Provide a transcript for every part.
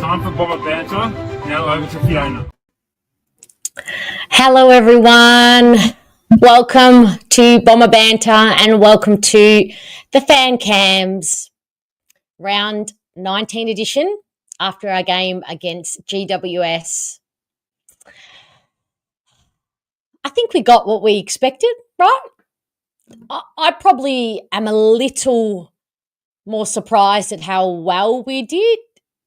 Time for Bomber Banter. Now over to Fiona. Hello, everyone. Welcome to Bomber Banter and welcome to the Fan CAMS round 19 edition after our game against GWS. I think we got what we expected, right? I probably am a little more surprised at how well we did.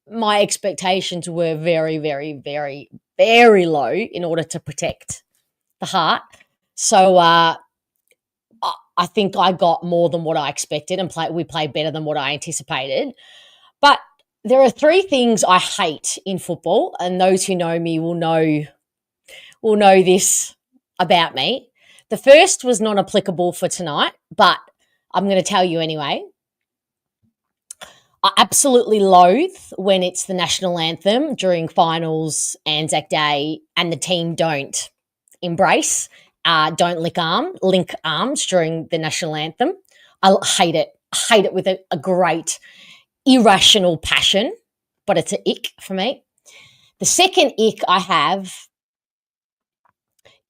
My expectations were very, very, very, very low in order to protect the heart. So I think I got more than what I expected and we played better than what I anticipated. But there are three things I hate in football, and those who know me will know this about me. The first was not applicable for tonight, but I'm going to tell you anyway. I absolutely loathe when it's the national anthem during finals, Anzac Day, and the team don't embrace, don't link arms during the national anthem. I hate it. I hate it with a great irrational passion, but it's an ick for me. The second ick I have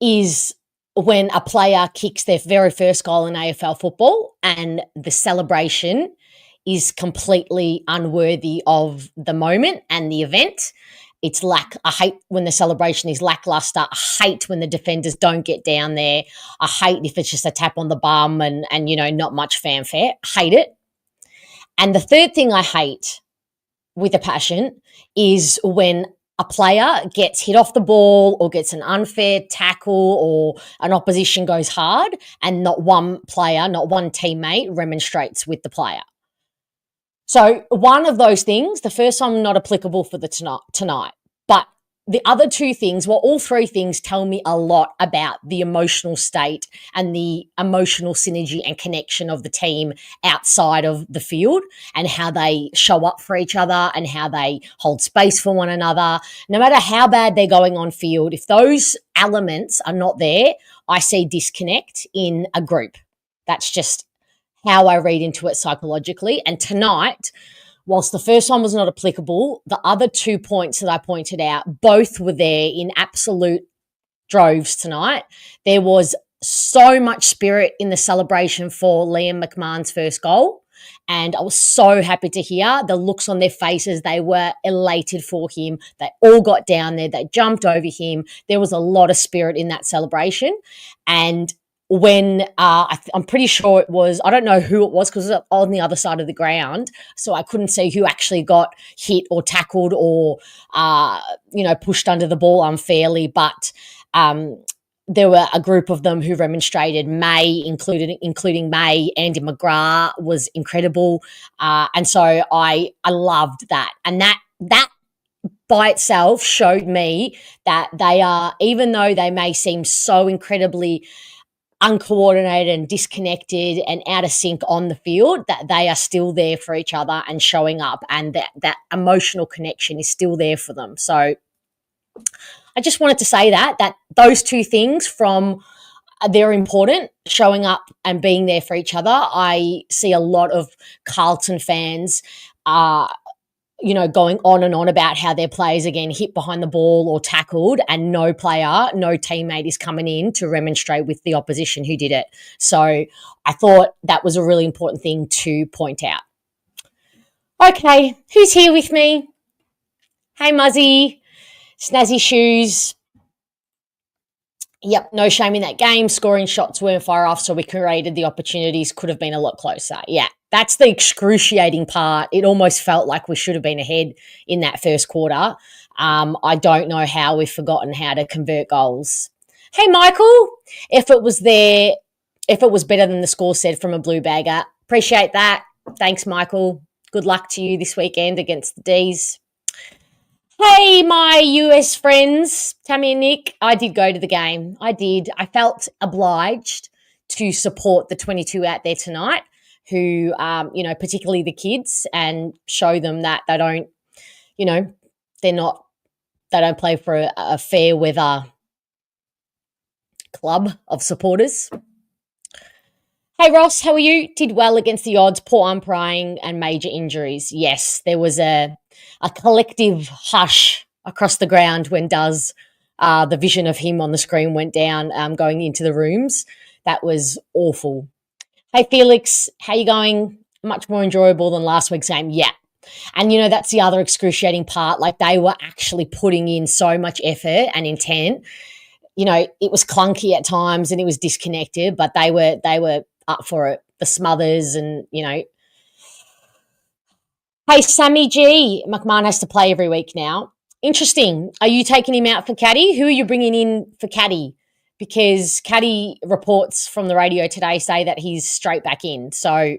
is when a player kicks their very first goal in AFL football and the celebration is completely unworthy of the moment and the event. I hate when the celebration is lackluster. I hate when the defenders don't get down there. I hate if it's just a tap on the bum and not much fanfare. I hate it. And the third thing I hate with a passion is when a player gets hit off the ball or gets an unfair tackle or an opposition goes hard and not one player, not one teammate remonstrates with the player. So one of those things, the first one not applicable for the tonight, but the other two things, all three things tell me a lot about the emotional state and the emotional synergy and connection of the team outside of the field and how they show up for each other and how they hold space for one another. No matter how bad they're going on field, if those elements are not there, I see disconnect in a group. That's just how I read into it psychologically. And tonight, whilst the first one was not applicable, the other 2 points that I pointed out, both were there in absolute droves tonight. There was so much spirit in the celebration for Liam McMahon's first goal. And I was so happy to hear the looks on their faces. They were elated for him. They all got down there. They jumped over him. There was a lot of spirit in that celebration. And when I'm pretty sure it was, I don't know who it was because it was on the other side of the ground, so I couldn't see who actually got hit or tackled or, pushed under the ball unfairly, but there were a group of them who remonstrated. May, including May, Andy McGrath was incredible, and so I loved that. And that by itself showed me that they are, even though they may seem so incredibly uncoordinated and disconnected and out of sync on the field, that they are still there for each other and showing up, and that emotional connection is still there for them. So I just wanted to say that those two things they're important, showing up and being there for each other. I see a lot of Carlton fans going on and on about how their players are getting hit behind the ball or tackled, and no player, no teammate is coming in to remonstrate with the opposition who did it. So I thought that was a really important thing to point out. Okay, who's here with me? Hey, Muzzy, Snazzy Shoes. Yep, no shame in that game. Scoring shots weren't far off, so we created the opportunities. Could have been a lot closer. Yeah, that's the excruciating part. It almost felt like we should have been ahead in that first quarter. I don't know how we've forgotten how to convert goals. Hey, Michael, if it was better than the score said from a blue bagger, appreciate that. Thanks, Michael. Good luck to you this weekend against the D's. Hey, my US friends, Tammy and Nick, I did go to the game. I did. I felt obliged to support the 22 out there tonight who, particularly the kids, and show them that they don't, they don't play for a fair weather club of supporters. Hey Ross, how are you? Did well against the odds, poor umpiring and major injuries. Yes, there was a collective hush across the ground when the vision of him on the screen went down going into the rooms. That was awful. Hey Felix, how you going? Much more enjoyable than last week's game. Yeah. And that's the other excruciating part. Like they were actually putting in so much effort and intent. It was clunky at times and it was disconnected, but they were up for it. The Smothers and. Hey, Sammy G. McMahon has to play every week now. Interesting. Are you taking him out for Caddy? Who are you bringing in for Caddy? Because Caddy reports from the radio today say that he's straight back in. So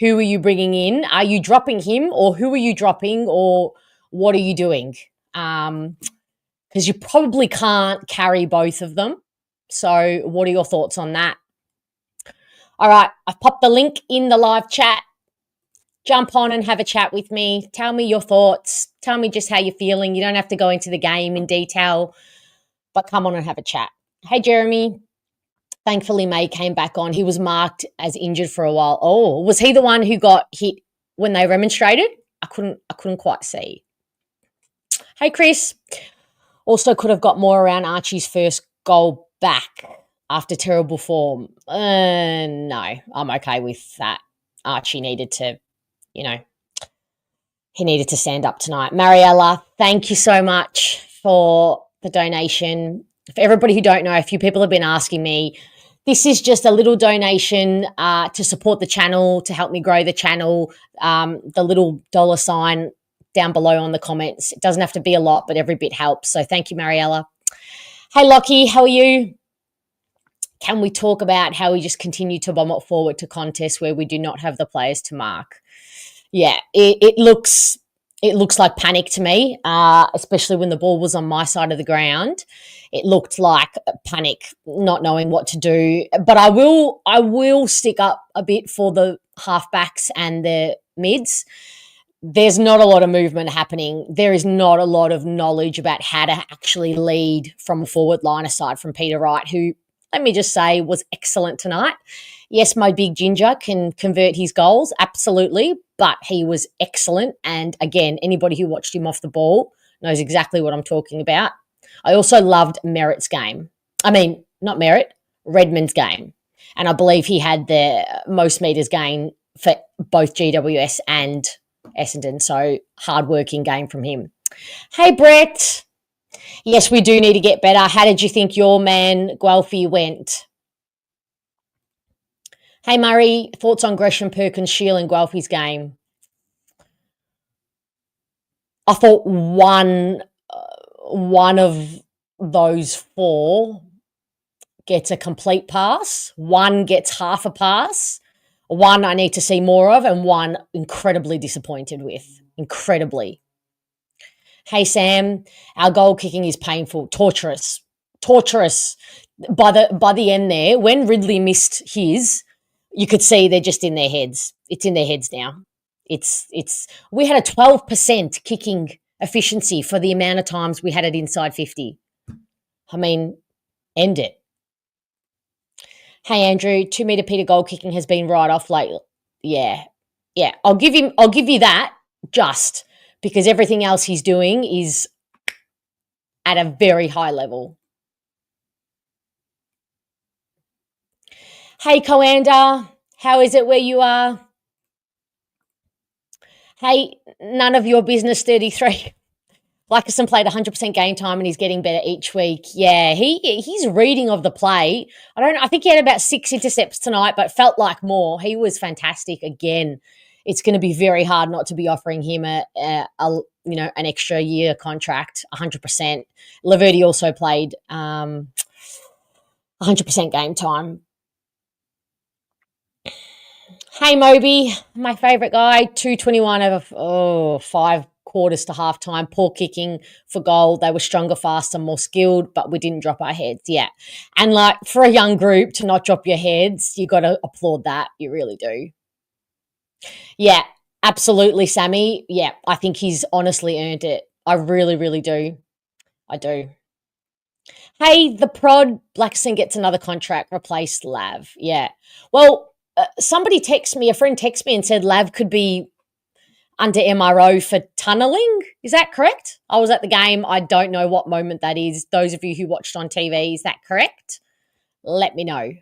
who are you bringing in? Are you dropping him or who are you dropping or what are you doing? Because you probably can't carry both of them. So what are your thoughts on that? All right, I've popped the link in the live chat. Jump on and have a chat with me. Tell me your thoughts. Tell me just how you're feeling. You don't have to go into the game in detail, but come on and have a chat. Hey, Jeremy. Thankfully, May came back on. He was marked as injured for a while. Oh, was he the one who got hit when they remonstrated? I couldn't quite see. Hey, Chris. Also could have got more around Archie's first goal back after terrible form. No, I'm okay with that. Archie needed to, he needed to stand up tonight. Mariella, thank you so much for the donation. For everybody who don't know, a few people have been asking me, this is just a little donation to support the channel, to help me grow the channel. The little $ down below on the comments. It doesn't have to be a lot, but every bit helps. So thank you, Mariella. Hey, Lockie, how are you? Can we talk about how we just continue to bomb it forward to contests where we do not have the players to mark? Yeah, it looks like panic to me, especially when the ball was on my side of the ground. It looked like panic, not knowing what to do. But I will stick up a bit for the halfbacks and the mids. There's not a lot of movement happening. There is not a lot of knowledge about how to actually lead from a forward line aside from Peter Wright, who, let me just say, was excellent tonight. Yes, my big ginger can convert his goals, absolutely, but he was excellent. And again, anybody who watched him off the ball knows exactly what I'm talking about. I also loved Merritt's game. Not Merritt, Redmond's game. And I believe he had the most metres gain for both GWS and Essendon. So hard-working game from him. Hey, Brett. Yes, we do need to get better. How did you think your man, Guelphy, went? Hey, Murray, thoughts on Gresham, Perkins, Shield and Guelphy's game? I thought one of those four gets a complete pass. One gets half a pass. One I need to see more of, and one incredibly disappointed with. Incredibly. Hey, Sam, our goal kicking is painful, torturous. By the end there, when Ridley missed his, you could see they're just in their heads. It's in their heads now. We had a 12% kicking efficiency for the amount of times we had it inside 50. End it. Hey, Andrew, 2 metre Peter goal kicking has been right off lately. Yeah. I'll give you that just because everything else he's doing is at a very high level. Hey, Coanda, how is it where you are? Hey, none of your business 33. Luckerson played 100% game time and he's getting better each week. Yeah, he's reading of the play. I think he had about 6 intercepts tonight, but felt like more. He was fantastic again. It's going to be very hard not to be offering him an extra year contract, 100%. Laverty also played 100% game time. Hey, Moby, my favourite guy, 221 over 5 quarters to halftime, poor kicking for goal. They were stronger, faster, more skilled, but we didn't drop our heads. Yeah. And for a young group to not drop your heads, you got to applaud that. You really do. Yeah, absolutely, Sammy. Yeah, I think he's honestly earned it. I really, really do. I do. Hey, the prod, Blackson gets another contract, replace Lav. Yeah. Well, somebody texted me, a friend texted me and said Lav could be under MRO for tunnelling. Is that correct? I was at the game. I don't know what moment that is. Those of you who watched on TV, is that correct? Let me know.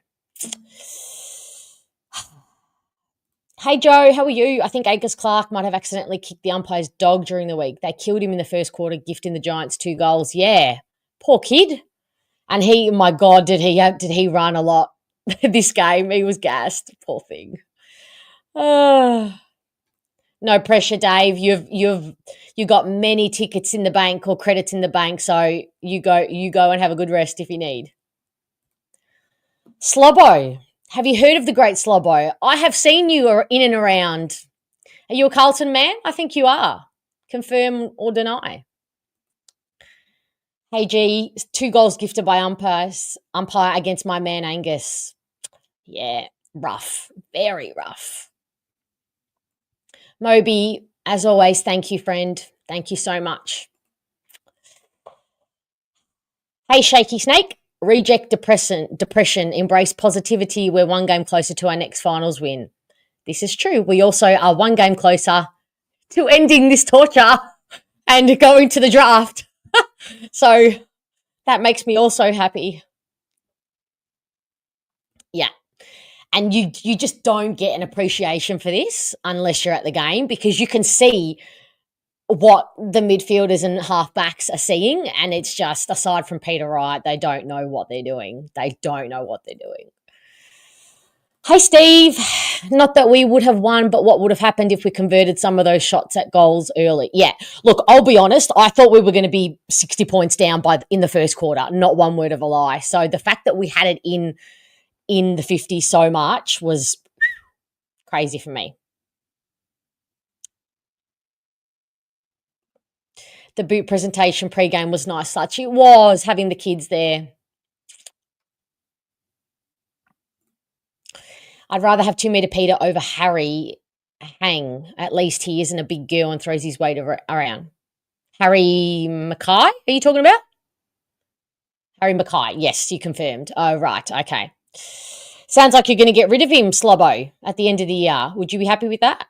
Hey, Joe, how are you? I think Angus Clark might have accidentally kicked the umpire's dog during the week. They killed him in the first quarter, gifting the Giants 2 goals. Yeah, poor kid. And he, my God, did he run a lot this game? He was gassed. Poor thing. No pressure, Dave. You've got many tickets in the bank or credits in the bank, so you go and have a good rest if you need. Slobbo. Have you heard of the great Slobbo? I have seen you in and around. Are you a Carlton man? I think you are. Confirm or deny. Hey, G, 2 goals gifted by umpire against my man Angus. Yeah, rough. Very rough. Moby, as always, thank you, friend. Thank you so much. Hey, Shaky Snake. Reject depression, embrace positivity. We're 1 game closer to our next finals win. This is true. We also are 1 game closer to ending this torture and going to the draft. So that makes me also happy. Yeah. And you just don't get an appreciation for this unless you're at the game, because you can see what the midfielders and halfbacks are seeing, and it's just, aside from Peter Wright, they don't know what they're doing. They don't know what they're doing. Hey, Steve. Not that we would have won, but what would have happened if we converted some of those shots at goals early? Yeah. Look, I'll be honest. I thought we were going to be 60 points down in the first quarter. Not one word of a lie. So the fact that we had it in the 50s so much was crazy for me. The boot presentation pre-game was nice, such it was, having the kids there. I'd rather have 2 metre Peter over Harry Hang. At least he isn't a big girl and throws his weight around. Harry Mackay, are you talking about? Harry Mackay, yes, you confirmed. Oh, right, okay. Sounds like you're going to get rid of him, Slobbo, at the end of the year. Would you be happy with that?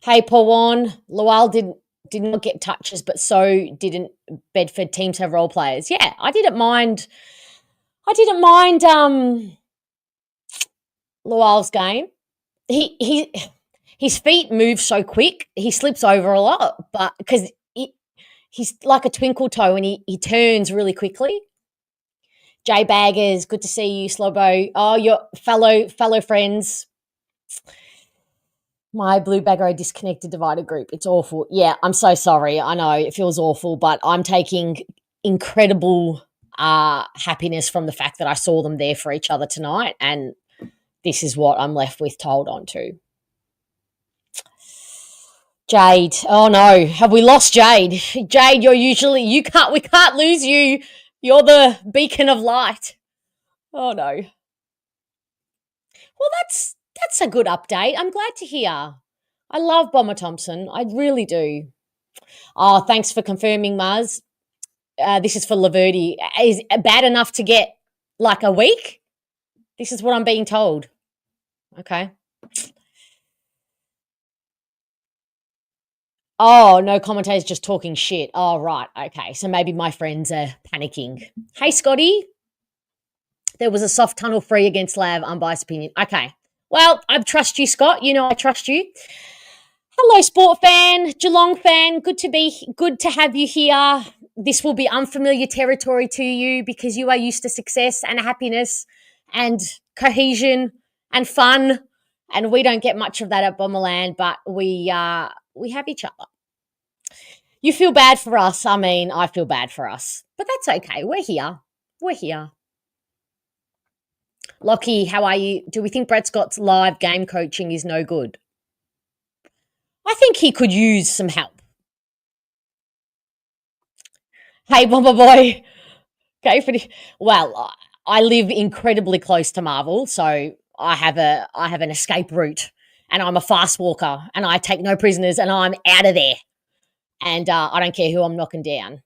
Hey, Pawan, Lowell did not get touches, but so didn't Bedford. Teams have role players. Yeah, I didn't mind Lowell's game. His feet move so quick, he slips over a lot, but because he's like a twinkle toe and he turns really quickly. Jay Baggers, good to see you, Slobbo. Oh, your fellow friends. My Blue Bagger disconnected divided group. It's awful. Yeah, I'm so sorry. I know it feels awful, but I'm taking incredible happiness from the fact that I saw them there for each other tonight, and this is what I'm left with to hold on to. Jade. Oh no, have we lost Jade? Jade, we can't lose you. You're the beacon of light. Oh no. Well, that's a good update. I'm glad to hear. I love Bomber Thompson. I really do. Oh, thanks for confirming, Maz. This is for Laverty. Is it bad enough to get like a week? This is what I'm being told. Okay. Oh, no commentators just talking shit. Oh, right. Okay. So maybe my friends are panicking. Hey, Scotty. There was a soft tunnel free against Lav, unbiased opinion. Okay. Well, I trust you, Scott. You know I trust you. Hello, sport fan, Geelong fan. Good to have you here. This will be unfamiliar territory to you because you are used to success and happiness and cohesion and fun, and we don't get much of that at Bomberland, but we have each other. You feel bad for us. I mean, I feel bad for us, but that's okay. We're here. Lockie, how are you? Do we think Brad Scott's live game coaching is no good? I think he could use some help. Hey, Bomber Boy. Okay, well, I live incredibly close to Marvel, so I have an escape route, and I'm a fast walker, and I take no prisoners, and I'm out of there, and I don't care who I'm knocking down.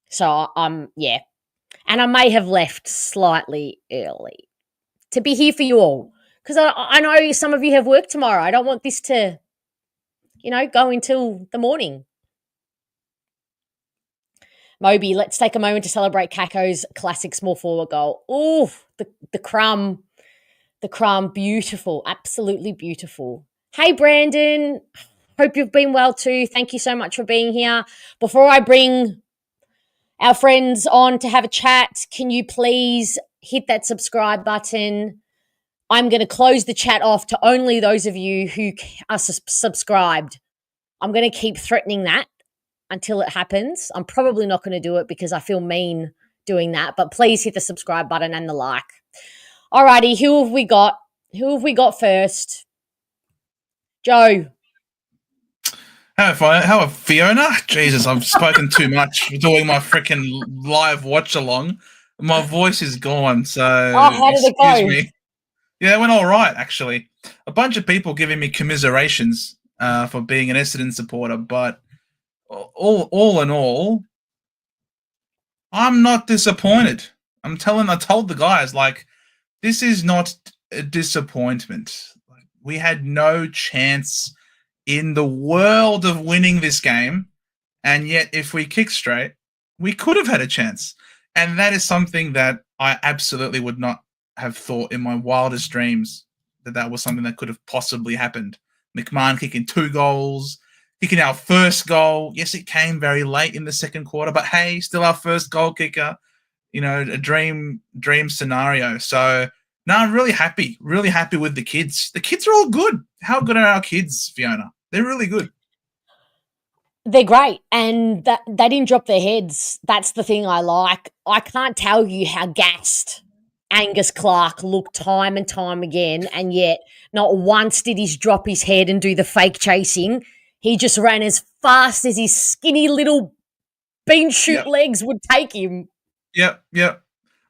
So yeah. And I may have left slightly early to be here for you all. Because I know some of you have work tomorrow. I don't want this to, go until the morning. Moby, let's take a moment to celebrate Kako's classic small forward goal. Oh, the crumb. The crumb, beautiful, absolutely beautiful. Hey, Brandon. Hope you've been well too. Thank you so much for being here. Before I bring our friends on to have a chat, can you please hit that subscribe button? I'm going to close the chat off to only those of you who are subscribed. I'm going to keep threatening that until it happens. I'm probably not going to do it because I feel mean doing that, but please hit the subscribe button and the like. Alrighty, who have we got? Who have we got first? Joe. How Fiona? Jesus, I've spoken too much doing my freaking live watch along. My voice is gone, so how did it go? Excuse me. Yeah, it went all right, actually. A bunch of people giving me commiserations for being an Essendon supporter, but all in all, I'm not disappointed. I told the guys, like, this is not a disappointment. We had no chance in the world of winning this game, and yet if we kick straight, we could have had a chance. And that is something that I absolutely would not have thought in my wildest dreams that was something that could have possibly happened. McMahon kicking 2 goals, kicking our first goal. Yes, it came very late in the second quarter, but hey, still our first goal kicker. A dream scenario. So no, I'm really happy with the kids. The kids are all good. How good are our kids, Fiona? They're really good. They're great, and that they didn't drop their heads. That's the thing I like. I can't tell you how gassed Angus Clark looked time and time again, and yet not once did he drop his head and do the fake chasing. He just ran as fast as his skinny little bean shoot legs would take him. Yep.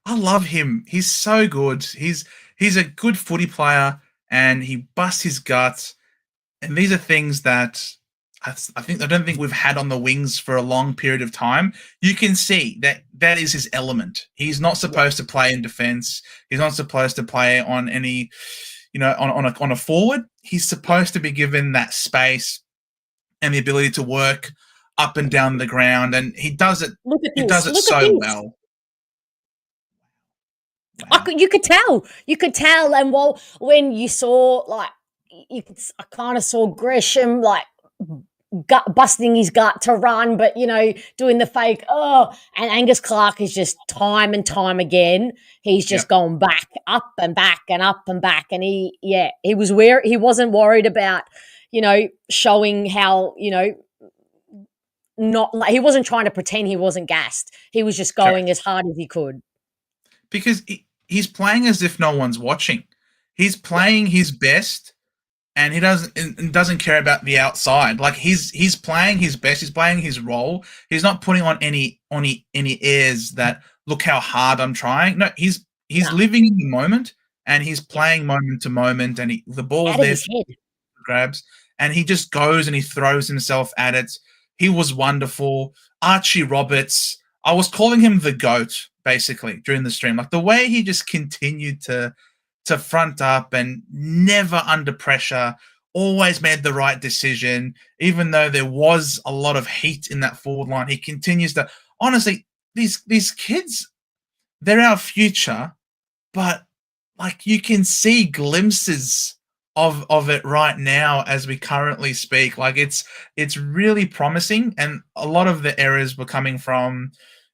I love him. He's so good. He's a good footy player, and he busts his guts. And these are things that I don't think we've had on the wings for a long period of time. You can see that is his element. He's not supposed to play in defense. He's not supposed to play on any, on a forward. He's supposed to be given that space and the ability to work up and down the ground, and he does it. He does it so well. Wow. You could tell, and when you saw, I kind of saw Gresham busting his gut to run, but doing the fake. And Angus Clark is just time and time again. He's just going back, up and back, and up and back, and he was where he wasn't worried about, showing how not like he wasn't trying to pretend he wasn't gassed. He was just going as hard as he could. Because he's playing as if no one's watching. He's playing his best, and he doesn't care about the outside. Like he's playing his best. He's playing his role. He's not putting on any airs that look how hard I'm trying. No, he's living in the moment, and he's playing moment to moment. And the ball's there for grabs, and he just goes and he throws himself at it. He was wonderful. Archie Roberts. I was calling him the GOAT, basically, during the stream. Like, the way he just continued to front up and never under pressure, always made the right decision, even though there was a lot of heat in that forward line. He continues to... Honestly, these kids, they're our future, but, you can see glimpses of it right now as we currently speak. It's really promising, and a lot of the errors were coming from...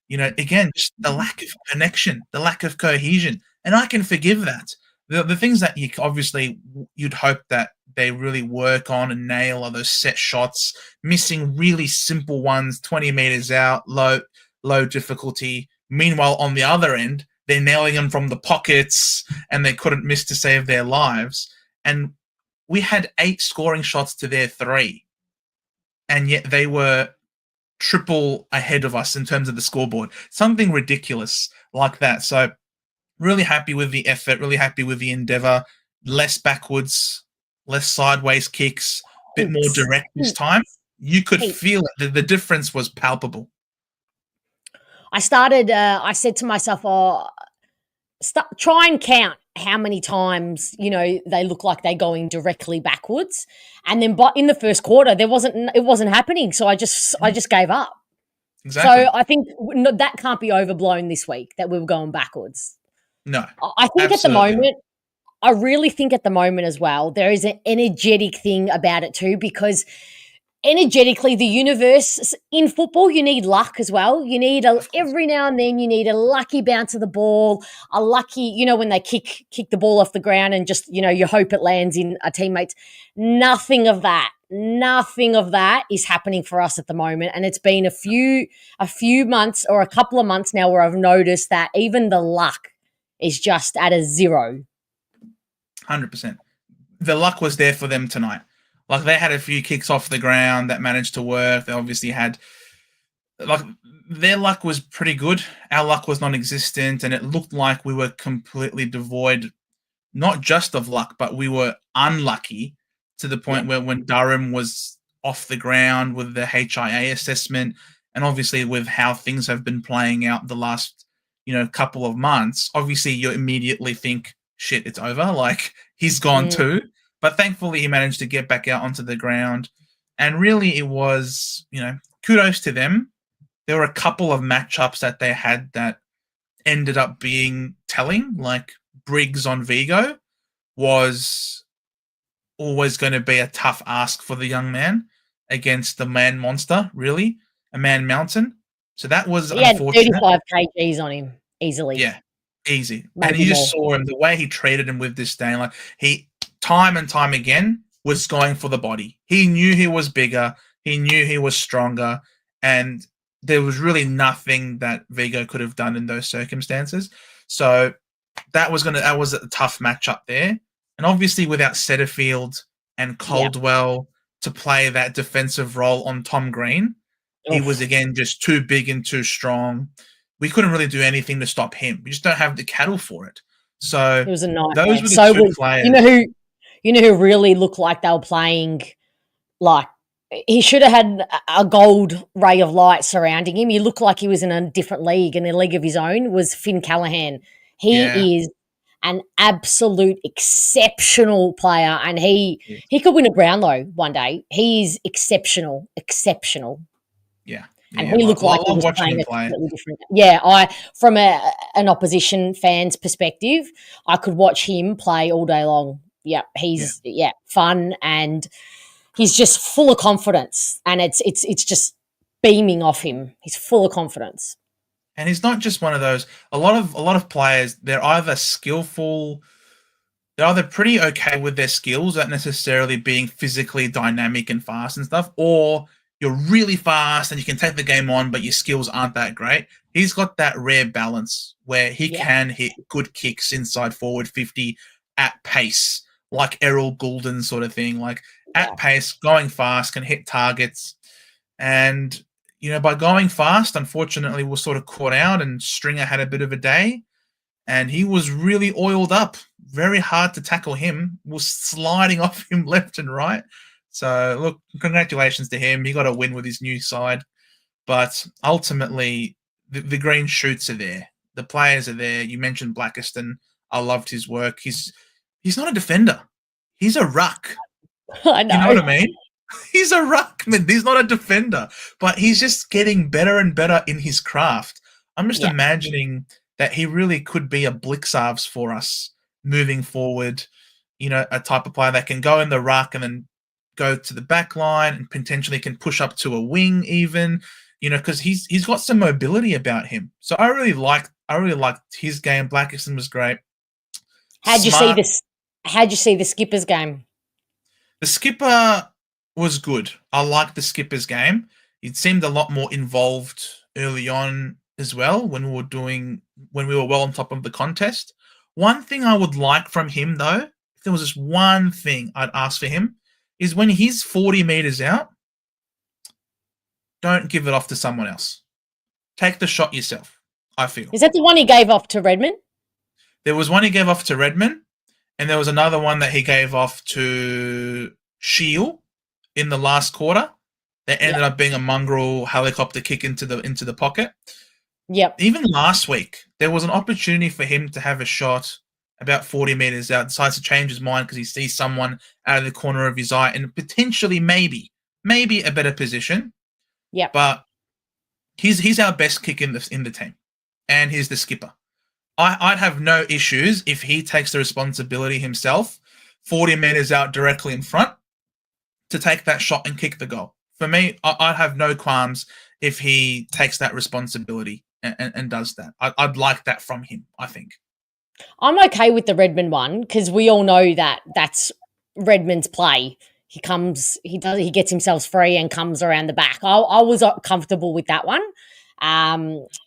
again, just the lack of connection, the lack of cohesion. And I can forgive that. The things that you'd hope that they really work on and nail are those set shots, missing really simple ones, 20 meters out, low difficulty. Meanwhile, on the other end, they're nailing them from the pockets, and they couldn't miss to save their lives. And we had 8 scoring shots to their 3. And yet they were triple ahead of us in terms of the scoreboard. Something ridiculous like that. So really happy with the effort, really happy with the endeavor. Less backwards, less sideways kicks, a bit more direct this time. You could feel it. The difference was palpable. I started. I said to myself, "Oh, try and count how many times they look like they're going directly backwards." And then, but in the first quarter, it wasn't happening. So I just gave up. Exactly. So I think that can't be overblown this week that we were going backwards. No. I think at the Absolutely moment, I really think at the moment as well, there is an energetic thing about it too, because energetically, the universe in football, you need luck as well. You need every now and then, you need a lucky bounce of the ball, a lucky, when they kick the ball off the ground and just, you hope it lands in a teammate's. Nothing of that is happening for us at the moment. And it's been a few months or a couple of months now where I've noticed that even the luck is just at a zero. 100%. The luck was there for them tonight. Like, they had a few kicks off the ground that managed to work. They obviously had, their luck was pretty good. Our luck was non-existent, and it looked like we were completely devoid, not just of luck, but we were unlucky to the point where when Durham was off the ground with the HIA assessment, and obviously with how things have been playing out the last, couple of months, obviously you immediately think, shit, it's over. Like, he's gone too. But thankfully, he managed to get back out onto the ground. And really, it was, kudos to them. There were a couple of matchups that they had that ended up being telling, like Briggs on Vigo was always going to be a tough ask for the young man against the man monster, really, a man mountain. So that was unfortunate. He had 35 kgs on him, easily. Yeah, easy. Maybe and you more. just saw him, the way he treated him with disdain. Like, he, time and time again, was going for the body. He knew he was bigger. He knew he was stronger. And there was really nothing that Vigo could have done in those circumstances. So that was a tough matchup there. And obviously, without Setterfield and Caldwell to play that defensive role on Tom Green, he was, again, just too big and too strong. We couldn't really do anything to stop him. We just don't have the cattle for it. So it was a nightmare. Those were the two players. You know who really looked like they were playing, like, he should have had a gold ray of light surrounding him. He looked like he was in a different league, in a league of his own, was Finn Callahan. He is an absolute exceptional player, and he could win a Brownlow one day. He's exceptional. Yeah. And he looked like he was playing a completely different. Yeah, from an opposition fan's perspective, I could watch him play all day long. Yeah, he's fun, and he's just full of confidence, and it's just beaming off him. He's full of confidence. And he's not just one of those. A lot of players, they're either skillful, they're either pretty okay with their skills, not necessarily being physically dynamic and fast and stuff, or you're really fast and you can take the game on, but your skills aren't that great. He's got that rare balance where he can hit good kicks inside forward 50 at pace, like Errol Goulden sort of thing, like at pace, going fast, can hit targets. And, by going fast, unfortunately, we're sort of caught out, and Stringer had a bit of a day, and he was really oiled up. Very hard to tackle him. Was sliding off him left and right. So, look, congratulations to him. He got a win with his new side. But ultimately, the green shoots are there. The players are there. You mentioned Blackiston. I loved his work. He's not a defender. He's a ruck. I know. You know what I mean? He's a ruckman. He's not a defender. But he's just getting better and better in his craft. I'm just imagining that he really could be a Blixarves for us moving forward. A type of player that can go in the ruck and then go to the back line and potentially can push up to a wing even, because he's got some mobility about him. So I really liked his game. Blackiston was great. How'd you see the skipper's game? The skipper was good. I liked the skipper's game. It seemed a lot more involved early on as well when we were well on top of the contest. One thing I would like from him, though, if there was just one thing I'd ask for him, is when he's 40 meters out, don't give it off to someone else. Take the shot yourself, I feel. Is that the one he gave off to Redmond? There was one he gave off to Redmond, and there was another one that he gave off to Shield in the last quarter that ended up being a mongrel helicopter kick into the pocket. Yep. Even last week, there was an opportunity for him to have a shot about 40 metres out, decides to change his mind because he sees someone out of the corner of his eye and potentially maybe a better position. Yep. But he's our best kick in the team, and he's the skipper. I'd have no issues if he takes the responsibility himself, 40 metres out directly in front, to take that shot and kick the goal. For me, I'd have no qualms if he takes that responsibility and does that. I'd like that from him, I think. I'm okay with the Redmond one because we all know that that's Redmond's play. He gets himself free and comes around the back. I was comfortable with that one.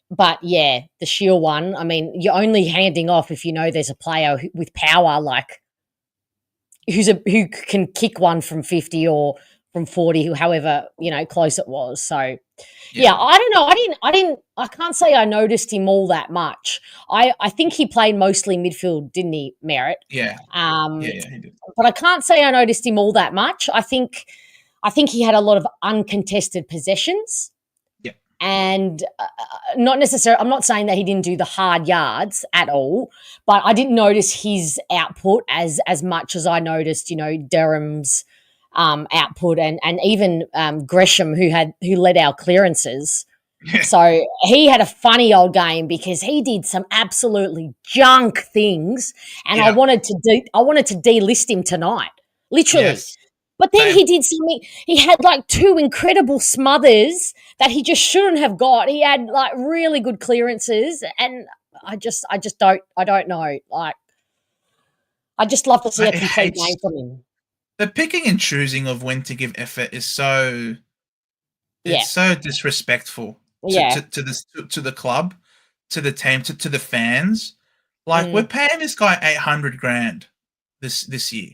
But yeah, the Shield one, I mean, you're only handing off if you know there's a player with power, like who can kick one from 50 or from 40, however, close it was. So yeah, I don't know. I can't say I noticed him all that much. I think he played mostly midfield, didn't he, Merritt? Yeah. He did. But I can't say I noticed him all that much. I think he had a lot of uncontested possessions. And not necessarily, I'm not saying that he didn't do the hard yards at all, but I didn't notice his output as much as I noticed, Durham's output and even Gresham, who led our clearances. Yeah. So he had a funny old game because he did some absolutely junk things, and I wanted to delist him tonight, literally. Yes. But then he did something. He had like 2 incredible smothers that he just shouldn't have got. He had like really good clearances, and I don't know. Like, I just love to see a complete game from him. The picking and choosing of when to give effort is so disrespectful to the club, to the team, to the fans. Like, we're paying this guy $800,000 this year.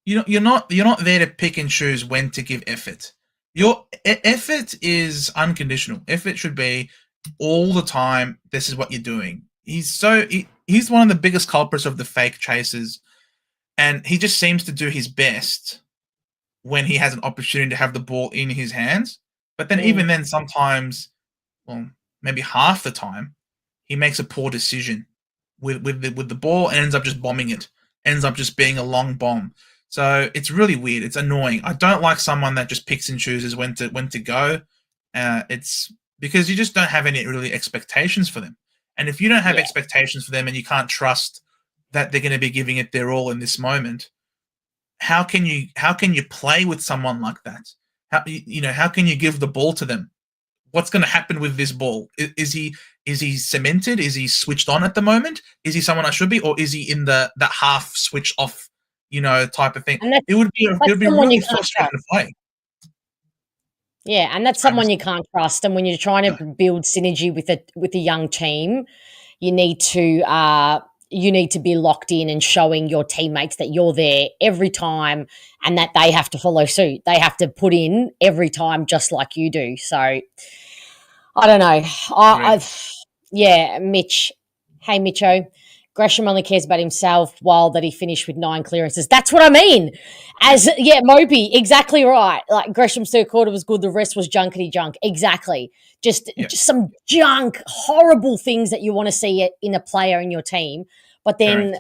You're not there to pick and choose when to give effort. Your effort is unconditional. Effort should be all the time. This is what you're doing. He's one of the biggest culprits of the fake chases, and he just seems to do his best when he has an opportunity to have the ball in his hands. But then even then, sometimes, well, maybe half the time, he makes a poor decision with the ball and ends up just bombing it. Ends up just being a long bomb. So it's really weird. It's annoying. I don't like someone that just picks and chooses when to go. It's because you just don't have any really expectations for them. And if you don't have expectations for them and you can't trust that they're going to be giving it their all in this moment, how can you play with someone like that? How can you give the ball to them? What's going to happen with this ball? Is he cemented? Is he switched on at the moment? Is he someone I should be, or is he in that half switch off? Type of thing. It would be really frustrating to play. Yeah, and that's someone you can't trust. And when you're trying to build synergy with a young team, you need to be locked in and showing your teammates that you're there every time, and that they have to follow suit. They have to put in every time, just like you do. So I don't know. Mitch. Hey, Mitcho. Gresham only cares about himself, while that he finished with 9 clearances. That's what I mean. Moby, exactly right. Like, Gresham's third quarter was good. The rest was junkety junk. Exactly. Just some junk, horrible things that you want to see in a player in your team. But then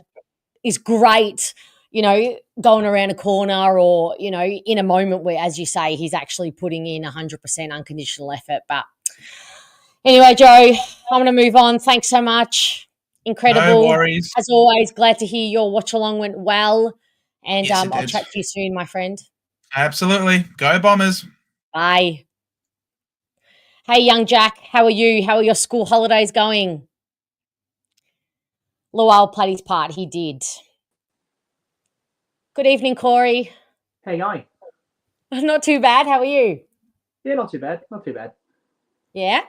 is great, going around a corner or, in a moment where, as you say, he's actually putting in 100% unconditional effort. But anyway, Joe, I'm going to move on. Thanks so much. Incredible. No worries. As always, glad to hear your watch along went well. And Yes, I'll chat to you soon, my friend. Absolutely. Go Bombers. Bye. Hey, young Jack, how are you? How are your school holidays going? Lual played his part. He did. Good evening, Corey. How you going? Not too bad. How are you? Yeah, not too bad. Not too bad. Yeah?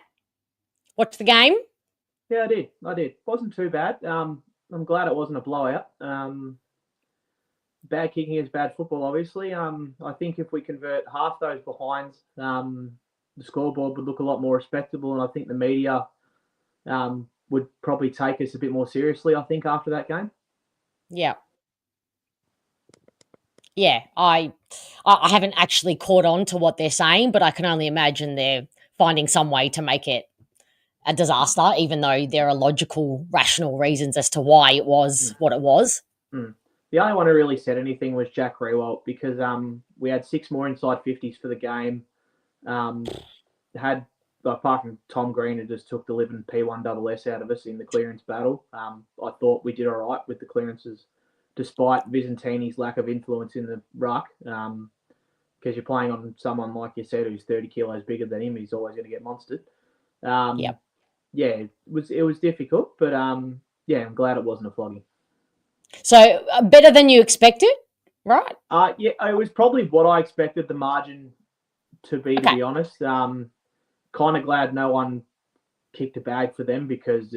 Watch the game? Yeah, I did. Wasn't too bad. I'm glad it wasn't a blowout. Bad kicking is bad football, obviously. I think if we convert half those behinds, the scoreboard would look a lot more respectable, and I think the media would probably take us a bit more seriously, I think, after that game. Yeah. Yeah, I haven't actually caught on to what they're saying, but I can only imagine they're finding some way to make it a disaster, even though there are logical, rational reasons as to why it was what it was. The only one who really said anything was Jack Rewalt, because we had 6 more inside 50s for the game. Had, apart from Tom Green, who just took the living P1SS out of us in the clearance battle. I thought we did all right with the clearances, despite Vizentini's lack of influence in the ruck. Because you're playing on someone, like you said, who's 30 kilos bigger than him, he's always going to get monstered. Yeah, it was difficult, but yeah, I'm glad it wasn't a flogging. So better than you expected, right? Yeah, it was probably what I expected the margin to be, to be honest. Kind of glad no one kicked a bag for them, because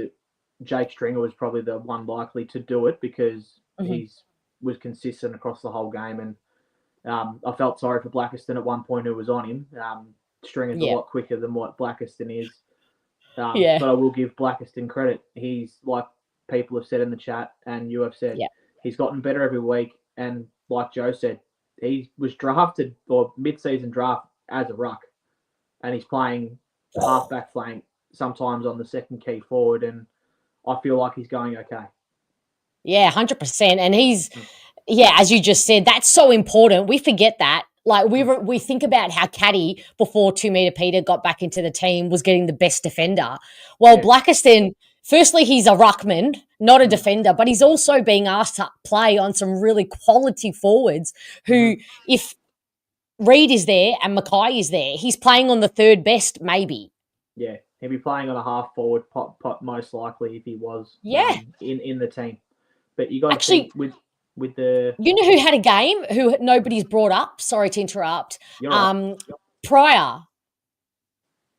Jake Stringer was probably the one likely to do it, because he was consistent across the whole game. And I felt sorry for Blackiston at one point, who was on him. Stringer's a lot quicker than what Blackiston is. But I will give Blackiston credit. He's, like people have said in the chat and you have said, he's gotten better every week. And like Joe said, he was drafted, or mid-season draft, as a ruck. And he's playing half-back flank, sometimes on the second key forward. And I feel like he's going okay. Yeah, 100%. And he's, as you just said, that's so important. We forget that. Like, we think about how Caddy, before 2 Meter Peter got back into the team, was getting the best defender. Well, Blackiston, firstly, he's a ruckman, not a defender, but he's also being asked to play on some really quality forwards who, if Reed is there and Mackay is there, he's playing on the third best, maybe. Yeah, he'd be playing on a half forward pot most likely if he was in the team. But you got to think with the... You know who had a game, who nobody's brought up? Sorry to interrupt. Pryor.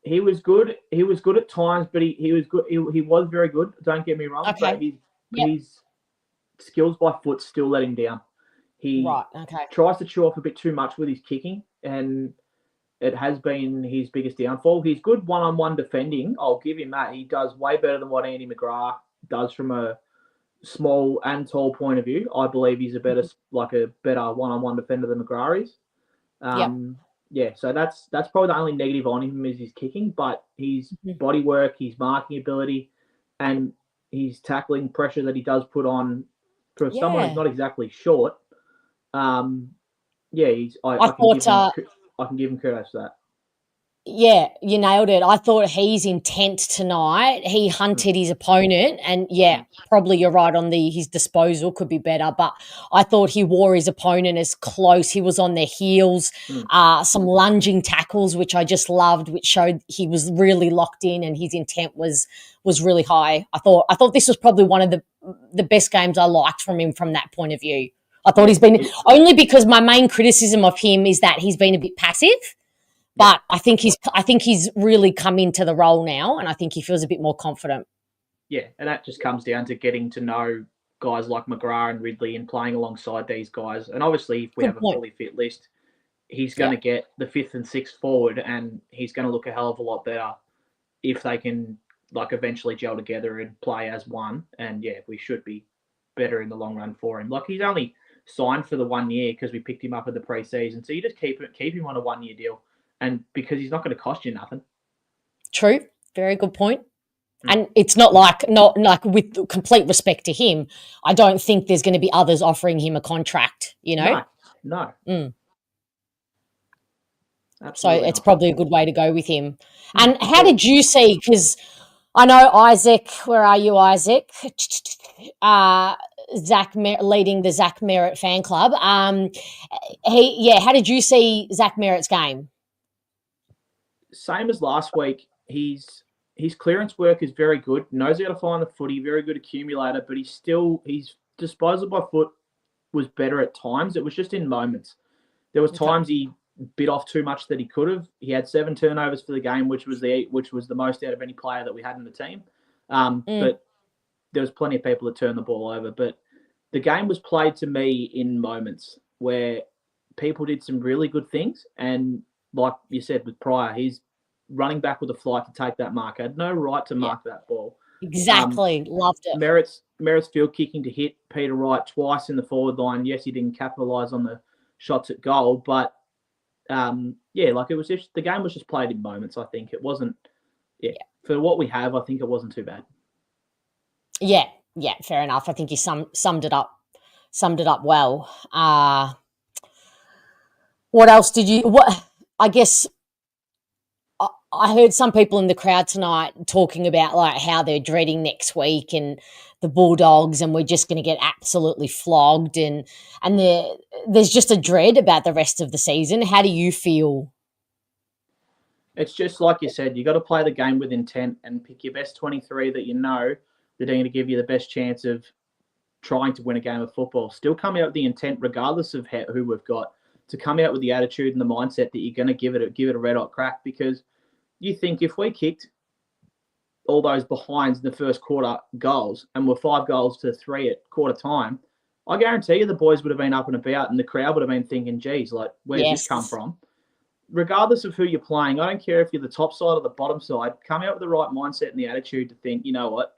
He was good. He was good at times, but he was good. He was very good. Don't get me wrong. But his skills by foot still let him down. He tries to chew off a bit too much with his kicking, and it has been his biggest downfall. He's good one-on-one defending. I'll give him that. He does way better than what Andy McGrath does from a small and tall point of view. I believe he's a better one-on-one defender than McGrath is. So that's probably the only negative on him is his kicking, but his body work, his marking ability, and his tackling pressure that he does put on for someone who's not exactly short. I can give him kudos for that. Yeah, you nailed it. I thought his intent tonight, he hunted his opponent, and probably you're right on his disposal could be better, but I thought he wore his opponent as close. He was on their heels, some lunging tackles, which I just loved, which showed he was really locked in and his intent was really high. I thought this was probably one of the best games I liked from him from that point of view. I thought he's been, only because my main criticism of him is that he's been a bit passive. But I think he's really come into the role now, and I think he feels a bit more confident. Yeah, and that just comes down to getting to know guys like McGrath and Ridley and playing alongside these guys. And obviously, if we have a fully fit list, he's going to get the 5th and 6th forward, and he's going to look a hell of a lot better if they can eventually gel together and play as one. And we should be better in the long run for him. He's only signed for the 1 year because we picked him up in the pre-season, so you just keep him on a 1 year deal. And because he's not going to cost you nothing. True. Very good point. And it's not like with complete respect to him, I don't think there's going to be others offering him a contract, No. So it's probably a good way to go with him. And how did you see, because I know Isaac, where are you, Isaac? Zach leading the Zach Merritt fan club. How did you see Zach Merritt's game? Same as last week. His clearance work is very good. Knows how to find the footy. Very good accumulator. But his disposal by foot was better at times. It was just in moments. There was times he bit off too much that he could have. He had 7 turnovers for the game, which was the most out of any player that we had in the team. But there was plenty of people that turned the ball over. But the game was played to me in moments where people did some really good things, and like you said with Pryor, he's running back with a flight to take that mark. Had no right to mark that ball. Exactly. Loved it. Merritt's field kicking to hit Peter Wright twice in the forward line. Yes, he didn't capitalise on the shots at goal, but it was just, the game was just played in moments, I think. It wasn't for what we have, I think it wasn't too bad. Yeah, fair enough. I think you summed it up well. What else did you? What I guess I heard some people in the crowd tonight talking about like how they're dreading next week and the Bulldogs, and we're just going to get absolutely flogged, and there's just a dread about the rest of the season. How do you feel? It's just like you said, you got to play the game with intent and pick your best 23 that you know that are going to give you the best chance of trying to win a game of football. Still come out with the intent, regardless of who we've got, to come out with the attitude and the mindset that you're going to give it a red hot crack. Because you think if we kicked all those behinds in the first quarter goals and we're 5 goals to 3 at quarter time, I guarantee you the boys would have been up and about and the crowd would have been thinking, geez, like, where's this come from? Regardless of who you're playing, I don't care if you're the top side or the bottom side, come out with the right mindset and the attitude to think, you know what,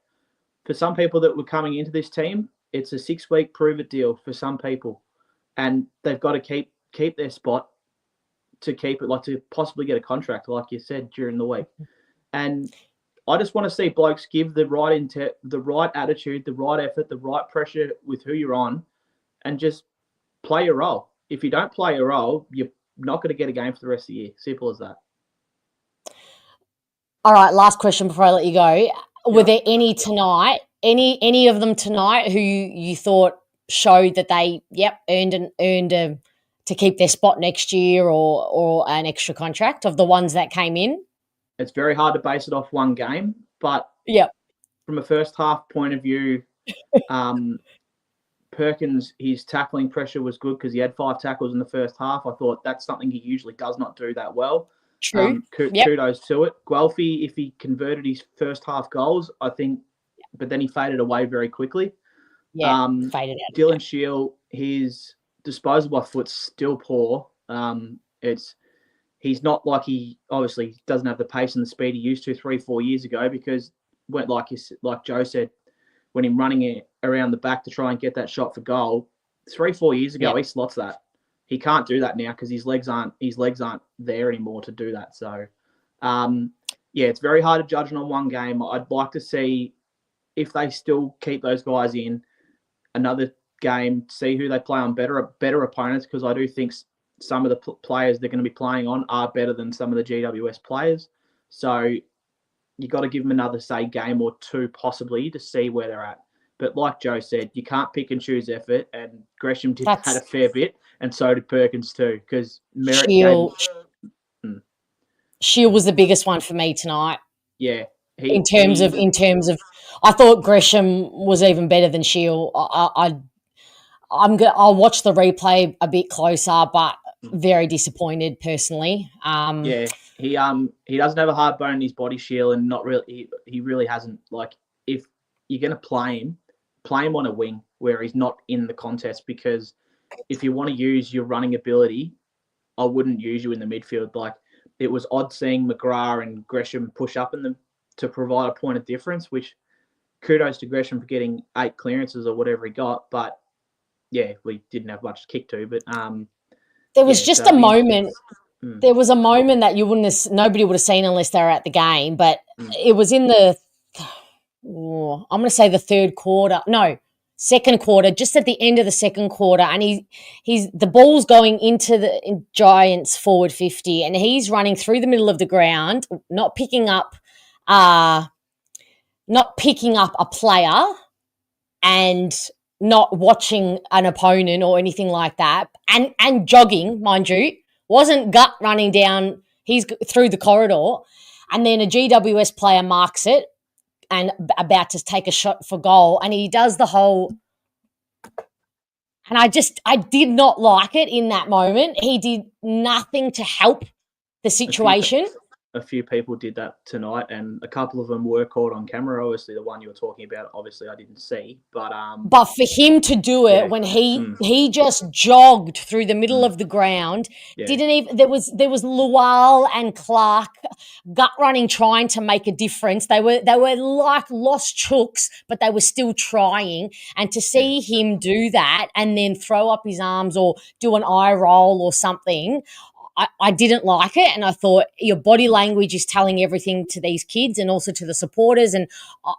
for some people that were coming into this team, it's a 6-week prove-it deal for some people. And they've got to keep their spot to keep it, like to possibly get a contract, like you said, during the week. And I just want to see blokes give the right intent, the right attitude, the right effort, the right pressure with who you're on, and just play your role. If you don't play your role, you're not going to get a game for the rest of the year. Simple as that. All right, last question before I let you go. Were there any tonight, any of them tonight who you thought showed that they earned to keep their spot next year or an extra contract of the ones that came in? It's very hard to base it off one game, but from a first half point of view, Perkins, his tackling pressure was good because he had 5 tackles in the first half. I thought that's something he usually does not do that well. True. Kudos to it. Guelphy, if he converted his first half goals, I think, but then he faded away very quickly. Faded out. Dylan Shield, his disposal by foot's still poor. He's not like he obviously doesn't have the pace and the speed he used to 3-4 years ago, because like Joe said, when him running it around the back to try and get that shot for goal 3-4 years ago, he slots that. He can't do that now because his legs aren't there anymore to do that. So, it's very hard to judge on one game. I'd like to see if they still keep those guys in another game, see who they play on better opponents, because I do think some of the players they're going to be playing on are better than some of the GWS players. So you got to give them another, say, game or two possibly to see where they're at. But like Joe said, you can't pick and choose effort, and Gresham had a fair bit, and so did Perkins too, because Shield was the biggest one for me tonight. Yeah. In terms of, I thought Gresham was even better than Shield. I'll watch the replay a bit closer, but very disappointed personally. He doesn't have a hard bone in his body, Shield, and not really. He really hasn't. Like, if you're going to play him on a wing where he's not in the contest, because if you want to use your running ability, I wouldn't use you in the midfield. Like, it was odd seeing McGrath and Gresham push up in them to provide a point of difference, which kudos to Gresham for getting 8 clearances or whatever he got. But we didn't have much to kick to. But there was just a moment. There was a moment that nobody would have seen unless they were at the game. But it was in the, I'm going to say the second quarter, just at the end of the second quarter, and the ball's going into the Giants forward 50, and he's running through the middle of the ground, not picking up a player, and not watching an opponent or anything like that, and jogging, mind you, wasn't gut running down. He's through the corridor, and then a GWS player marks it and about to take a shot for goal, and he does the whole, and I did not like it in that moment. He did nothing to help the situation. A few people did that tonight, and a couple of them were caught on camera. Obviously, the one you were talking about, obviously I didn't see, but for him to do it when he just jogged through the middle of the ground, didn't even there was Lual and Clark gut running, trying to make a difference. They were like lost chooks, but they were still trying. And to see him do that and then throw up his arms or do an eye roll or something, I didn't like it, and I thought your body language is telling everything to these kids and also to the supporters, and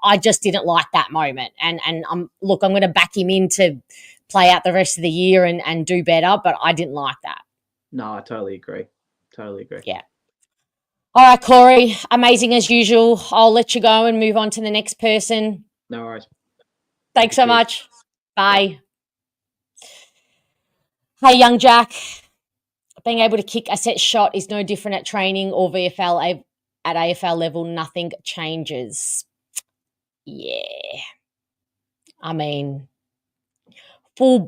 I just didn't like that moment. And I'm going to back him in to play out the rest of the year and do better, but I didn't like that. No, I totally agree. Totally agree. Yeah. All right, Corey, amazing as usual. I'll let you go and move on to the next person. No worries. Thanks so much. Bye. Hey, young Jack. Being able to kick a set shot is no different at training or VFL at AFL level. Nothing changes. Yeah. I mean, full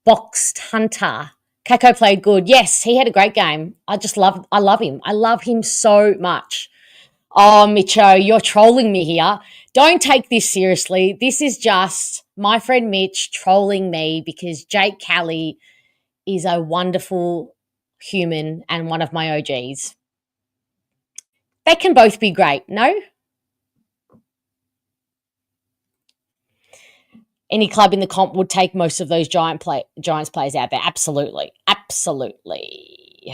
boxed Hunter. Kako played good. Yes, he had a great game. I love him. I love him so much. Oh, Mitcho, you're trolling me here. Don't take this seriously. This is just my friend Mitch trolling me because Jake Kelly is a wonderful human and one of my OGs. They can both be great, no? Any club in the comp would take most of those Giants players out there. Absolutely. Absolutely.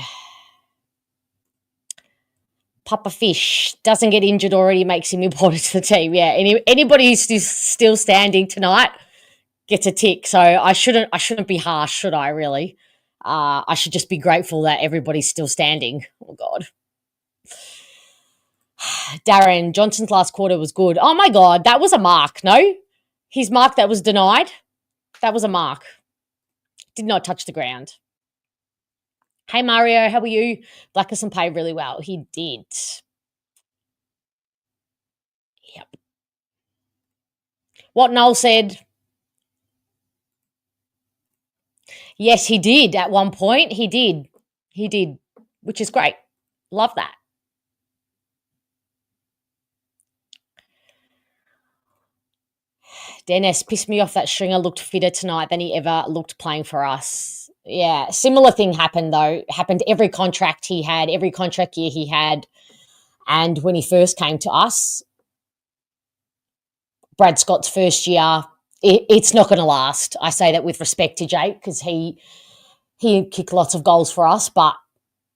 Papa Fish doesn't get injured already makes him important to the team. Yeah, anybody who's still standing tonight gets a tick. So I shouldn't be harsh, should I, really? I should just be grateful that everybody's still standing. Oh, God. Darren, Johnson's last quarter was good. Oh, my God, that was a mark, no? His mark that was denied, that was a mark. Did not touch the ground. Hey, Mario, how are you? Blackerson played really well. He did. Yep. What Noel said. Yes, he did at one point. He did, which is great. Love that. Dennis, pissed me off that Stringer looked fitter tonight than he ever looked playing for us. Yeah, similar thing happened, though. Happened every contract he had, every contract year he had. And when he first came to us, Brad Scott's first year, it's not going to last. I say that with respect to Jake because he kicked lots of goals for us, but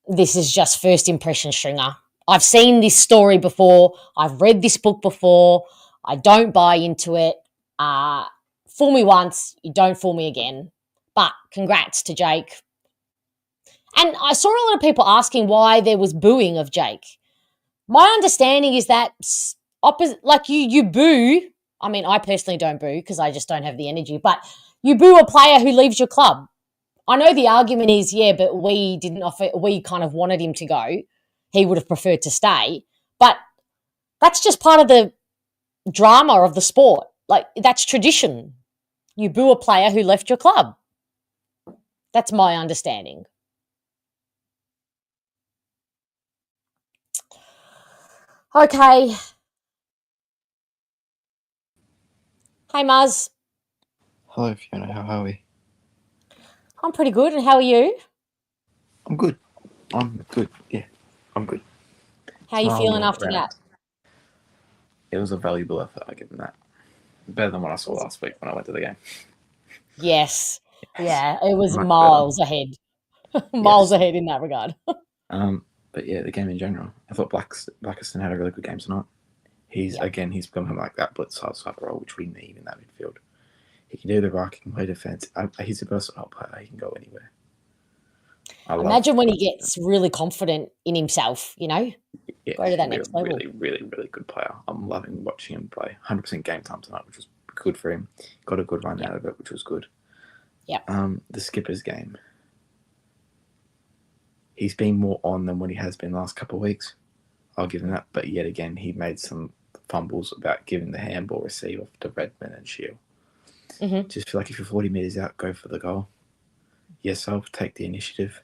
this is just first impression Stringer. I've seen this story before. I've read this book before. I don't buy into it. Fool me once, you don't fool me again. But congrats to Jake. And I saw a lot of people asking why there was booing of Jake. My understanding is that like you boo. I mean, I personally don't boo because I just don't have the energy. But you boo a player who leaves your club. I know the argument is, yeah, but we kind of wanted him to go. He would have preferred to stay. But that's just part of the drama of the sport. Like, that's tradition. You boo a player who left your club. That's my understanding. Okay. Hey, Muzz. Hello, Fiona. How are we? I'm pretty good. And how are you? I'm good. Yeah, I'm good. How are you feeling after that? It was a valuable effort, I give them that. Better than what I saw last week when I went to the game. Yes. Yeah, it was Much miles ahead. Miles ahead in that regard. But yeah, the game in general. I thought Blackerson had a really good game tonight. He's become like that blitz type role, which we need in that midfield. He can do the ruck, he can play defence. He's a versatile player. He can go anywhere. Imagine when he gets really confident in himself, you know? Yeah, go to that next level. Really, really, really good player. I'm loving watching him play. 100% game time tonight, which was good for him. Got a good run out of it, which was good. Yeah. The skipper's game. He's been more on than what he has been the last couple of weeks. I'll give him that. But yet again, he made some fumbles about giving the handball receive off to Redmond and Shield. Mm-hmm. Just feel like if you're 40 metres out, go for the goal. Yourself, take the initiative.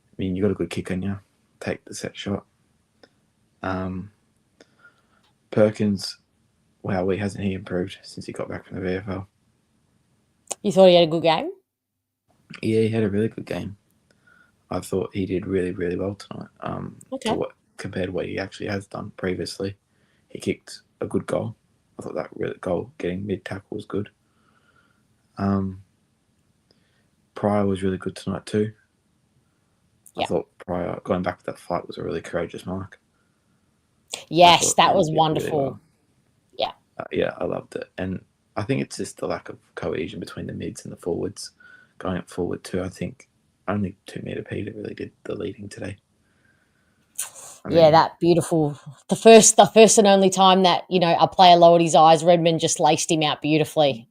I mean, you got a good kick on you. Take the set shot. Perkins, wow, hasn't he improved since he got back from the VFL? You thought he had a good game? Yeah, he had a really good game. I thought he did really, really well tonight. Compared to what he actually has done previously. He kicked a good goal. I thought that goal getting mid-tackle was good. Pryor was really good tonight too. Yeah. I thought going back to that fight was a really courageous mark. Yes, that he was did really wonderful. well. Yeah. Yeah, I loved it. And I think it's just the lack of cohesion between the mids and the forwards. Going up forward too, I think only 2 metre Peter really did the leading today. That beautiful. The first and only time that, a player lowered his eyes, Redmond just laced him out beautifully.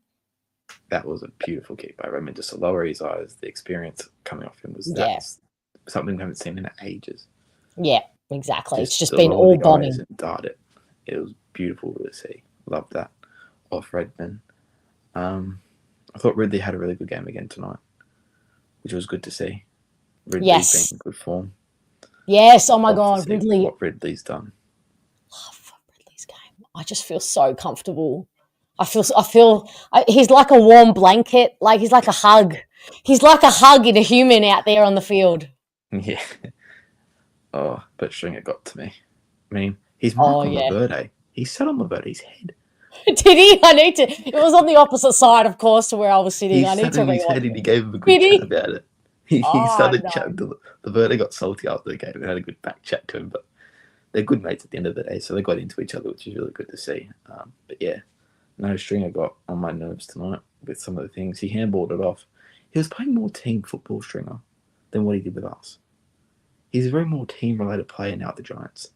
That was a beautiful kick by Redmond. Just to lower his eyes, the experience coming off him was something we haven't seen in ages. Yeah, exactly. It's just to been lower all the bombing. eyes and dart it. It was beautiful to see. Loved that off Redmond. I thought Ridley had a really good game again tonight, which was good to see. Ridley's been in good form. Yes, oh my God, Ridley. What Ridley's done. Love Ridley's game. I just feel so comfortable. I feel he's like a warm blanket. Like he's like a hug. He's like a hug in a human out there on the field. Yeah. Oh, but Stringer got to me. I mean, his mark on Laverde. He sat on Laverde's head. Did he? It was on the opposite side, of course, to where I was sitting. I need to his head and he gave him a good chat about it. He started chatting to Laverde, got salty after the game and had a good back chat to him. But they're good mates at the end of the day, so they got into each other, which is really good to see. But yeah, no, Stringer got on my nerves tonight with some of the things. He handballed it off. He was playing more team football, Stringer, than what he did with us. He's a very more team-related player now at the Giants.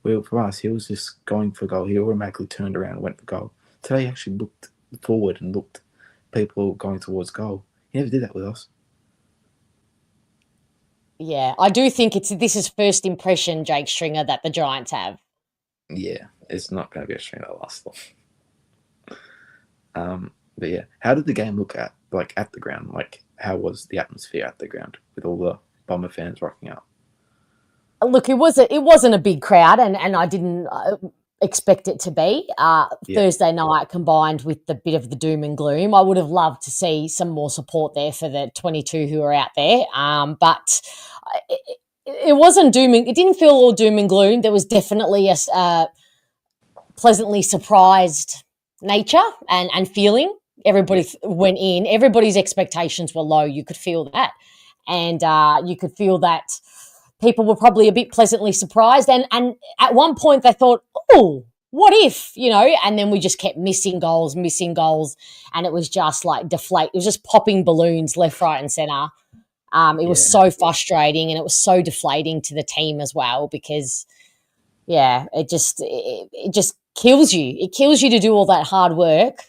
Where for us, he was just going for goal. He automatically turned around and went for goal. Today, he actually looked forward and looked people going towards goal. He never did that with us. Yeah, I do think this is first impression, Jake Stringer, that the Giants have. Yeah, it's not going to be a Stringer that lasts long. But yeah, how did the game look at the ground? Like, how was the atmosphere at the ground with all the Bomber fans rocking up? Look, it wasn't a big crowd, and I didn't expect it to be. Thursday night combined with the bit of the doom and gloom, I would have loved to see some more support there for the 22 who are out there. But it wasn't dooming. It didn't feel all doom and gloom. There was definitely a pleasantly surprised nature and feeling. Everybody went in. Everybody's expectations were low. You could feel that, and you could feel that. People were probably a bit pleasantly surprised. And at one point they thought, oh, what if, and then we just kept missing goals. And it was just like deflate. It was just popping balloons left, right and centre. It was so frustrating and it was so deflating to the team as well because, it just kills you. It kills you to do all that hard work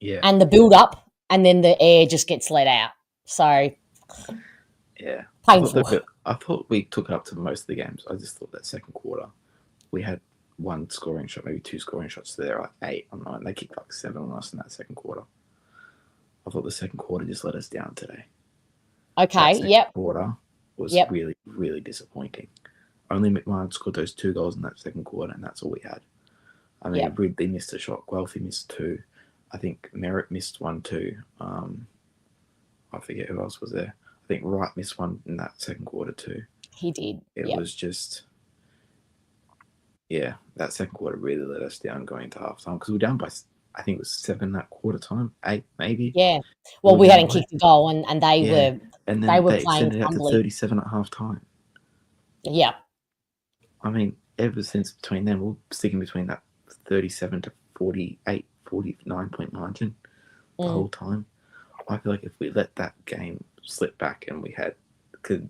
and the build up and then the air just gets let out. So, painful. I thought we took it up to most of the games. I just thought that second quarter, we had one scoring shot, maybe two scoring shots. So they're like 8 or 9. They kicked like 7 on us in that second quarter. I thought the second quarter just let us down today. Okay, that quarter was really, really disappointing. Only McMahon scored those 2 goals in that second quarter, and that's all we had. I mean, Ridley missed a shot. Guelphy missed 2. I think Merritt missed 1 too. I forget who else was there. I think Wright missed 1 in that second quarter too. He did. It was just, that second quarter really let us down going into half time because we were down by, I think it was 7 that quarter time, 8 maybe. Yeah. Well, we hadn't kicked a goal and they were and then they were they playing extended out to 37 at half time. Yeah. I mean, ever since between then, we're sticking between that 37 to 48, 49 point margin the whole time. I feel like if we let that game slip back and we had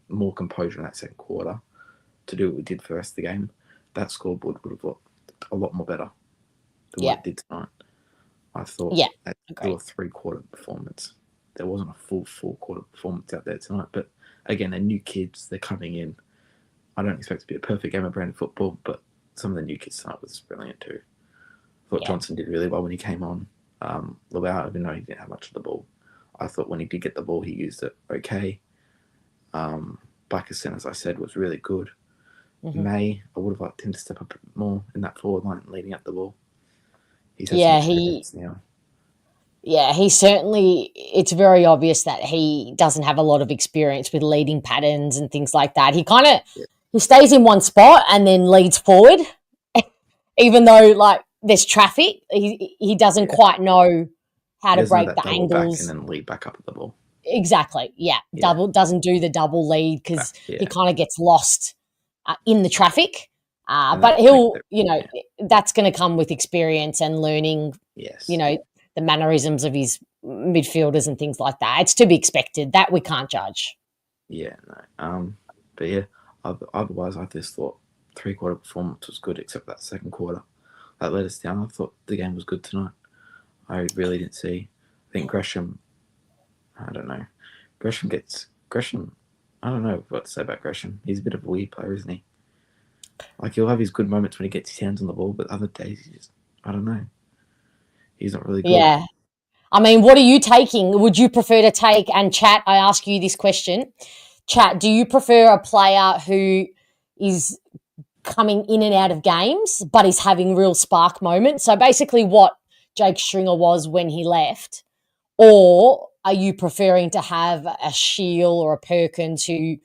more composure in that second quarter to do what we did for the rest of the game, that scoreboard would have looked a lot more better than what it did tonight. I thought that was a 3-quarter performance. There wasn't a full 4-quarter performance out there tonight. But again, they're new kids. They're coming in. I don't expect it to be a perfect game of branded football, but some of the new kids tonight was brilliant too. I thought Johnson did really well when he came on. Lavelle, even though he didn't have much of the ball, I thought when he did get the ball, he used it okay. Blackerson, as I said, was really good. May, I would have liked him to step up a bit more in that forward line leading up the ball. He's had some experience now. Yeah, he certainly, it's very obvious that he doesn't have a lot of experience with leading patterns and things like that. He kind of, he stays in one spot and then leads forward, even though like there's traffic. He doesn't quite know how to break the angles. Back and then lead back up at the ball. exactly. Yeah. Yeah. Doesn't do the double lead because Yeah. he kind of gets lost in the traffic. And But that he'll, makes it- you know, that's going to come with experience and learning, Yes. you know, the mannerisms of his midfielders and things like that. It's to be expected. That we can't judge. Yeah, no. But yeah, otherwise, I just thought 3-quarter performance was good, except that second quarter. That let us down. I thought the game was good tonight. I really didn't see. I think Gresham, I don't know. Gresham, I don't know what to say about Gresham. He's a bit of a weird player, isn't he? Like, he'll have his good moments when he gets his hands on the ball, but other days, he just, I don't know. He's not really good. Yeah. I mean, what are you taking? Would you prefer to take, and chat, I ask you this question. Chat, do you prefer a player who is coming in and out of games but is having real spark moments? So basically what Jake Stringer was when he left. Or are you preferring to have a Shield or a Perkins who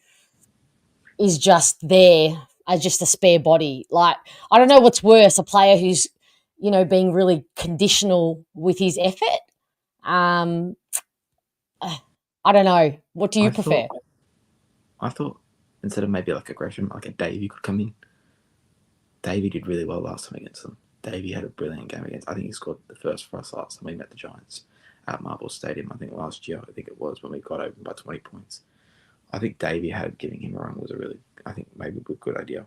is just there as just a spare body? Like, I don't know what's worse, a player who's, you know, being really conditional with his effort. I don't know. What do you prefer? I thought instead of maybe like a Gresham, like a Davey could come in. Davey did really well last time against them. Davey had a brilliant game against. I think he scored the first for us last time we met the Giants at Marble Stadium. I think last year. I think it was when we got open by 20 points. I think Davey had giving him a run was maybe a good idea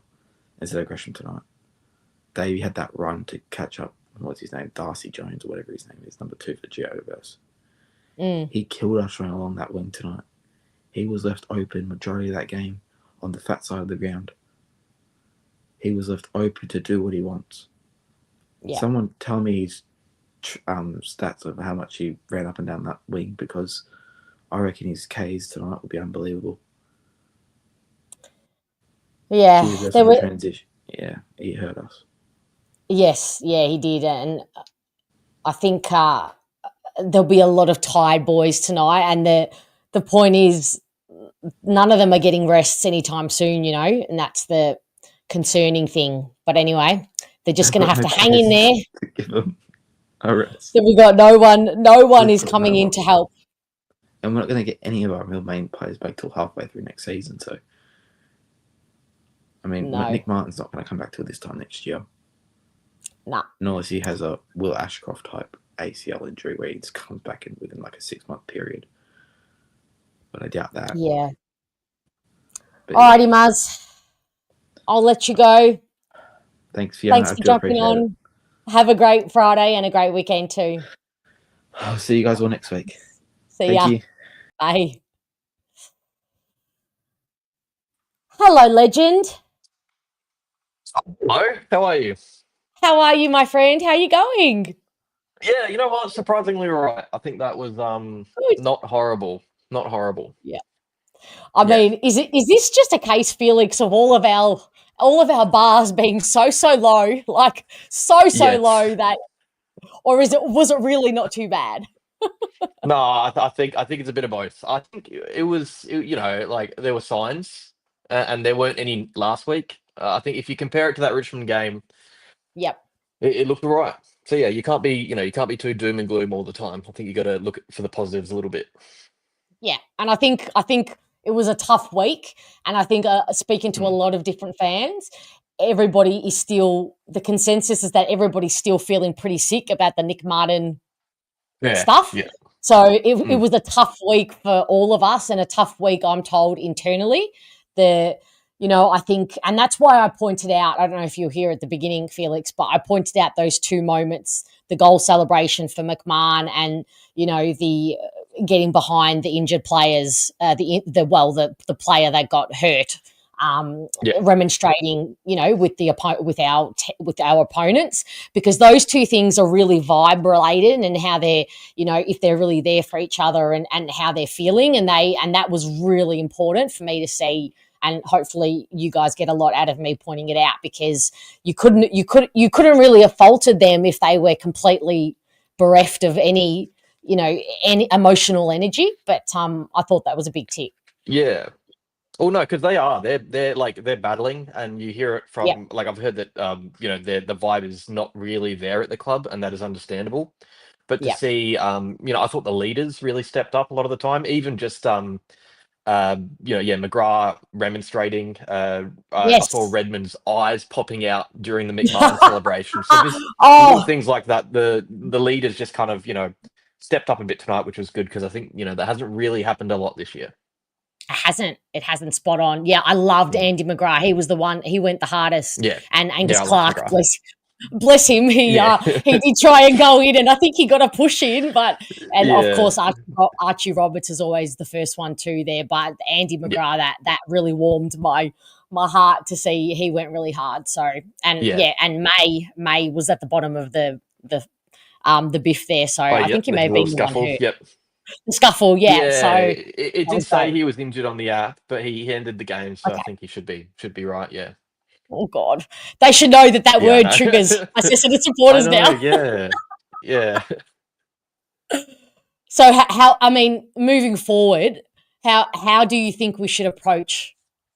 instead of Gresham tonight. Davey had that run to catch up. What's his name? Darcy Jones or whatever his name is, number 2 for GWS. He killed us running along that wing tonight. He was left open majority of that game on the fat side of the ground. He was left open to do what he wants. Yeah. Someone tell me his stats of how much he ran up and down that wing, because I reckon his Ks tonight will be unbelievable. Yeah. Transition. Yeah, he hurt us. Yes, yeah, he did. And I think there'll be a lot of tired boys tonight. And the point is, none of them are getting rests anytime soon, you know, and that's the concerning thing. But anyway, they're just going to have to hang in there. To give them a rest. So we've got no one is coming in to help. And we're not going to get any of our real main players back till halfway through next season. So, I mean, No. Nick Martin's not going to come back till this time next year. Nah. Unless he has a Will Ashcroft type ACL injury where he just comes back in within like a 6-month period. But I doubt that. Yeah. But Alrighty, Maz. I'll let you go. Thanks, Fiona. Thanks for jumping on. Have a great Friday and a great weekend too. I'll see you guys all next week. See ya. Thank you. Bye. Hello, legend. Hello, how are you? How are you, my friend? How are you going? Yeah, you know what? Surprisingly all right. I think that was Good. not horrible. Not horrible. I Yeah. mean, is this just a case, Felix, of all of our bars being so low, like so Yes. low that, or was it really not too bad? No, I think it's a bit of both. I think it was, you know, like there were signs, and there weren't any last week. I think if you compare it to that Richmond game, Yep. it looked all right. So yeah, you can't be too doom and gloom all the time. I think you got to look for the positives a little bit. Yeah, and I think it was a tough week, and I think speaking to a lot of different fans, everybody is still, the consensus is that everybody's still feeling pretty sick about the Nick Martin stuff. Yeah. So it was a tough week for all of us, and a tough week, I'm told, internally. I think, and that's why I pointed out, I don't know if you're here at the beginning, Felix, but I pointed out those two moments, the goal celebration for McMahon and, you know, the getting behind the injured players, the player that got hurt, remonstrating, you know, with our opponents, because those two things are really vibe related, and how they're, you know, if they're really there for each other and how they're feeling, and that was really important for me to see. And hopefully you guys get a lot out of me pointing it out, because you couldn't really have faulted them if they were completely bereft of any emotional energy. But I thought that was a big tip. Yeah. Oh no, because they're battling, and you hear it from like I've heard that the vibe is not really there at the club, and that is understandable. But to Yep. see, I thought the leaders really stepped up a lot of the time. Even just, McGrath remonstrating. I Yes. saw Redmond's eyes popping out during the McMahon celebration. So just little Oh, things like that. The leaders just kind of, stepped up a bit tonight, which was good because I think, that hasn't really happened a lot this year. it hasn't spot on. Yeah, I loved Mm. Andy McGrath. He was the one, he went the hardest. Yeah. And Angus I like Clark, McGrath. bless him. Yeah. He did try and go in, and I think he got a push in, of Yeah. course Archie Roberts is always the first one too there. But Andy McGrath, that really warmed my heart to see he went really hard. So and May was at the bottom of the biff there. So I think he may have been the one scuffle. hurt. Yep. The scuffle, yeah. So it did say great. he was injured on the app, but he ended the game, so Okay. I think he should be right. Yeah. Oh God, they should know that Yeah, I word know. triggers Essendon supporters now. Yeah. Yeah. So how I mean, moving forward, how do you think we should approach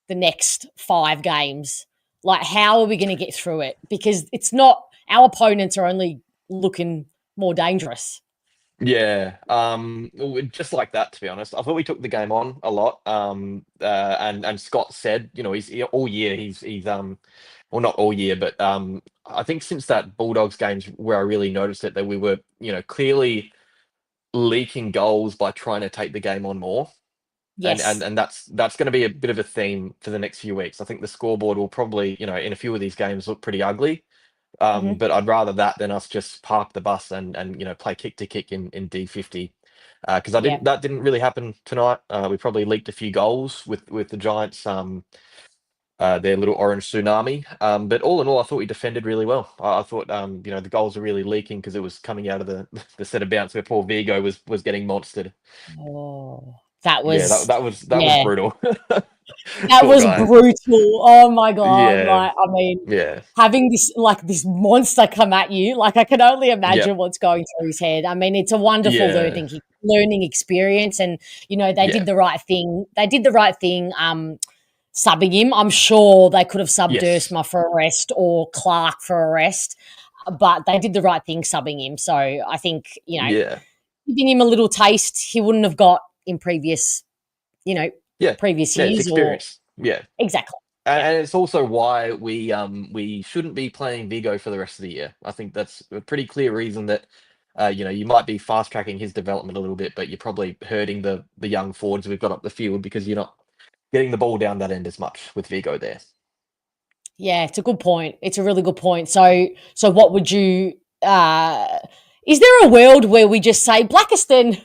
the next 5 games? Like, how are we going to get through it? Because it's not, our opponents are only looking more dangerous. Yeah, just like that, to be honest. I thought we took the game on a lot. And Scott said, he's all year. He's well, not all year, but I think since that Bulldogs games where I really noticed it, that we were, clearly leaking goals by trying to take the game on more. Yes. And that's going to be a bit of a theme for the next few weeks. I think the scoreboard will probably, in a few of these games look pretty ugly. But I'd rather that than us just park the bus and play kick to kick in D50, because that didn't really happen tonight. We probably leaked a few goals with the Giants, their little orange tsunami. But all in all, I thought we defended really well. I thought the goals were really leaking because it was coming out of the set of bounce where Paul Vigo was getting monstered. Oh, that was that was brutal. That Poor was guy. brutal. Oh my God. Yeah. Like, I mean, Yeah. having this monster come at you, like, I can only imagine Yep. what's going through his head. I mean, it's a wonderful Yeah. learning experience, and they did the right thing. They did the right thing, subbing him. I'm sure they could have subbed Yes. Ursma for a rest or Clark for a rest, but they did the right thing subbing him. So I think, Yeah. giving him a little taste he wouldn't have got in previous previous Yeah, it's years. experience. Yeah. Exactly. And it's also why we shouldn't be playing Vigo for the rest of the year. I think that's a pretty clear reason that you might be fast tracking his development a little bit, but you're probably hurting the young forwards we've got up the field because you're not getting the ball down that end as much with Vigo there. Yeah, it's a good point. It's a really good point. So what would you is there a world where we just say, Blackiston,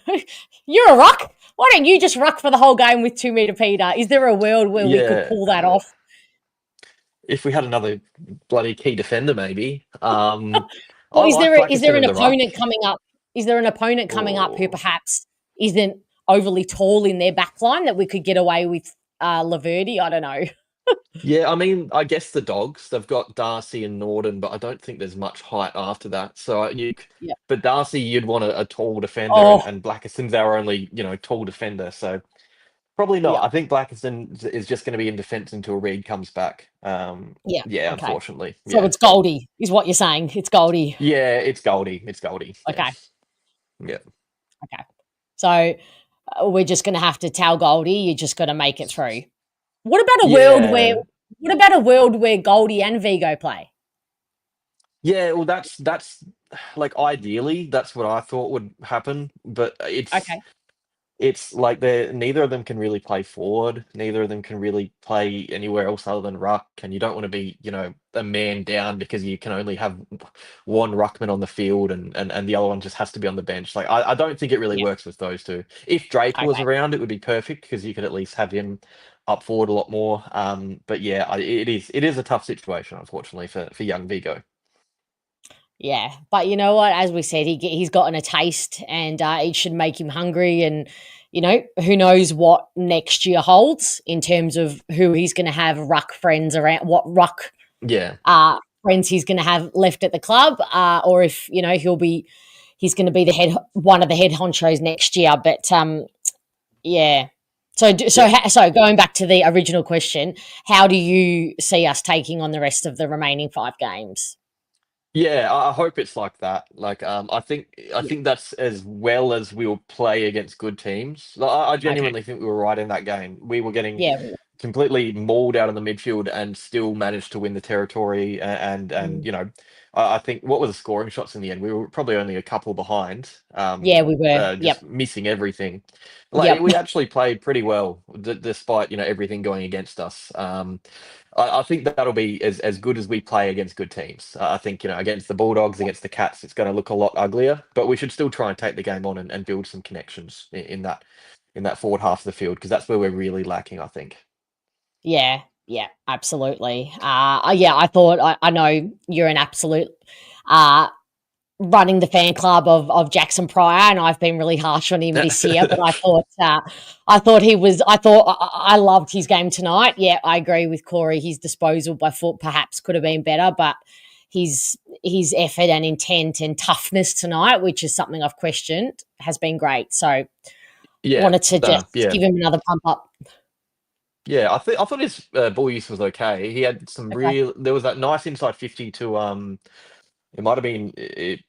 you're a ruck? Why don't you just ruck for the whole game with 2 meter Peter? Is there a world where we could pull that off? If we had another bloody key defender, maybe. Well, I is like there Blackiston an in the ruck. opponent coming up? Is there an opponent coming up who perhaps isn't overly tall in their back line that we could get away with Laverty? I don't know. Yeah, I mean, I guess the Dogs, they've got Darcy and Norden, but I don't think there's much height after that. So but Darcy, you'd want a tall defender, and Blackiston's our only, tall defender. So probably not. I think Blackiston is just going to be in defence until Reed comes back. Okay. Unfortunately. So it's Goldie, is what you're saying. It's Goldie. Yeah, it's Goldie. Okay. Yes. Yeah. Okay. So we're just going to have to tell Goldie, you just got to make it through. What about a world where Goldie and Vigo play? Yeah, well, that's like ideally that's what I thought would happen, but it's like neither of them can really play forward, neither of them can really play anywhere else other than ruck, and you don't want to be a man down because you can only have one ruckman on the field, and the other one just has to be on the bench. Like I don't think it really works with those two. If Drake was around, it would be perfect because you could at least have him up forward a lot more. But yeah, it is a tough situation, unfortunately, for young Vigo. Yeah, but you know what? As we said, he's gotten a taste, and it should make him hungry. And who knows what next year holds in terms of who he's going to have ruck friends around, what ruck friends he's going to have left at the club, or if he's going to be one of the head honchos next year. But yeah. So going back to the original question, how do you see us taking on the rest of the remaining 5 games? Yeah, I hope it's like that. Like, I think that's as well as we'll play against good teams. Like, I Okay. genuinely think we were right in that game. We were getting Yeah. completely mauled out in the midfield and still managed to win the territory. And Mm. I think what were the scoring shots in the end? We were probably only a couple behind, Yeah, we were. just Yep. missing everything. Like Yep. we actually played pretty well, despite everything going against us. I think that'll be as good as we play against good teams. I think against the Bulldogs, against the Cats, it's going to look a lot uglier, but we should still try and take the game on and build some connections in that forward half of the field, because that's where we're really lacking, I think. Yeah. Yeah. Absolutely. Yeah. I thought. I know you're an absolute. Running the fan club of Jackson Pryor, and I've been really harsh on him this year. But I thought he was. I loved his game tonight. Yeah, I agree with Corey. His disposal by foot perhaps could have been better, but his effort and intent and toughness tonight, which is something I've questioned, has been great. So Yeah, wanted to just yeah. give him another pump up. Yeah, I thought his ball use was okay. He had some Okay. There was that nice inside 50 to it might have been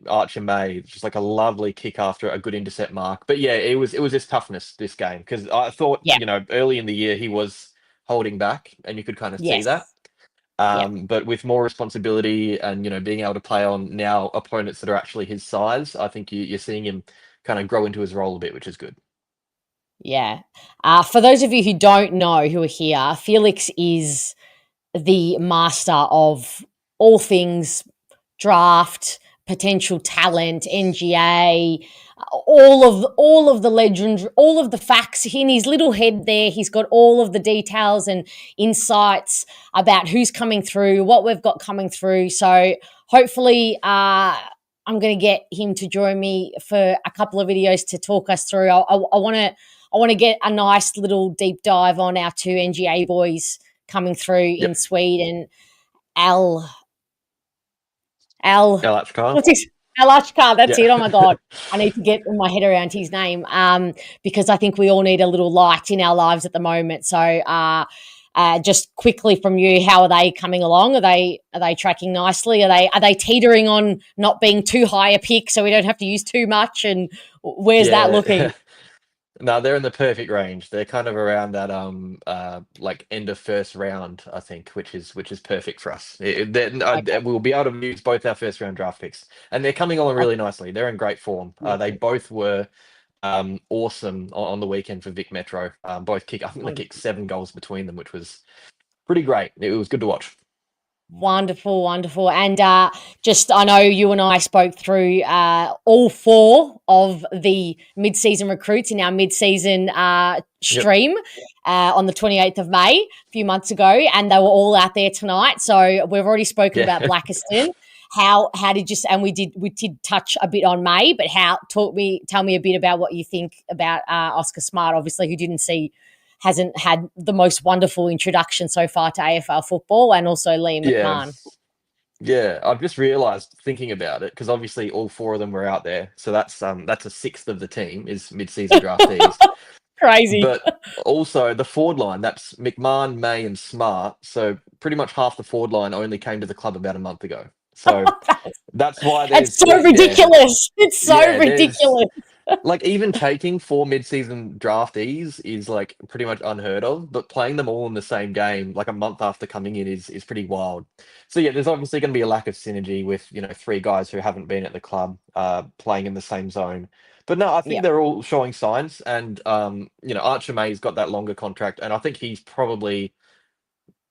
Archer May, just like a lovely kick after a good intercept mark. But yeah, it was his toughness this game, because I thought Yeah. early in the year he was holding back, and you could kind of see Yes. that. Yep. But with more responsibility and being able to play on now opponents that are actually his size, I think you're seeing him kind of grow into his role a bit, which is good. Yeah. For those of you who don't know who are here, Felix is the master of all things draft, potential talent, NGA, all of the legends, all of the facts in his little head there. He's got all of the details and insights about who's coming through, what we've got coming through. So hopefully I'm going to get him to join me for a couple of videos to talk us through. I want to get a nice little deep dive on our two NGA boys coming through in Sweden. Al, what's his? Alashkar, that's it. Oh my God. I need to get my head around his name because I think we all need a little light in our lives at the moment. So just quickly from you, how are they coming along? Are they tracking nicely? Are they teetering on not being too high a pick so we don't have to use too much? And where's that looking? No, they're in the perfect range. They're kind of around that like end of first round, I think, which is perfect for us. We'll be able to use both our first round draft picks, and they're coming along really nicely. They're in great form. They both were awesome on the weekend for Vic Metro. I think they kicked 7 goals between them, which was pretty great. It was good to watch. Wonderful. And I know you and I spoke through all 4 of the mid-season recruits in our mid-season stream on the 28th of May a few months ago, and they were all out there tonight. So we've already spoken about Blackiston. How did you? And we did touch a bit on May, but tell me a bit about what you think about Oscar Smart, obviously, who hasn't had the most wonderful introduction so far to AFL football, and also Liam McMahon. Yeah, I've just realised thinking about it, because obviously all 4 of them were out there, so that's a sixth of the team is mid-season draftees. Crazy. But also the forward line, that's McMahon, May, and Smart. So pretty much half the forward line only came to the club about a month ago. So that's why it's so ridiculous. It's so ridiculous. Like, even taking 4 mid-season draftees is like pretty much unheard of, but playing them all in the same game, like a month after coming in, is pretty wild. So yeah, there's obviously going to be a lack of synergy with 3 guys who haven't been at the club playing in the same zone. But no, I think they're all showing signs, and Archer May's got that longer contract, and I think he's probably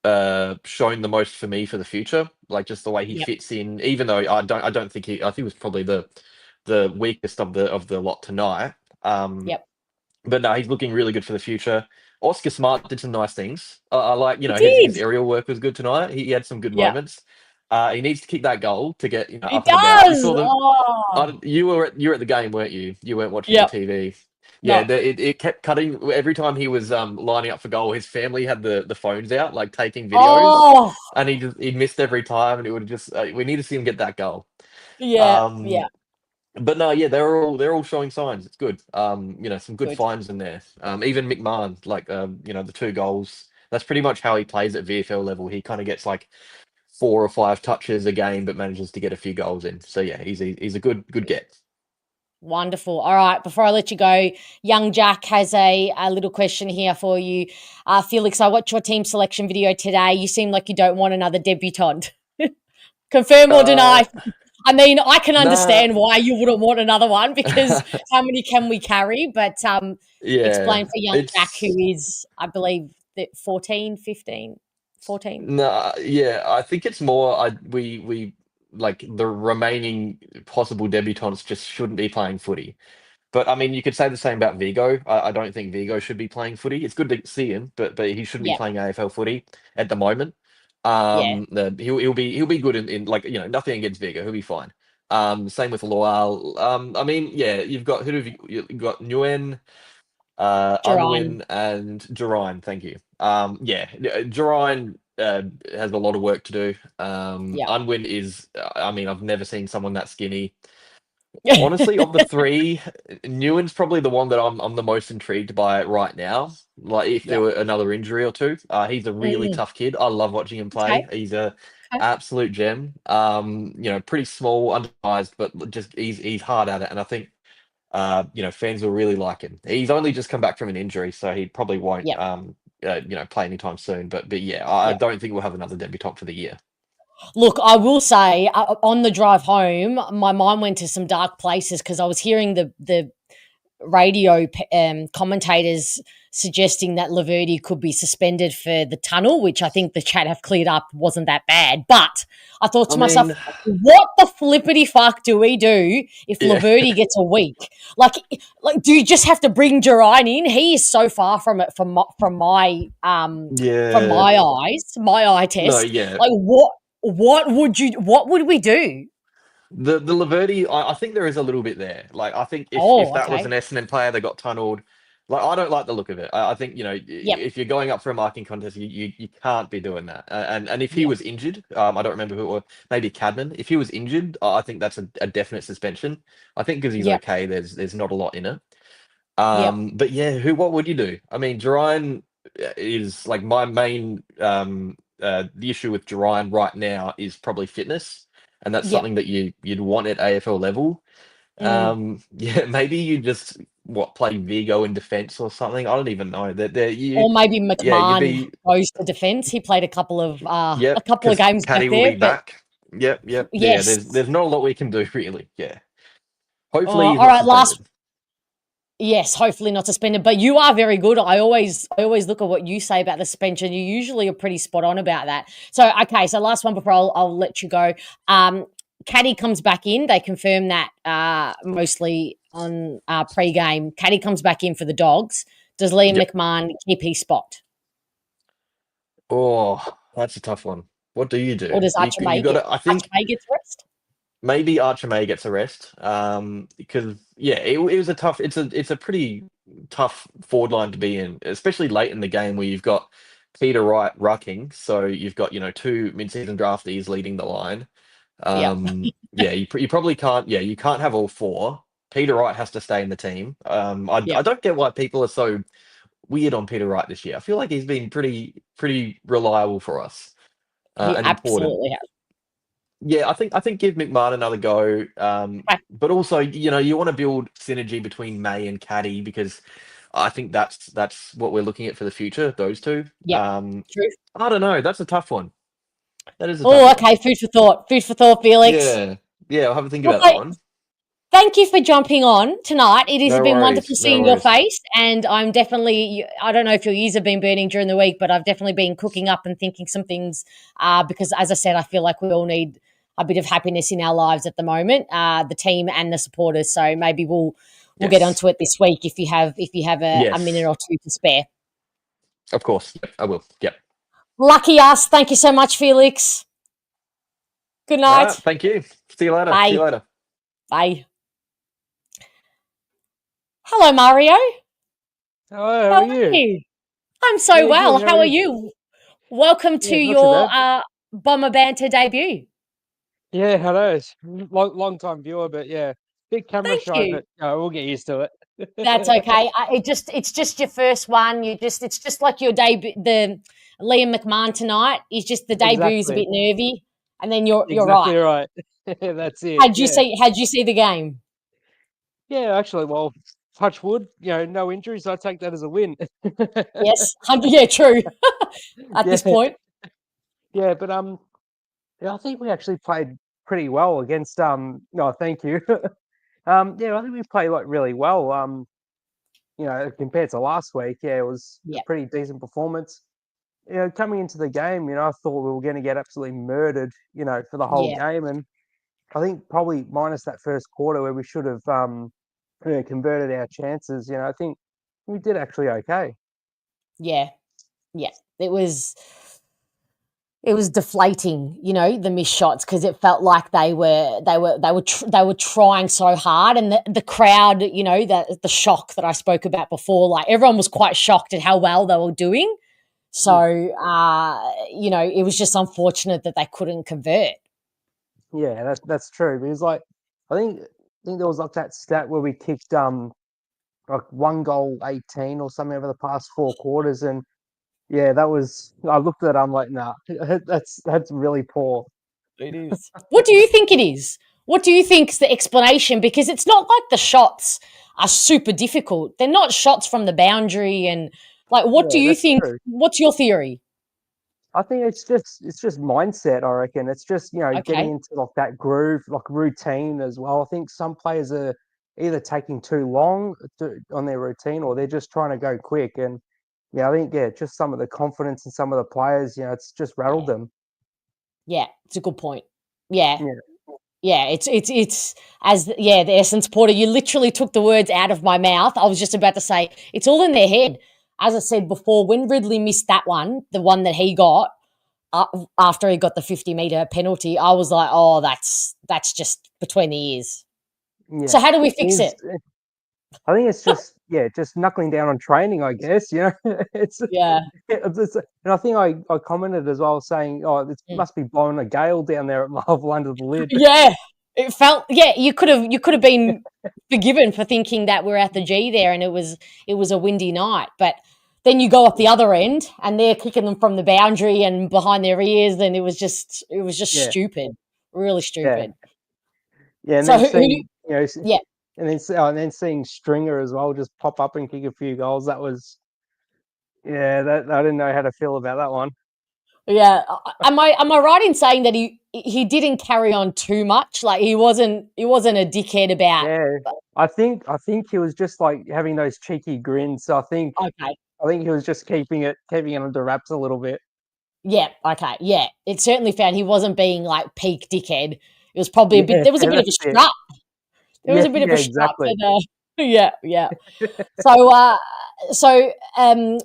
shown the most for me for the future, like just the way he fits in. Even though I don't think I think he was probably the weakest of the lot tonight. But no, he's looking really good for the future. Oscar Smart did some nice things. I like, his aerial work was good tonight. He had some good moments. He needs to kick that goal to get up and about. You saw you were at the game, weren't you? You weren't watching the TV. Yeah, it kept cutting every time he was lining up for goal. His family had the phones out, like taking videos, and he missed every time, and it would just we need to see him get that goal. But no, yeah, they're all showing signs. It's good. Some good finds in there. Even McMahon, like the 2 goals. That's pretty much how he plays at VFL level. He kind of gets like 4 or 5 touches a game, but manages to get a few goals in. So yeah, he's a good get. Wonderful. All right, before I let you go, young Jack has a little question here for you. Felix, I watched your team selection video today. You seem like you don't want another debutant. Confirm or deny? I mean, I can understand why you wouldn't want another one because how many can we carry? But explain for young Jack, who is, I believe, 14, 15, 14. No, yeah, I think it's more we like the remaining possible debutants just shouldn't be playing footy. But I mean, you could say the same about Vigo. I don't think Vigo should be playing footy. It's good to see him, but he shouldn't be playing AFL footy at the moment. He'll be good in like, you know, nothing against Vigo. He'll be fine. Same with Loal. I mean, yeah, you've got you've got Nguyen, Unwin and Jerine. Thank you. Jerine has a lot of work to do. Unwin is, I mean, I've never seen someone that skinny. Honestly, of the three, Nguyen's probably the one that I'm the most intrigued by right now. Like, if there were another injury or two, he's a really tough kid. I love watching him play. He's a absolute gem. You know, pretty small, undersized, but just he's hard at it, and I think you know, fans will really like him. He's only just come back from an injury, so he probably won't you know, play anytime soon. But yeah, I don't think we'll have another debutant for the year. Look, I will say on the drive home, my mind went to some dark places because I was hearing the radio commentators suggesting that Laverty could be suspended for the tunnel, which I think the chat have cleared up wasn't that bad. But I thought to myself, what the flippity fuck do we do if Laverty gets a week? Like, do you just have to bring Jerine in? He is so far from it from my eyes, my eye test. Like, what would we do? The Laverty, I think there is a little bit there. Like, I think if that was an Essendon player that got tunnelled, like, I don't like the look of it. I think, you know, if you're going up for a marking contest, you can't be doing that. And if he was injured, I don't remember who it was, maybe Cadman. If he was injured, I think that's a definite suspension. I think because he's okay, there's not a lot in it. But yeah, what would you do? I mean, Jerine is like my main the issue with Jerine right now is probably fitness, and that's something that you'd want at AFL level. Maybe you just play Vigo in defence or something. I don't even know that. Or maybe McMahon goes to defence. He played a couple of games Caddy back will there. be back. Yep. Yes. Yeah, there's not a lot we can do really. Yeah. Hopefully, he's all right. suspended. Yes, hopefully not suspended. But you are very good. I always look at what you say about the suspension. You usually are pretty spot on about that. So okay, so last one before I'll let you go. Caddy comes back in. They confirm that mostly on pre-game. Caddy comes back in for the Dogs. Does Liam McMahon keep his spot? Oh, that's a tough one. What do you do? Or does Archer May gets rest? Maybe Archer May gets a rest. Because it was a tough. It's a pretty tough forward line to be in, especially late in the game where you've got Peter Wright rucking. So you've got, you know, 2 mid-season draftees leading the line. You probably can't. Yeah, you can't have all 4. Peter Wright has to stay in the team. I don't get why people are so weird on Peter Wright this year. I feel like he's been pretty reliable for us. And absolutely important. Yeah, I think give McMahon another go. But also, you know, you want to build synergy between May and Caddy because I think that's what we're looking at for the future. Those two. Yeah. True. I don't know. That's a tough one. That is. Okay. Food for thought. Food for thought, Felix. Yeah. I'll have a think about that one. Thank you for jumping on tonight. It has been wonderful seeing your face, and I'm definitely, I don't know if your ears have been burning during the week, but I've definitely been cooking up and thinking some things because, as I said, I feel like we all need a bit of happiness in our lives at the moment, the team and the supporters. So maybe we'll get onto it this week if you have a minute or two to spare. Of course, I will. Yep. Lucky us. Thank you so much, Felix. Good night. Thank you. See you later. Bye. See you later. Bye. Hello, Mario. Hello, how are you? I'm so well. Good, how are you? Welcome to your Bomber Banter debut. Yeah, hello. It's long time viewer, but yeah, big camera shy, but we'll get used to it. That's okay. It's just your first one. It's just like your debut. The Liam McMahon tonight is just the debut is a bit nervy. And then you're Exactly right. right. That's it. How'd you see the game? Yeah, actually, well, touch wood, no injuries. I take that as a win. Yes, 100. Yeah, true. At Yeah, this point, yeah, but yeah, I think we actually played pretty well against. No, thank you. Yeah, I think we played like really well. Compared to last week, yeah, it was a yeah, pretty decent performance. Coming into the game, I thought we were going to get absolutely murdered, for the whole yeah, game, and I think probably minus that first quarter where we should have converted our chances. I think we did actually okay. yeah, yeah. It was deflating, the missed shots, because it felt like they were trying so hard, and the crowd, the shock that I spoke about before, like everyone was quite shocked at how well they were doing. So, it was just unfortunate that they couldn't convert. Yeah, that's true. Because I think there was like that stat where we kicked like 1-goal 18 or something over the past 4 quarters, and yeah, that was. I looked at it, I'm like, nah, that's really poor. It is. What do you think it is? What do you think's the explanation? Because it's not like the shots are super difficult. They're not shots from the boundary, and like, what do Yeah, you that's think? true. What's your theory? I think it's just mindset. I reckon it's just getting Okay. into like that groove, like routine as well. I think some players are either taking too long on their routine, or they're just trying to go quick. And yeah, I think just some of the confidence in some of the players, it's just rattled Yeah. them. Yeah, it's a good point. Yeah. Yeah, Yeah, it's as the Essence Porter, you literally took the words out of my mouth. I was just about to say it's all in their head. As I said before, when Ridley missed that one, the one that he got after he got the 50-meter penalty, I was like, oh, that's just between the ears. yeah. So how do we fix it? I think it's just knuckling down on training. I guess it's Yeah. and I think I commented as well saying, oh, it Mm. must be blowing a gale down there at Marvel under the lid. Yeah. It felt you could have been forgiven for thinking that we're at the G there and it was a windy night. But then you go up the other end and they're kicking them from the boundary and behind their ears, and it was just Yeah, stupid. Really yeah, stupid. yeah. And So then who seeing yeah. and then seeing Stringer as well just pop up and kick a few goals. That was that I didn't know how to feel about that one. Yeah. Am I right in saying that he didn't carry on too much? Like he wasn't a dickhead about Yeah, I think he was just like having those cheeky grins. So okay. I think he was just keeping it under wraps a little bit. Yeah, okay. Yeah. It certainly found he wasn't being like peak dickhead. It was probably Yeah, there was a bit of a that's it. strut. There was Yeah, a bit of yeah, a strut, exactly. but yeah. So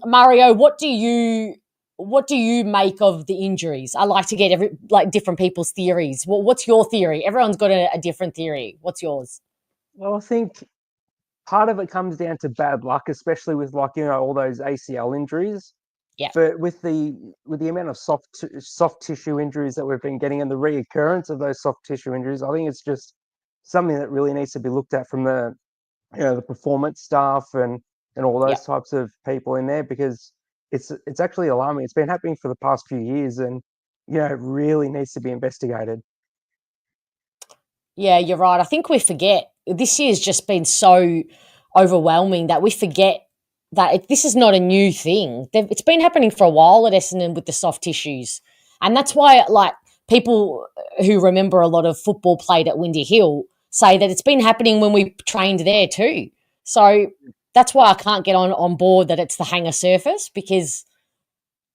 Mario, what do you make of the injuries? I like to get different people's theories. What's your theory? Everyone's got a different theory. What's yours? Well, I think part of it comes down to bad luck, especially with all those ACL injuries. Yeah. But with the amount of soft tissue injuries that we've been getting and the reoccurrence of those soft tissue injuries, I think it's just something that really needs to be looked at from the the performance staff and all Yeah. those types of people in there, because it's actually alarming. It's been happening for the past few years, and it really needs to be investigated. Yeah, you're right. I think we forget this year's just been so overwhelming that we forget that this is not a new thing. It's been happening for a while at Essendon with the soft tissues, and that's why people who remember a lot of football played at Windy Hill say that it's been happening when we trained there too. So that's why I can't get on board that it's the hanger surface, because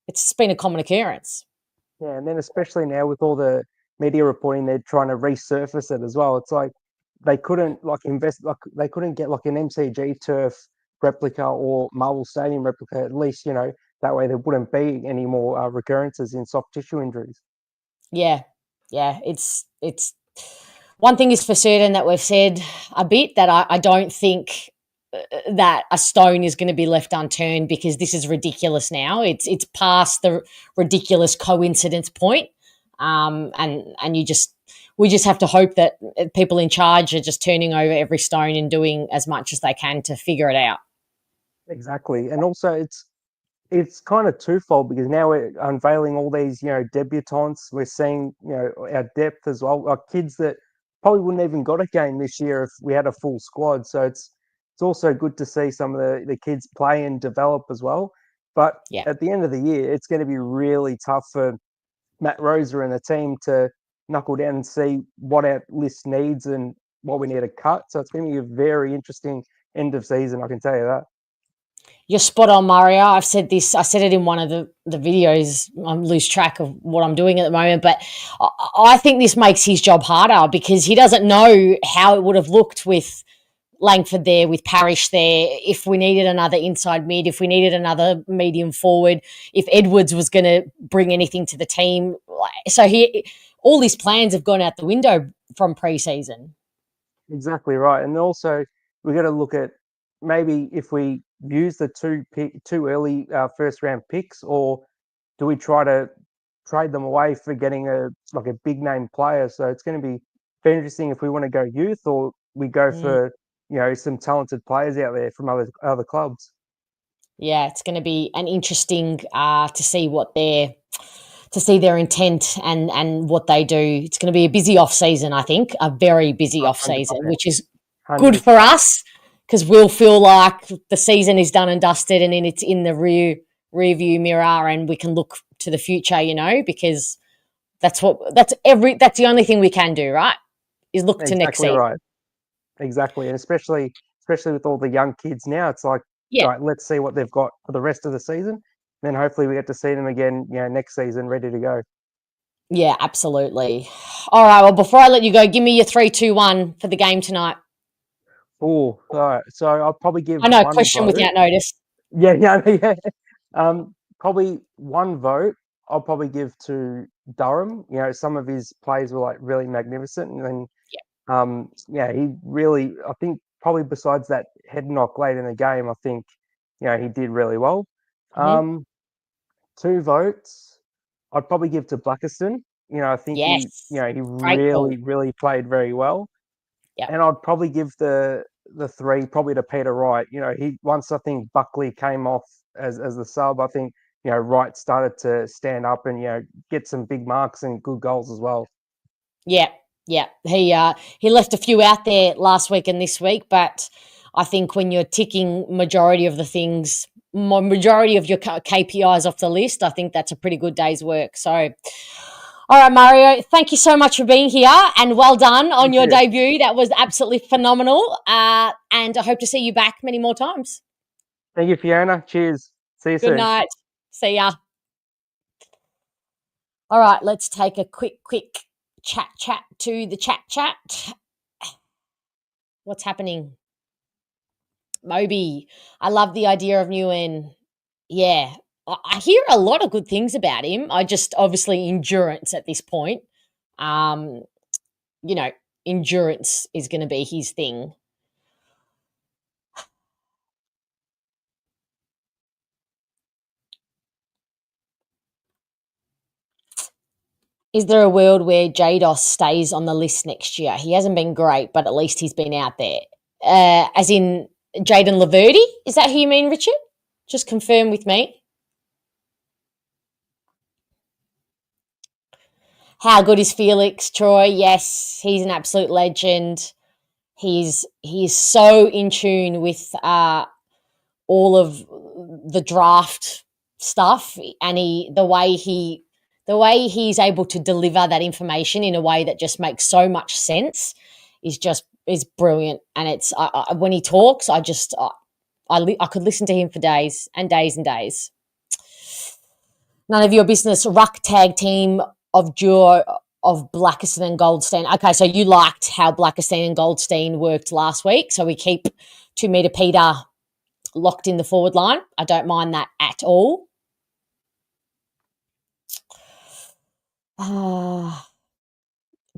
it's been a common occurrence. Yeah, and then especially now with all the media reporting, they're trying to resurface it as well. It's like they couldn't they couldn't get like an MCG turf replica or Marvel Stadium replica, at least, that way there wouldn't be any more recurrences in soft tissue injuries. Yeah. It's one thing is for certain that we've said a bit, that I don't think that a stone is going to be left unturned, because this is ridiculous now. It's past the ridiculous coincidence point, and we just have to hope that people in charge are just turning over every stone and doing as much as they can to figure it out. Exactly. And also it's kind of twofold because now we're unveiling all these, debutants. We're seeing, our depth as well, like kids that probably wouldn't even got a game this year if we had a full squad. So it's also good to see some of the kids play and develop as well. But Yeah. at the end of the year, it's going to be really tough for Matt Rosa and the team to knuckle down and see what our list needs and what we need to cut. So it's going to be a very interesting end of season, I can tell you that. You're spot on, Mario. I've said this. I said it in one of the videos. I lose track of what I'm doing at the moment, but I think this makes his job harder because he doesn't know how it would have looked with Langford there, with Parrish there, if we needed another inside mid, if we needed another medium forward, if Edwards was going to bring anything to the team. So all his plans have gone out the window from pre-season. Exactly right. And also we've got to look at maybe if we use the two early first round picks, or do we try to trade them away for getting a big name player? So it's going to be very interesting if we want to go youth or we go for some talented players out there from other clubs. Yeah, it's going to be an interesting to see their intent and what they do. It's going to be a busy off season, I think, a very busy off season, which is 100%. Good for us because we'll feel like the season is done and dusted and then it's in the rear view mirror and we can look to the future, because that's the only thing we can do, right? Is look to next season. Right. Exactly. And especially with all the young kids now, it's like, right, let's see what they've got for the rest of the season. Then hopefully we get to see them again, next season ready to go. Yeah, absolutely. All right. Well, before I let you go, give me your 3, 2, 1 for the game tonight. Oh, all right. So I'll probably give. I know, question without notice. Yeah. Probably one vote I'll probably give to Durham. Some of his plays were really magnificent, and then he really, I think, probably besides that head knock late in the game, I think, he did really well. Mm-hmm. 2 votes I'd probably give to Blackiston. I think he really played very well. Yeah. And I'd probably give the 3 probably to Peter Wright. Once I think Buckley came off as the sub, I think, Wright started to stand up and, get some big marks and good goals as well. Yeah. Yeah. He left a few out there last week and this week, but I think when you're ticking majority of your KPIs off the list, I think that's a pretty good day's work. So, all right, Mario, thank you so much for being here and well done on your debut. That was absolutely phenomenal. And I hope to see you back many more times. Thank you, Fiona. Cheers. See you soon. Good night. See ya. All right, let's take a quick chat to the chat. What's happening? Moby, I love the idea of Nguyen. Yeah, I hear a lot of good things about him. I just obviously endurance at this point. Endurance is going to be his thing. Is there a world where Jados stays on the list next year? He hasn't been great, but at least he's been out there. As in Jaden Laverty? Is that who you mean, Richard? Just confirm with me. How good is Felix, Troy? Yes, he's an absolute legend. He is so in tune with all of the draft stuff, and the way he's able to deliver that information in a way that just makes so much sense is brilliant. And it's when he talks, I could listen to him for days and days and days. None of your business. Ruck tag team of duo of Blackiston and Goldstein. Okay, so you liked how Blackiston and Goldstein worked last week. So we keep 2 meter Peter locked in the forward line. I don't mind that at all.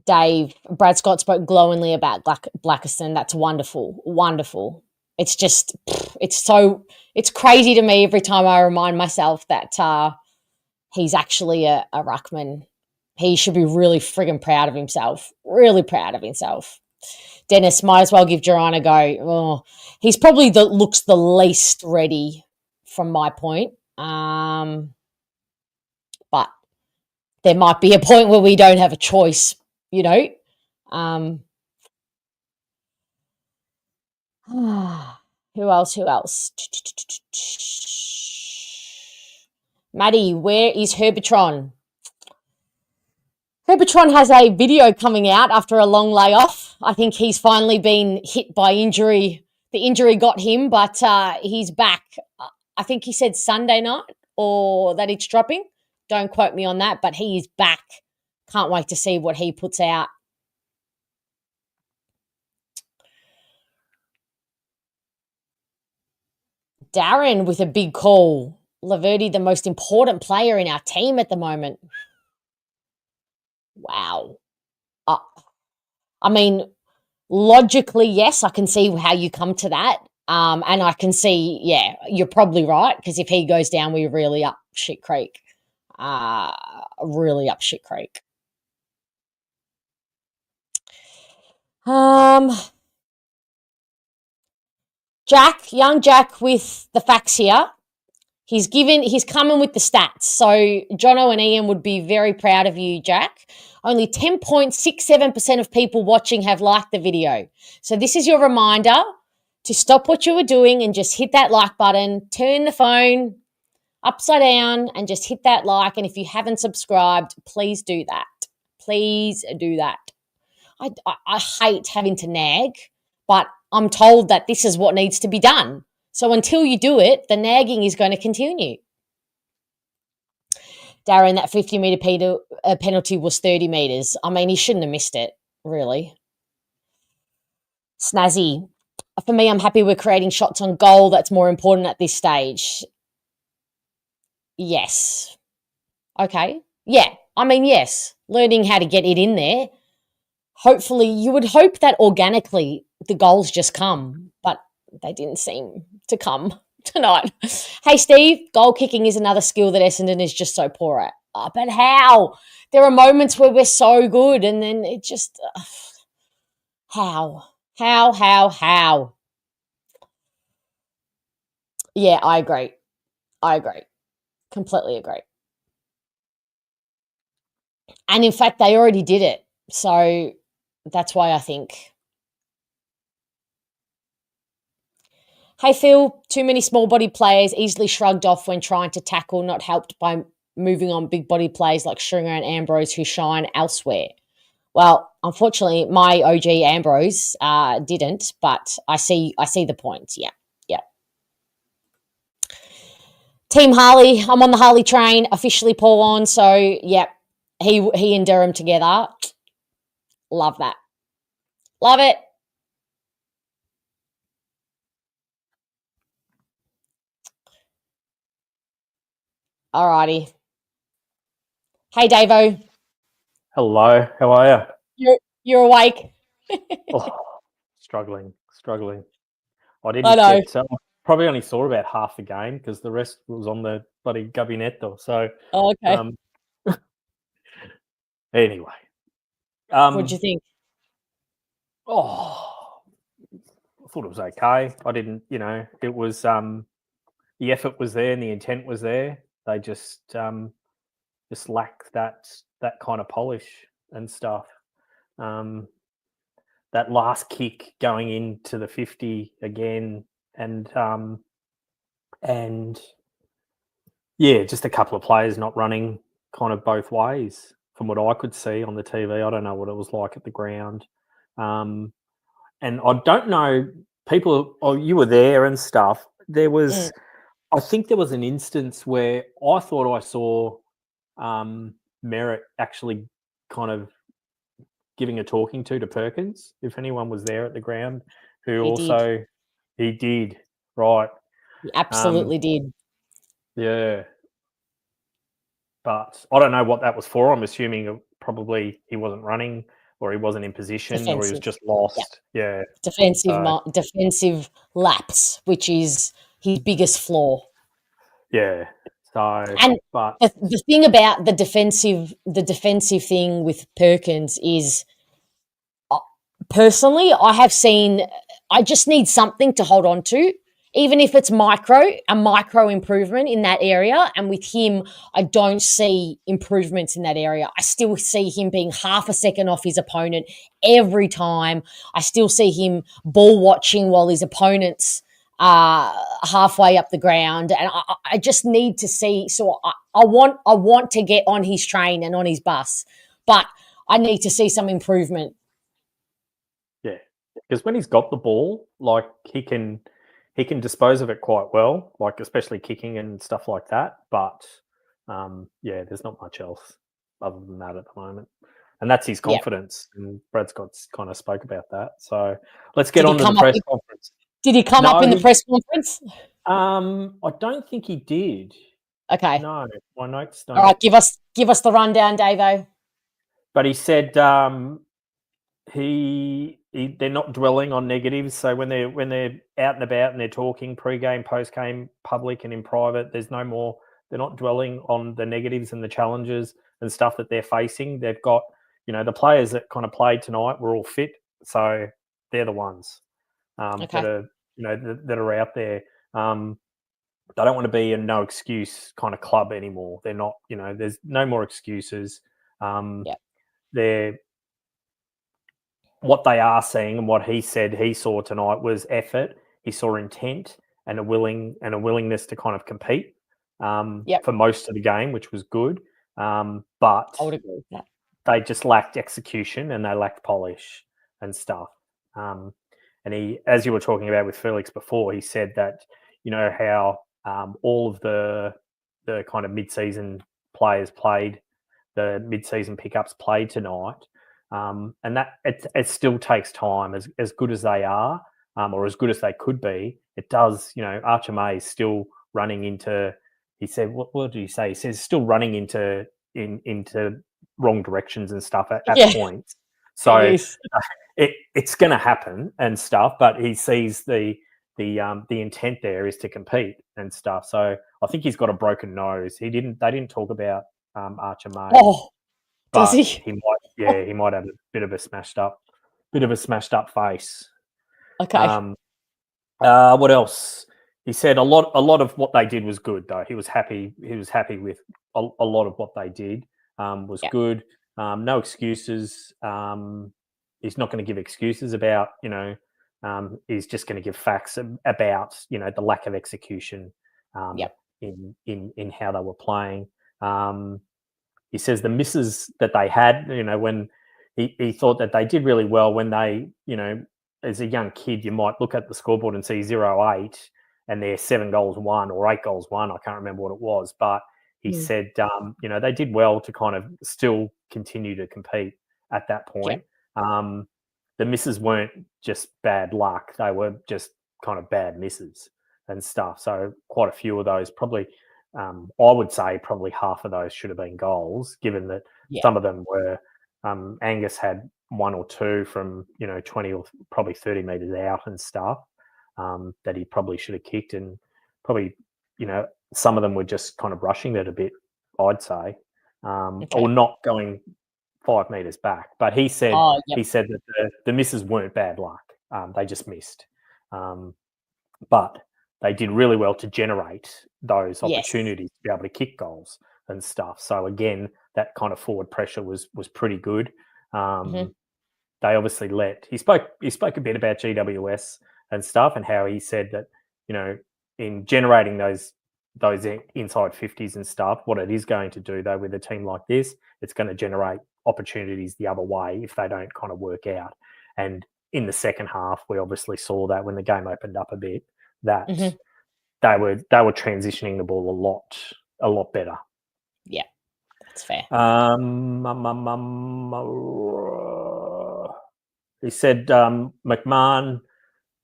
Dave, Brad Scott spoke glowingly about Blackiston. That's wonderful. Wonderful. It's just, it's crazy to me every time I remind myself that he's actually a ruckman. He should be really friggin' proud of himself. Really proud of himself. Dennis, might as well give Duran a go. Oh, he's probably looks the least ready from my point. But there might be a point where we don't have a choice, you know. Who else? Maddie, where is Herbertron? Herbertron has a video coming out after a long layoff. I think he's finally been hit by injury. The injury got him, but he's back. I think he said Sunday night or that it's dropping. Don't quote me on that, but he is back. Can't wait to see what he puts out. Darren with a big call. Laverty, the most important player in our team at the moment. Wow. I mean, logically, yes, I can see how you come to that. And I can see, yeah, you're probably right, because if he goes down, we're really up shit creek. Really up shit creek. Young Jack with the facts here. He's coming with the stats. So Jono and Ian would be very proud of you, Jack. Only 10.67% of people watching have liked the video. So this is your reminder to stop what you were doing and just hit that like button, turn the phone upside down and just hit that like. And if you haven't subscribed, please do that. Please do that. I hate having to nag, but I'm told that this is what needs to be done. So until you do it, the nagging is going to continue. Darren, that 50-metre penalty was 30 metres. I mean, he shouldn't have missed it, really. Snazzy, for me, I'm happy we're creating shots on goal. That's more important at this stage. Yes. Okay. Yeah. I mean, yes. Learning how to get it in there. Hopefully, you would hope that organically the goals just come, but they didn't seem to come tonight. Hey, Steve, goal kicking is another skill that Essendon is just so poor at. Oh, but how? There are moments where we're so good and then it just... How? Yeah, I agree. Completely agree. And in fact, they already did it. So that's why I think... Hey, Phil, too many small body players easily shrugged off when trying to tackle, not helped by moving on big body players like Stringer and Ambrose who shine elsewhere. Well, unfortunately, my OG Ambrose didn't, but I see the point. Yeah. Team Harley, I'm on the Harley train, officially Paul on. So, yeah, he and Durham together. Love that. Love it. Alrighty. Hey, Davo. Hello, how are you? You're awake. Struggling. I didn't probably only saw about half the game because the rest was on the bloody gabinetto. So, okay. Anyway, what did you think? I thought it was okay. I didn't, it was the effort was there and the intent was there. They just lacked that kind of polish and stuff. That last kick going into the 50 again, and yeah, just a couple of players not running kind of both ways from what I could see on the TV. I don't know what it was like at the ground. And I don't know, people, you were there and stuff. There was, I think there was an instance where I thought I saw Merritt actually kind of giving a talking to Perkins, if anyone was there at the ground, he did, right. He absolutely did. Yeah. But I don't know what that was for. I'm assuming probably he wasn't running or he wasn't in position or he was just lost. Yeah. Defensive lapse, which is his biggest flaw. Yeah. So, the thing about the defensive thing with Perkins is, personally, I just need something to hold on to, even if it's a micro improvement in that area. And with him, I don't see improvements in that area. I still see him being half a second off his opponent every time. I still see him ball watching while his opponent's halfway up the ground. And I just need to see. So I want to get on his train and on his bus, but I need to see some improvement. Yeah, because when he's got the ball, like he can dispose of it quite well, like especially kicking and stuff like that. But yeah, there's not much else other than that at the moment, and that's his confidence. And Brad Scott's kind of spoke about that. So let's get on to the press conference. Did he come up in the press conference? I don't think he did. Okay. No, my notes don't. All right, give us the rundown, Davo. But he said they're not dwelling on negatives. So when they're out and about and they're talking pre-game, post-game, public and in private, there's no more. They're not dwelling on the negatives and the challenges and stuff that they're facing. They've got, the players that kind of played tonight were all fit, so they're the ones that are that are out there. They don't want to be a no excuse kind of club anymore. They're not. There's no more excuses. They're what they are seeing, and what he said he saw tonight was effort. He saw intent and a willingness to kind of compete for most of the game, which was good. But I would agree with that. They just lacked execution and they lacked polish and stuff. And he, as you were talking about with Felix before, he said that how all of the kind of mid-season players played, the mid-season pickups played tonight. And that it still takes time, as good as they are, or as good as they could be. It does, Archer May is still running into. He said, "What did he say?" He says still running into wrong directions and stuff at points. So it's going to happen and stuff. But he sees the intent there is to compete and stuff. So I think he's got a broken nose. They didn't talk about Archer May. Oh. Does he? He might have a bit of a smashed up face. Okay. What else? He said a lot of what they did was good, though. He was happy with a lot of what they did. Was good. No excuses. He's not going to give excuses about he's just going to give facts about the lack of execution in how they were playing. He says the misses that they had, when he thought that they did really well when they, as a young kid, you might look at the scoreboard and see 0-8 and they're 7 goals won or 8 goals won. I can't remember what it was, but he said, they did well to kind of still continue to compete at that point. Yeah. The misses weren't just bad luck. They were just kind of bad misses and stuff. So quite a few of those probably, I would say probably half of those should have been goals, given that some of them were, Angus had 1 or 2 from, 20 or probably 30 metres out and stuff that he probably should have kicked, and probably, some of them were just kind of rushing it a bit, I'd say, or not going 5 metres back. But he said that the misses weren't bad luck. They just missed. But they did really well to generate those opportunities to be able to kick goals and stuff. So again, that kind of forward pressure was pretty good. They obviously he spoke a bit about GWS and stuff, and how he said that, in generating those inside 50s and stuff, what it is going to do though with a team like this, it's going to generate opportunities the other way if they don't kind of work out. And in the second half, we obviously saw that when the game opened up a bit, that they were transitioning the ball a lot better. Yeah, that's fair. He said McMahon,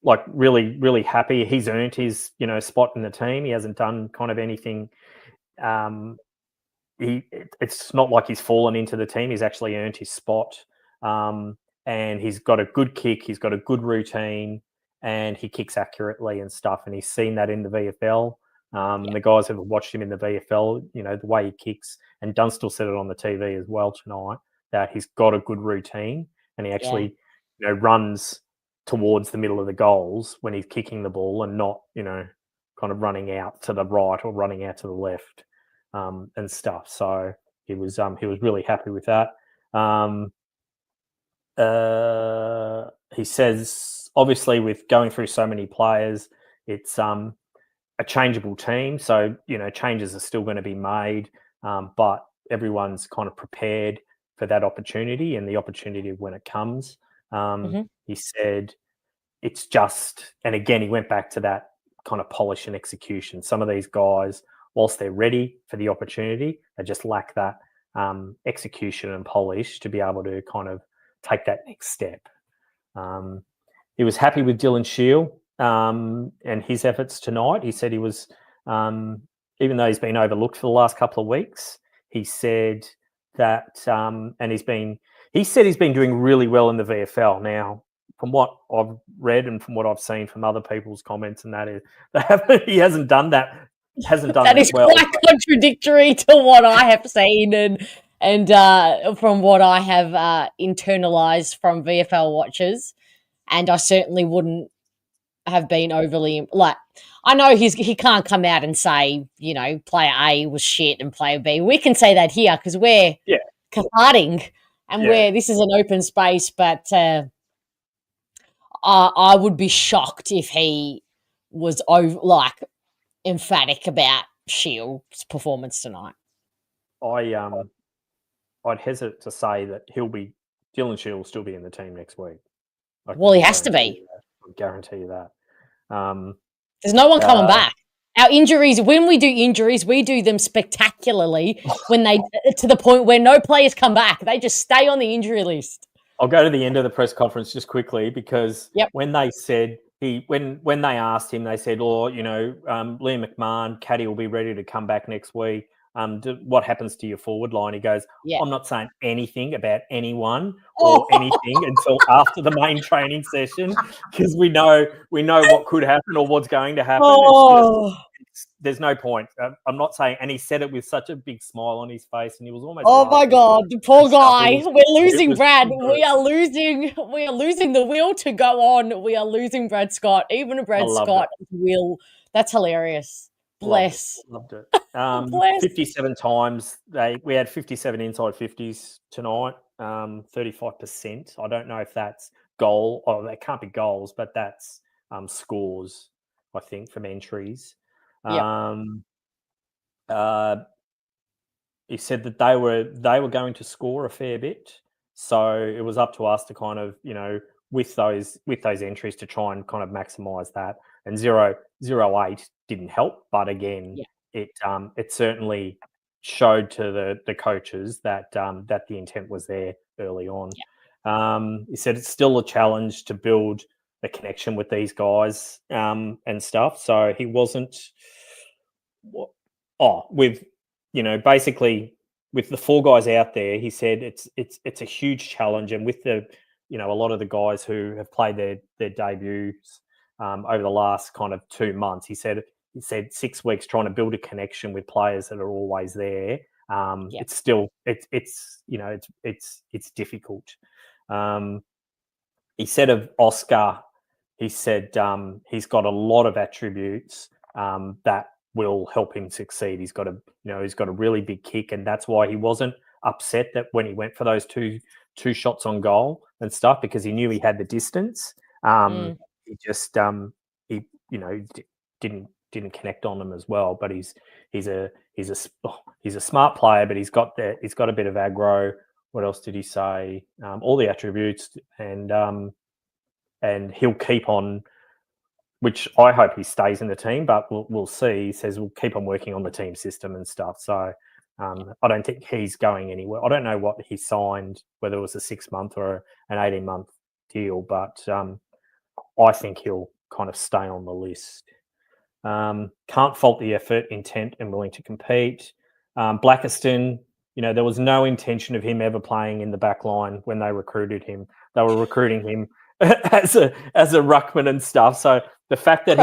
like really, really happy. He's earned his, spot in the team. He hasn't done kind of anything. It's not like he's fallen into the team. He's actually earned his spot. And he's got a good kick. He's got a good routine, and he kicks accurately and stuff. And he's seen that in the VFL. The guys have watched him in the VFL, the way he kicks. And Dunstall said it on the TV as well tonight, that he's got a good routine, and he actually, runs towards the middle of the goals when he's kicking the ball and not, kind of running out to the right or running out to the left and stuff. So he was really happy with that. He says, obviously, with going through so many players, it's a changeable team. So, changes are still going to be made, but everyone's kind of prepared for that opportunity and the opportunity when it comes. He said it's just, and again, he went back to that kind of polish and execution. Some of these guys, whilst they're ready for the opportunity, they just lack that execution and polish to be able to kind of take that next step. He was happy with Dylan Shield and his efforts tonight. He said he was, even though he's been overlooked for the last couple of weeks, he said that, and he's been doing really well in the VFL. Now, from what I've read and from what I've seen from other people's comments, and that is, he hasn't done that. That is well. Quite contradictory to what I have seen and from what I have internalized from VFL watchers. And I certainly wouldn't have been overly I know he can't come out and say, player A was shit and player B. We can say that here because we're catharting and this is an open space, but I would be shocked if he was emphatic about Shield's performance tonight. I'd hesitate to say that Dylan Shield will still be in the team next week. Well, he has to be. I guarantee you that. There's no one coming back. Our injuries, when we do injuries, we do them spectacularly when they to the point where no players come back. They just stay on the injury list. I'll go to the end of the press conference just quickly because when they said when they asked him, they said, Liam McMahon, Caddy will be ready to come back next week. What happens to your forward line? He goes, I'm not saying anything about anyone or anything until after the main training session because we know what could happen or what's going to happen. There's no point. I'm not saying, and he said it with such a big smile on his face, and he was almost. Oh my God, the poor guy! We're losing Brad. We are losing the will to go on. We are losing Brad Scott. Even a Brad Scott will. That's hilarious. Bless. Loved it. 57 times. We had 57 inside 50s tonight. 35%. I don't know if that's goal. Oh, that can't be goals, but that's scores. I think from entries. He said that they were going to score a fair bit, so it was up to us to kind of with those entries to try and kind of maximise that. And 0-8 didn't help, but again, it certainly showed to the coaches that that the intent was there early on. He said it's still a challenge to build a connection with these guys and stuff. So he wasn't basically with the four guys out there. He said it's a huge challenge, and with the a lot of the guys who have played their debuts over the last kind of 2 months. He said 6 weeks trying to build a connection with players that are always there. It's still it's difficult. He said of Oscar, he said he's got a lot of attributes that will help him succeed. He's got a really big kick, and that's why he wasn't upset that when he went for those two shots on goal and stuff, because he knew he had the distance. He just didn't connect on them as well. But he's a smart player, but he's got a bit of aggro. What else did he say? All the attributes, and he'll keep on. Which I hope he stays in the team, but we'll see. He says we'll keep on working on the team system and stuff. So I don't think he's going anywhere. I don't know what he signed, whether it was a 6-month or an 18-month deal, but I think he'll kind of stay on the list. Can't fault the effort, intent, and willing to compete. Blackiston, there was no intention of him ever playing in the back line when they recruited him. They were recruiting him as a ruckman and stuff. So the fact that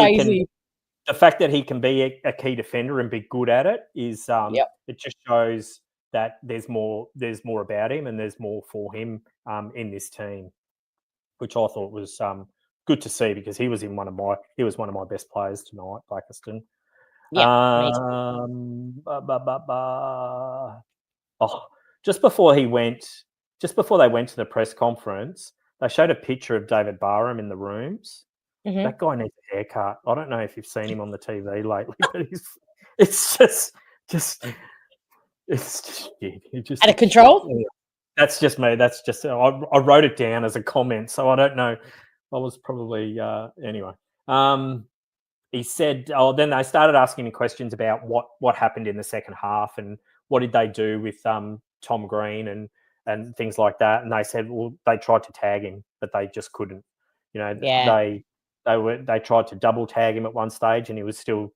he can be a key defender and be good at it is it just shows that there's more about him and there's more for him in this team, which I thought was good to see because he was one of my best players tonight, Blackiston. Yeah, me too. Just before they went to the press conference, they showed a picture of David Barham in the rooms. Mhm. That guy needs a haircut. I don't know if you've seen him on the TV lately, but it's just Out of control? Yeah. That's just me. That's just I wrote it down as a comment, so I don't know. I was probably anyway. He said, then they started asking me questions about what happened in the second half and what did they do with Tom Green and things like that. And they said, well, they tried to tag him, but they just couldn't. They tried to double tag him at one stage, and he was still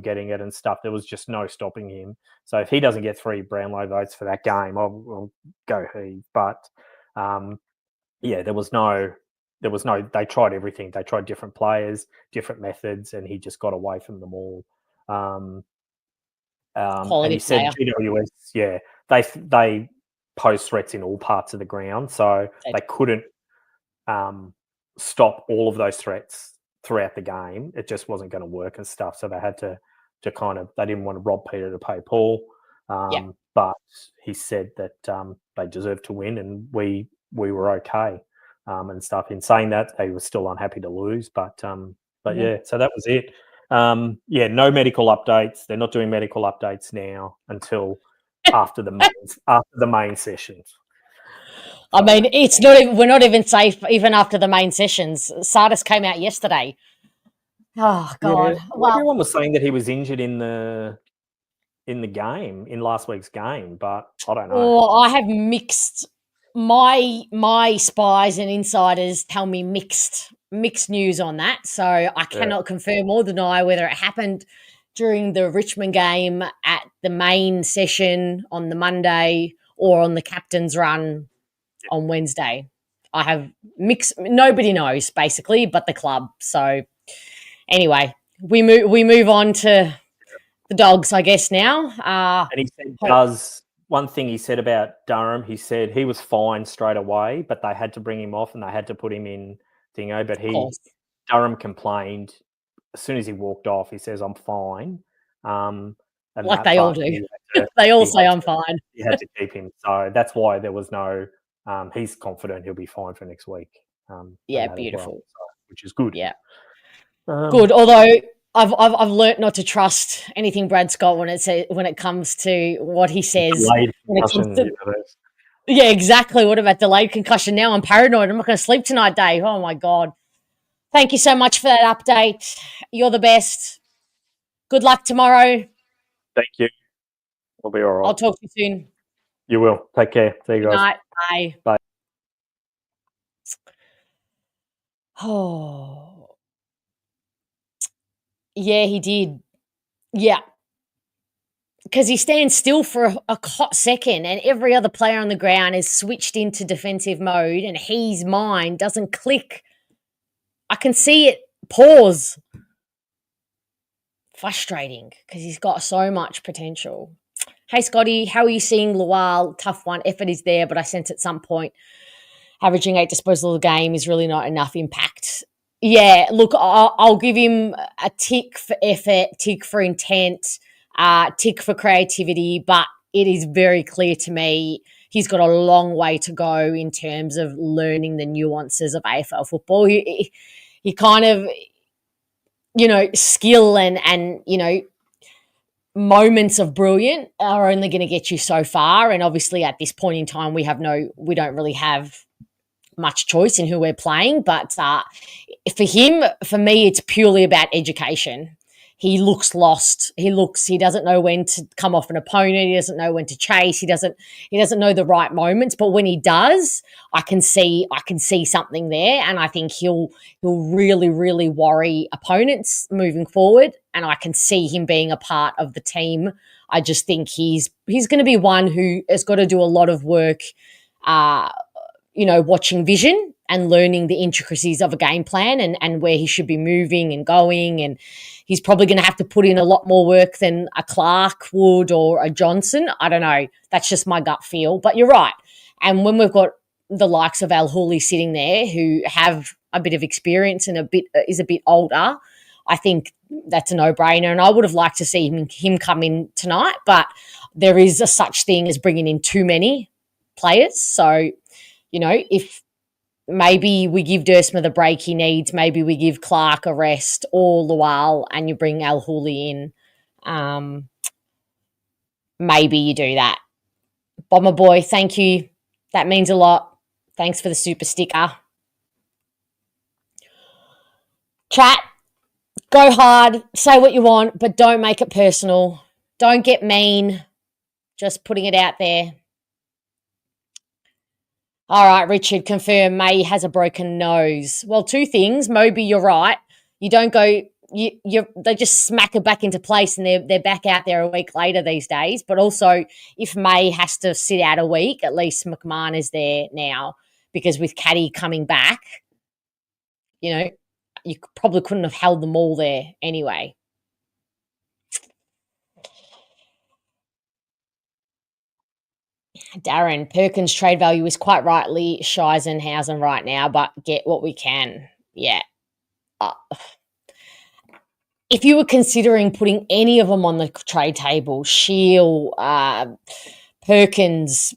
getting it and stuff. There was just no stopping him. So if he doesn't get 3 Brownlow votes for that game, I'll go he. But there was no. They tried everything. They tried different players, different methods, and he just got away from them all. And he said GWS, they pose threats in all parts of the ground, so they couldn't stop all of those threats throughout the game. It just wasn't going to work and stuff. So they had to they didn't want to rob Peter to pay Paul. But he said that they deserved to win, and we were okay. And stuff. In saying that, they were still unhappy to lose, but yeah. So that was it. No medical updates. They're not doing medical updates now until after the main sessions. I mean, it's not even, we're not even safe even after the main sessions. Sardis came out yesterday. Oh God! Yeah, everyone was saying that he was injured in the game in last week's game, but I don't know. Well, I have mixed. My spies and insiders tell me mixed news on that, so I cannot confirm or deny whether it happened during the Richmond game at the main session on the Monday or on the captain's run on Wednesday. I have mixed. Nobody knows basically, but the club. So anyway, we move on to the Dogs, I guess now. And he said one thing he said about Durham, he said he was fine straight away, but they had to bring him off and they had to put him in Dingo. But Durham complained as soon as he walked off. He says, "I'm fine," and like they all do. They all say, "I'm fine." He had to keep him, so that's why there was no. He's confident he'll be fine for next week. Beautiful, well, so, which is good. Yeah, good. Although I've learnt not to trust anything Brad Scott when it comes to what he says. Yeah, exactly. What about delayed concussion? Now I'm paranoid. I'm not going to sleep tonight, Dave. Oh my God. Thank you so much for that update. You're the best. Good luck tomorrow. Thank you. We'll be all right. I'll talk to you soon. You will. Take care. See you guys. Good night. Bye. Bye. Oh. Yeah, he did. Yeah. Because he stands still for a hot second and every other player on the ground is switched into defensive mode and his mind doesn't click. I can see it pause. Frustrating because he's got so much potential. Hey, Scotty, how are you seeing Lawal? Tough one. Effort is there, but I sense at some point averaging 8 disposals a game is really not enough impact. Yeah, look, I'll give him a tick for effort, tick for intent, tick for creativity, but it is very clear to me he's got a long way to go in terms of learning the nuances of AFL football. He kind of, skill and moments of brilliant are only going to get you so far. And obviously at this point in time, we don't really have much choice in who we're playing. But for me, it's purely about education. He looks lost. He doesn't know when to come off an opponent. He doesn't know when to chase. He doesn't know the right moments. But when he does, I can see something there. And I think he'll really, really worry opponents moving forward. And I can see him being a part of the team. I just think he's going to be one who has got to do a lot of work, watching vision and learning the intricacies of a game plan and where he should be moving and going. And he's probably going to have to put in a lot more work than a Clark would or a Johnson. I don't know. That's just my gut feel. But you're right. And when we've got the likes of Al Hooley sitting there who have a bit of experience and is a bit older, I think that's a no-brainer. And I would have liked to see him come in tonight, but there is a such thing as bringing in too many players. So, if maybe we give Dursma the break he needs, maybe we give Clark a rest or Lual and you bring Al Hooley in. Maybe you do that. Bomber Boy, thank you. That means a lot. Thanks for the super sticker. Chat, go hard, say what you want, but don't make it personal. Don't get mean. Just putting it out there. All right, Richard, confirm May has a broken nose. Well, two things. Moby, you're right. You don't go... they just smack it back into place and they're back out there a week later these days. But also, if May has to sit out a week, at least McMahon is there now, because with Caddy coming back, you probably couldn't have held them all there anyway. Darren, Perkins' trade value is quite rightly Scheisenhausen right now, but get what we can. Yeah. If you were considering putting any of them on the trade table, Shield, Perkins,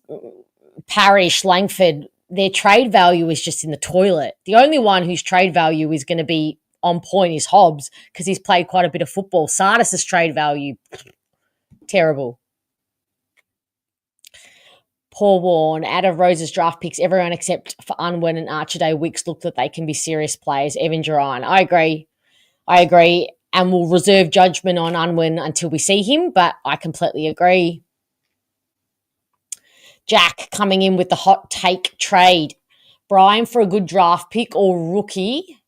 Parrish, Langford, their trade value is just in the toilet. The only one whose trade value is going to be on point is Hobbs, because he's played quite a bit of football. Sardis's trade value, terrible. Paul Warren, out of Rose's draft picks, everyone except for Unwin and Archerday Wicks look that they can be serious players. Evan Duran, I agree. And we'll reserve judgment on Unwin until we see him, but I completely agree. Jack coming in with the hot take trade. Brian for a good draft pick or rookie,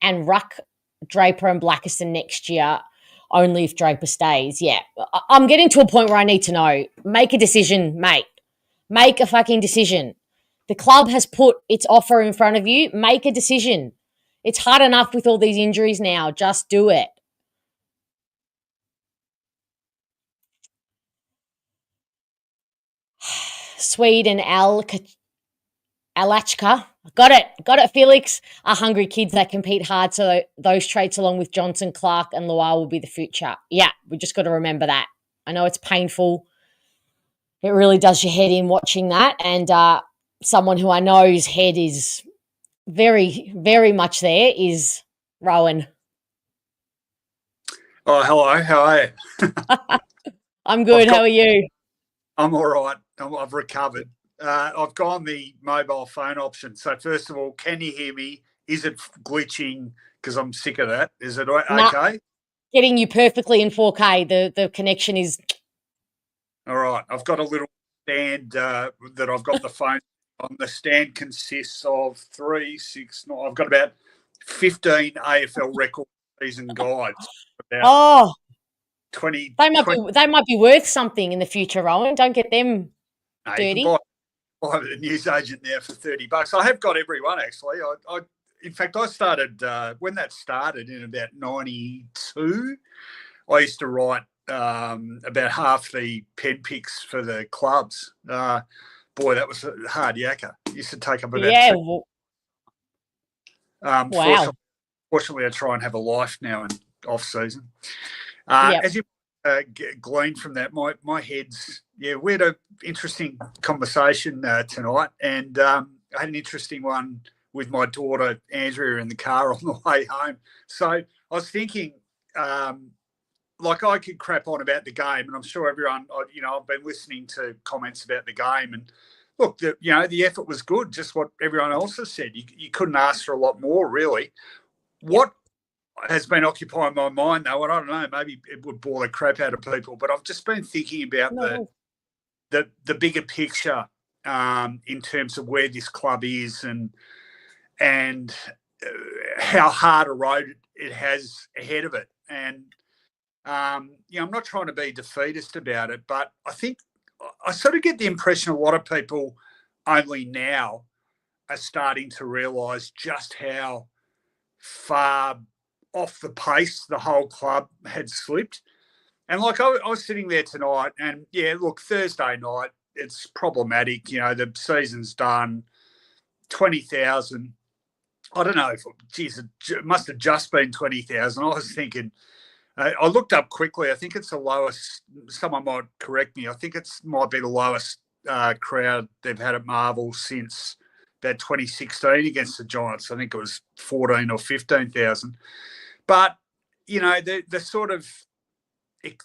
and Ruck, Draper and Blackiston next year, only if Draper stays. Yeah, I'm getting to a point where I need to know. Make a decision, mate. Make a fucking decision. The club has put its offer in front of you. Make a decision. It's hard enough with all these injuries now. Just do it. Swede and Alachka. Got it, Felix. Are hungry kids that compete hard, so those traits along with Johnson, Clark and Luau will be the future. Yeah, we just got to remember that. I know it's painful. It really does your head in watching that, and someone who I know's head is very, very much there is Rowan. Oh, hello. How are you? I'm good. How are you? I'm all right. I've recovered. I've gone the mobile phone option. So first of all, can you hear me? Is it glitching? Because I'm sick of that. Is it okay? Getting you perfectly in 4K. The connection is... All right. I've got a little stand that I've got the phone on. The stand consists of 3, 6, 9. I've got about 15 AFL record season guides. Oh, 20. They might be worth something in the future, Rowan. Don't get them dirty. Buy a news agent there for $30. I have got every one actually. In fact, I started when that started in about 92. I used to write about half the pen picks for the clubs. Boy, that was a hard yakka. Used to take up about wow. Fortunately, I try and have a life now in off season. As you glean from that, my head's we had an interesting conversation tonight, and I had an interesting one with my daughter Andrea in the car on the way home. So I was thinking, like I could crap on about the game, and I'm sure everyone, I've been listening to comments about the game, and look, the effort was good, just what everyone else has said. You couldn't ask for a lot more, really. What has been occupying my mind, though, and I don't know, maybe it would bore the crap out of people, but I've just been thinking about the bigger picture in terms of where this club is and how hard a road it has ahead of it. And, I'm not trying to be defeatist about it, but I think I sort of get the impression a lot of people only now are starting to realise just how far off the pace the whole club had slipped. And like I was sitting there tonight and Thursday night, it's problematic. The season's done, 20,000 I don't know if, geez, it must have just been 20,000. I was thinking, I looked up quickly. I think it's the lowest. Someone might correct me. I think might be the lowest crowd they've had at Marvel since about 2016 against the Giants. I think it was 14 or 15,000. But the sort of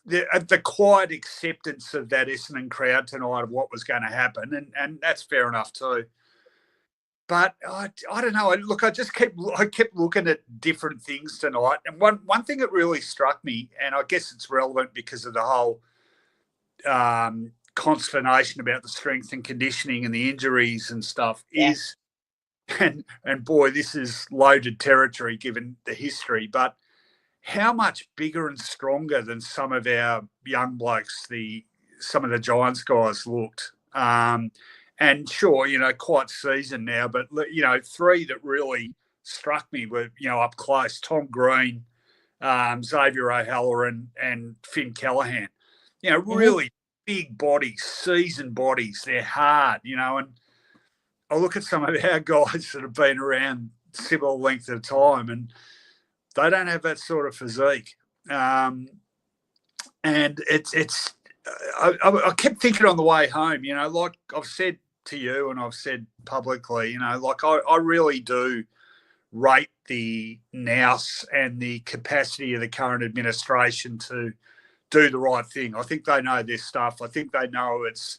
the quiet acceptance of that Essendon crowd tonight of what was going to happen, and that's fair enough too. But I don't know. Look, I kept looking at different things tonight, and one thing that really struck me, and I guess it's relevant because of the whole consternation about the strength and conditioning and the injuries and stuff, is, and boy, this is loaded territory given the history, but how much bigger and stronger than some of our young blokes, some of the Giants guys looked. And sure, quite seasoned now, but, three that really struck me were, up close: Tom Green, Xavier O'Halloran, and Finn Callaghan. Really big bodies, seasoned bodies. They're hard, and I look at some of our guys that have been around similar length of time, and they don't have that sort of physique. And it's I kept thinking on the way home, like I've said to you and I've said publicly, like I really do rate the nous and the capacity of the current administration to do the right thing. I think they know their stuff. I think they know it's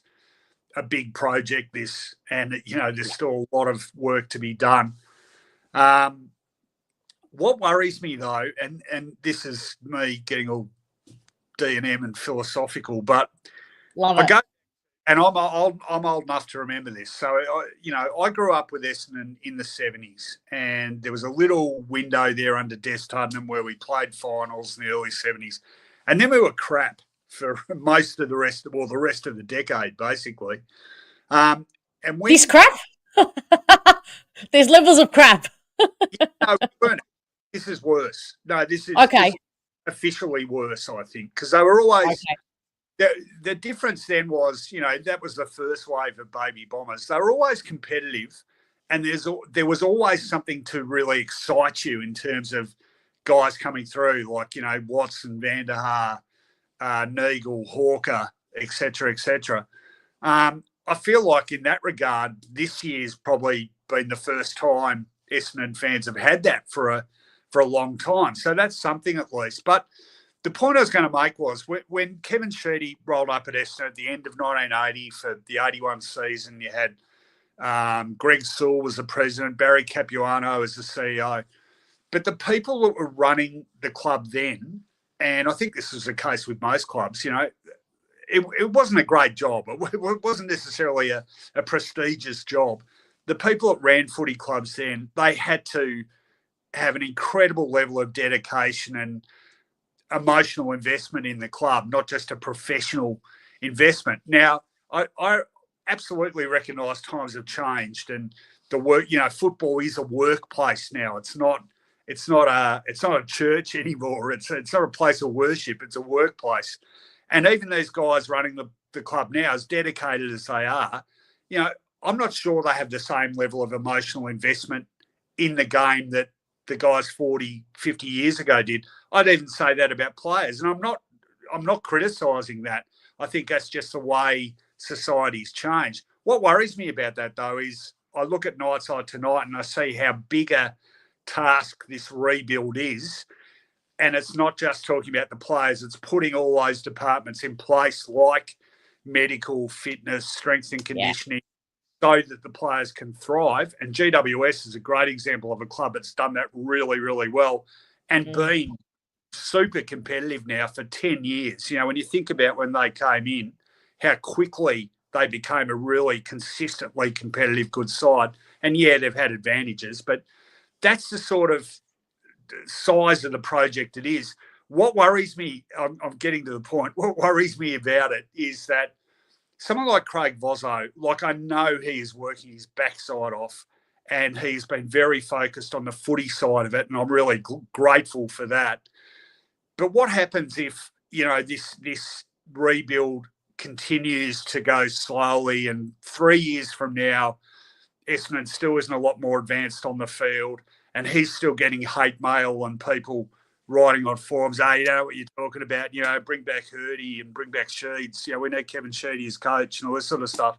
a big project, this, and, there's still a lot of work to be done. What worries me, though, and this is me getting all D&M and philosophical, but Love it. And I'm old enough to remember this. So, I grew up with Essendon in the 70s, and there was a little window there under Des Tuddenham where we played finals in the early 70s. And then we were crap for most of the rest of the decade, basically. And this crap? There's levels of crap. No, we weren't. This is worse. No, this is officially worse, I think, because they were always... Okay. The difference then was, that was the first wave of baby Bombers. They were always competitive, and there was always something to really excite you in terms of guys coming through, like, Watson, Van der Haar, Neagle, Hawker, etc., etc. I feel like in that regard, this year's probably been the first time Essendon fans have had that for a long time. So that's something at least. But the point I was going to make was when Kevin Sheedy rolled up at Essendon at the end of 1980 for the 81 season, you had Greg Sewell was the president, Barry Capuano was the CEO. But the people that were running the club then, and I think this was the case with most clubs, it wasn't a great job. It wasn't necessarily a prestigious job. The people that ran footy clubs then, they had to have an incredible level of dedication and emotional investment in the club, not just a professional investment. Now, I absolutely recognise times have changed, and the work. Football is a workplace now. It's not a church anymore. It's not a place of worship. It's a workplace, and even these guys running the club now, as dedicated as they are, I'm not sure they have the same level of emotional investment in the game that the guys 40, 50 years ago did. I'd even say that about players, and I'm not criticising that. I think that's just the way society's changed. What worries me about that, though, is I look at Nightside tonight and I see how big a task this rebuild is, and it's not just talking about the players, it's putting all those departments in place, like medical, fitness, strength and conditioning, so that the players can thrive. And GWS is a great example of a club that's done that really, really well and been super competitive now for 10 years. When you think about when they came in, how quickly they became a really consistently competitive good side. And, they've had advantages, but that's the sort of size of the project it is. What worries me, I'm getting to the point, what worries me about it is that someone like Craig Vozzo, I know he is working his backside off, and he's been very focused on the footy side of it, and I'm really grateful for that. But what happens if, this rebuild continues to go slowly, and 3 years from now, Essendon still isn't a lot more advanced on the field, and he's still getting hate mail and people writing on forums, you know what you're talking about, bring back Hurdy and bring back Sheeds. We need Kevin Sheedy as coach and all this sort of stuff.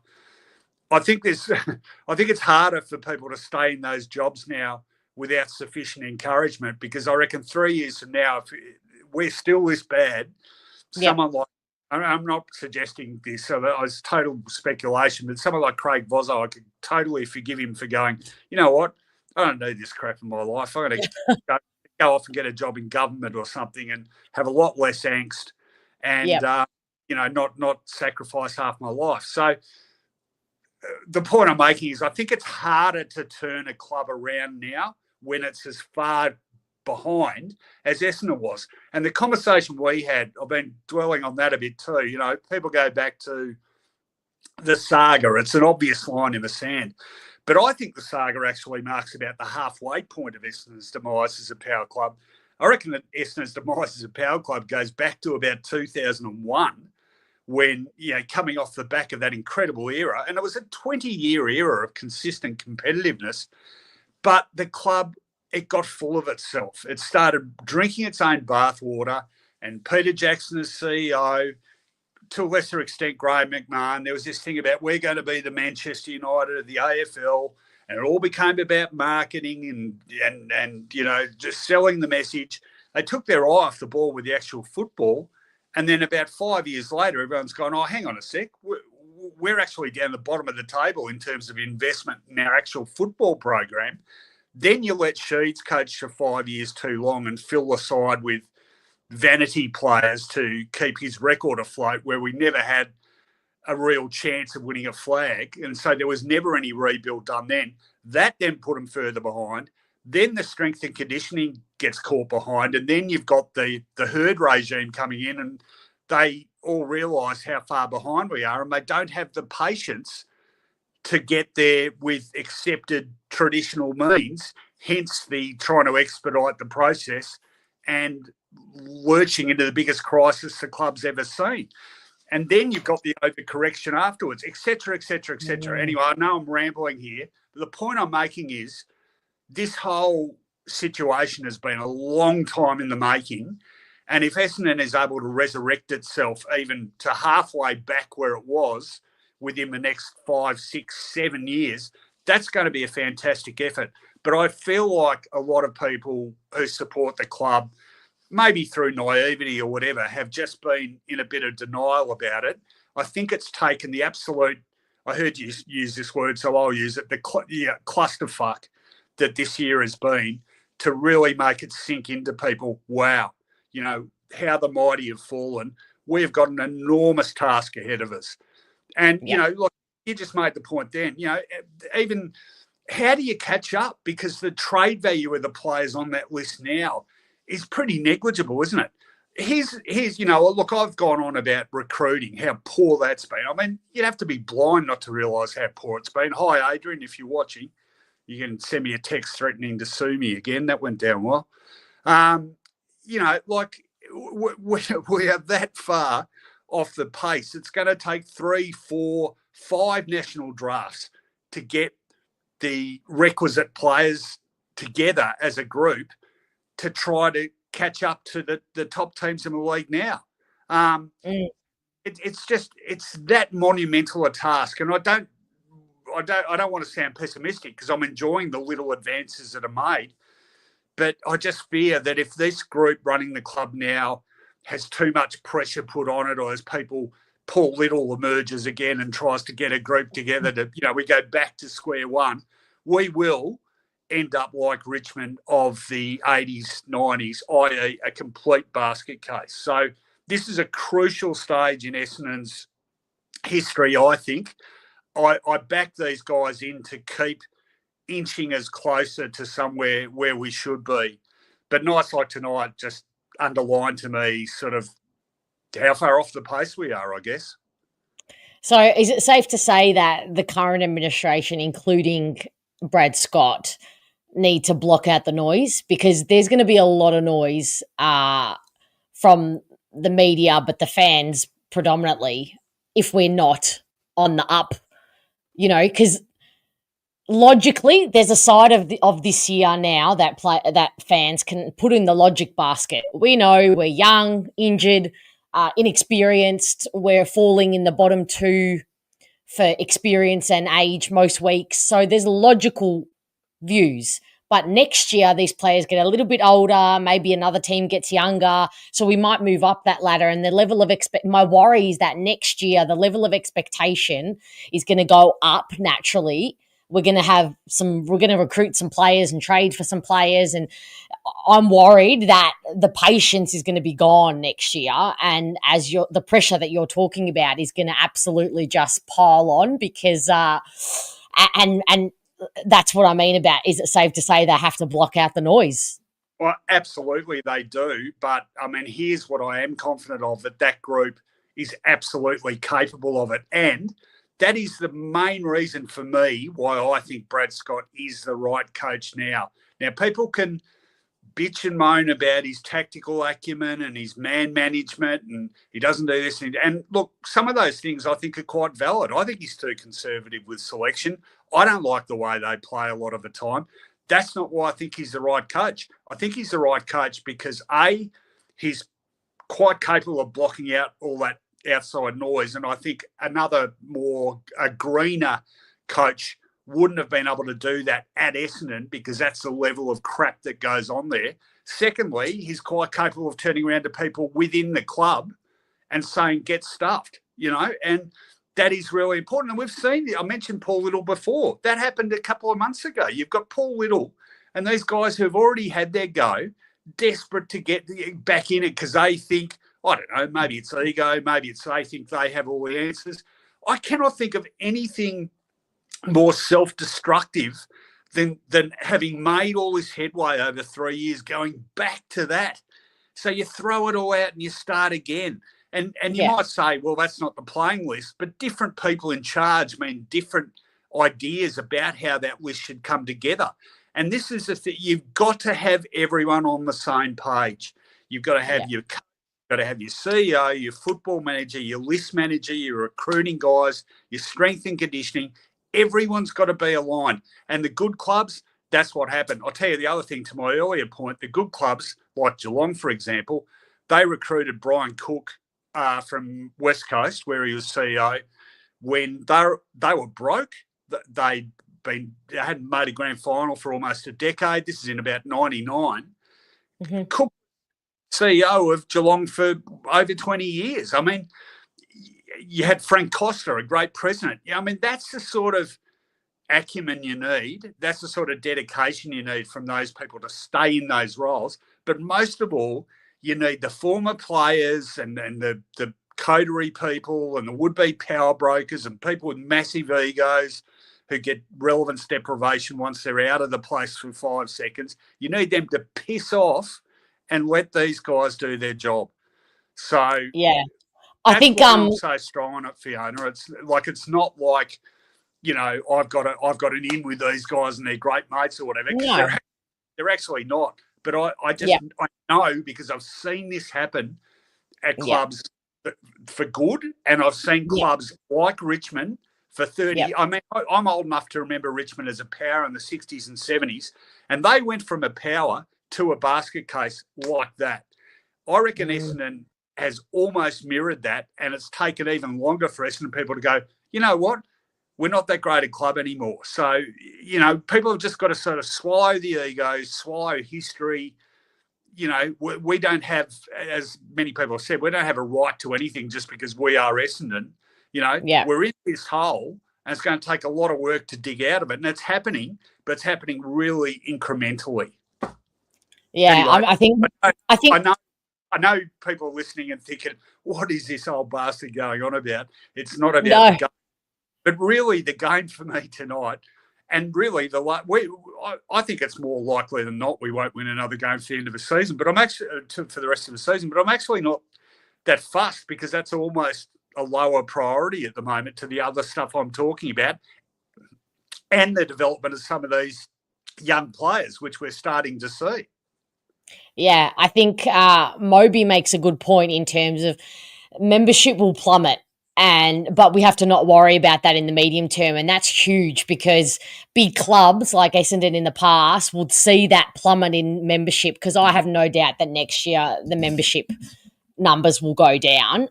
I think it's harder for people to stay in those jobs now without sufficient encouragement, because I reckon 3 years from now, if we're still this bad, someone like, I'm not suggesting this, so that was total speculation, but someone like Craig Vozzo, I could totally forgive him for going, you know what, I don't need this crap in my life. I'm going to go off and get a job in government or something and have a lot less angst and, not sacrifice half my life. So the point I'm making is I think it's harder to turn a club around now when it's as far behind as Essendon was. And the conversation we had, I've been dwelling on that a bit too. People go back to the saga. It's an obvious line in the sand. But I think the saga actually marks about the halfway point of Essendon's demise as a power club. I reckon that Essendon's demise as a power club goes back to about 2001, when, coming off the back of that incredible era, and it was a 20-year era of consistent competitiveness, but the club, it got full of itself. It started drinking its own bathwater, and Peter Jackson as CEO, to a lesser extent Graham McMahon, there was this thing about we're going to be the Manchester United of the AFL, and it all became about marketing and just selling the message. They took their eye off the ball with the actual football. And then about 5 years later, everyone's gone, oh, hang on a sec. We're actually down the bottom of the table in terms of investment in our actual football program. Then you let Sheeds coach for 5 years too long and fill the side with vanity players to keep his record afloat, where we never had a real chance of winning a flag. And so there was never any rebuild done then. That then put him further behind. Then the strength and conditioning gets caught behind, and then you've got the Herd regime coming in, and they all realise how far behind we are, and they don't have the patience to get there with accepted traditional means, hence the trying to expedite the process and lurching into the biggest crisis the club's ever seen. And then you've got the overcorrection afterwards, et cetera, et cetera, et cetera. Anyway, I know I'm rambling here, but the point I'm making is this whole situation has been a long time in the making. And if Essendon is able to resurrect itself even to halfway back where it was within the next 5, 6, 7 years, that's going to be a fantastic effort. But I feel like a lot of people who support the club, maybe through naivety or whatever, have just been in a bit of denial about it. I think it's taken the absolute, I heard you use this word, so I'll use it, the clusterfuck that this year has been, to really make it sink into people. Wow, how the mighty have fallen. We've got an enormous task ahead of us. And, look, you just made the point then, even how do you catch up? Because the trade value of the players on that list now is pretty negligible, isn't it? Here's look, I've gone on about recruiting, how poor that's been. I mean, you'd have to be blind not to realise how poor it's been. Hi, Adrian, if you're watching. You can send me a text threatening to sue me again. That went down well. We are that far off the pace. It's going to take 3, 4, 5 national drafts to get the requisite players together as a group to try to catch up to the top teams in the league now. It's that monumental a task. And I don't want to sound pessimistic, because I'm enjoying the little advances that are made. But I just fear that if this group running the club now has too much pressure put on it, or as Paul Little emerges again and tries to get a group together to, we go back to square one, we will end up like Richmond of the 80s, 90s, i.e. a complete basket case. So this is a crucial stage in Essendon's history, I think. I back these guys in to keep inching us closer to somewhere where we should be. But nights like tonight just underline to me sort of how far off the pace we are, I guess. So is it safe to say that the current administration, including Brad Scott, need to block out the noise? Because there's going to be a lot of noise from the media, but the fans predominantly, if we're not on the up. Because logically, there's a side of this year now that fans can put in the logic basket. We know we're young, injured, inexperienced. We're falling in the bottom two for experience and age most weeks. So there's logical views. But next year, these players get a little bit older. Maybe another team gets younger. So we might move up that ladder. And the level of my worry is that next year, the level of expectation is going to go up naturally. We're going to recruit some players and trade for some players. And I'm worried that the patience is going to be gone next year. And as the pressure that you're talking about is going to absolutely just pile on because, and that's what I mean about, is it safe to say they have to block out the noise? Well, absolutely they do. But, I mean, here's what I am confident of, that group is absolutely capable of it. And that is the main reason for me why I think Brad Scott is the right coach now. Now, people can bitch and moan about his tactical acumen and his man management and he doesn't do this. And look, some of those things I think are quite valid. I think he's too conservative with selection. I don't like the way they play a lot of the time. That's not why I think he's the right coach. I think he's the right coach because, A, he's quite capable of blocking out all that outside noise. And I think a greener coach wouldn't have been able to do that at Essendon because that's the level of crap that goes on there. Secondly, he's quite capable of turning around to people within the club and saying, get stuffed, and that is really important. And we've seen, I mentioned Paul Little before. That happened a couple of months ago. You've got Paul Little and these guys who've already had their go, desperate to get back in it because they think, I don't know, maybe it's ego, maybe it's they think they have all the answers. I cannot think of anything more self-destructive than having made all this headway over 3 years, going back to that. So you throw it all out and you start again. And you might say, well, that's not the playing list, but different people in charge mean different ideas about how that list should come together. And this is the thing, you've got to have everyone on the same page. You've got to have your CEO, your football manager, your list manager, your recruiting guys, your strength and conditioning. Everyone's got to be aligned. And the good clubs, that's what happened. I'll tell you the other thing to my earlier point, the good clubs, like Geelong, for example, they recruited Brian Cook from West Coast, where he was CEO, when they were broke. They hadn't made a grand final for almost a decade. This is in about 99. Mm-hmm. Cook, CEO of Geelong for over 20 years. I mean, you had Frank Costa, a great president. I mean, that's the sort of acumen you need. That's the sort of dedication you need from those people to stay in those roles. But most of all, you need the former players and the coterie people and the would-be power brokers and people with massive egos who get relevance deprivation once they're out of the place for 5 seconds. You need them to piss off and let these guys do their job. So yeah, I think I'm so strong on it, Fiona. It's not like, I've got an in with these guys and they're great mates or whatever. No. They're actually not. But I know because I've seen this happen at clubs for good, and I've seen clubs like Richmond for 30. I mean, I'm old enough to remember Richmond as a power in the 60s and 70s, and they went from a power to a basket case like that. I reckon Essendon has almost mirrored that, and it's taken even longer for Essendon people to go, you know what? We're not that great a club anymore. So, people have just got to sort of swallow the ego, swallow history. We don't have, as many people have said, we don't have a right to anything just because we are Essendon. We're in this hole, and it's going to take a lot of work to dig out of it. And it's happening, but it's happening really incrementally. Yeah, anyway, I know people are listening and thinking, what is this old bastard going on about? It's not about the game. But really, the game for me tonight, and really I think it's more likely than not we won't win another game for the end of the season. But I'm actually for the rest of the season. But I'm actually not that fussed because that's almost a lower priority at the moment to the other stuff I'm talking about, and the development of some of these young players, which we're starting to see. Yeah, I think Moby makes a good point in terms of membership will plummet. But we have to not worry about that in the medium term, and that's huge because big clubs like Essendon in the past would see that plummet in membership, because I have no doubt that next year the membership numbers will go down.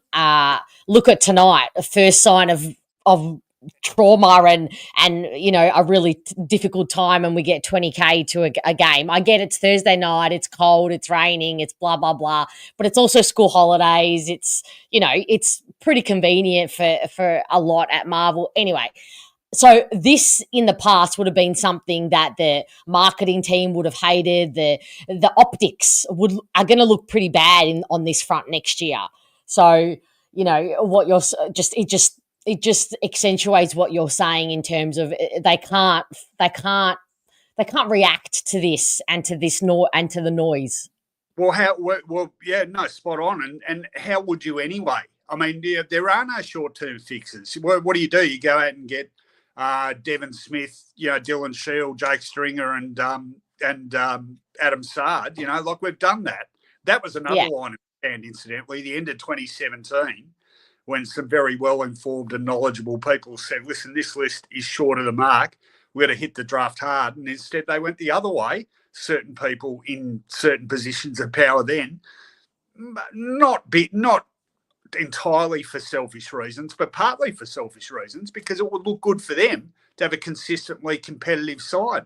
Look at tonight, a first sign of trauma and a really difficult time, and we get 20k to a game. I get it's Thursday night, it's cold, it's raining, it's blah blah blah, but it's also school holidays. It's it's pretty convenient for a lot at Marvel anyway. So this in the past would have been something that the marketing team would have hated. The optics are going to look pretty bad on this front next year. So what you're it just accentuates what you're saying in terms of they can't react to this and to this and to the noise. Well, yeah, no, spot on. And how would you anyway? I mean, there are no short-term fixes. What do? You go out and get Devon Smith, Dylan Shield, Jake Stringer, and Adam Sard. Like we've done that. That was another line of stand, incidentally, the end of 2017. When some very well-informed and knowledgeable people said, listen, this list is short of the mark, we're going to hit the draft hard. And instead they went the other way, certain people in certain positions of power then, not entirely for selfish reasons, but partly for selfish reasons, because it would look good for them to have a consistently competitive side.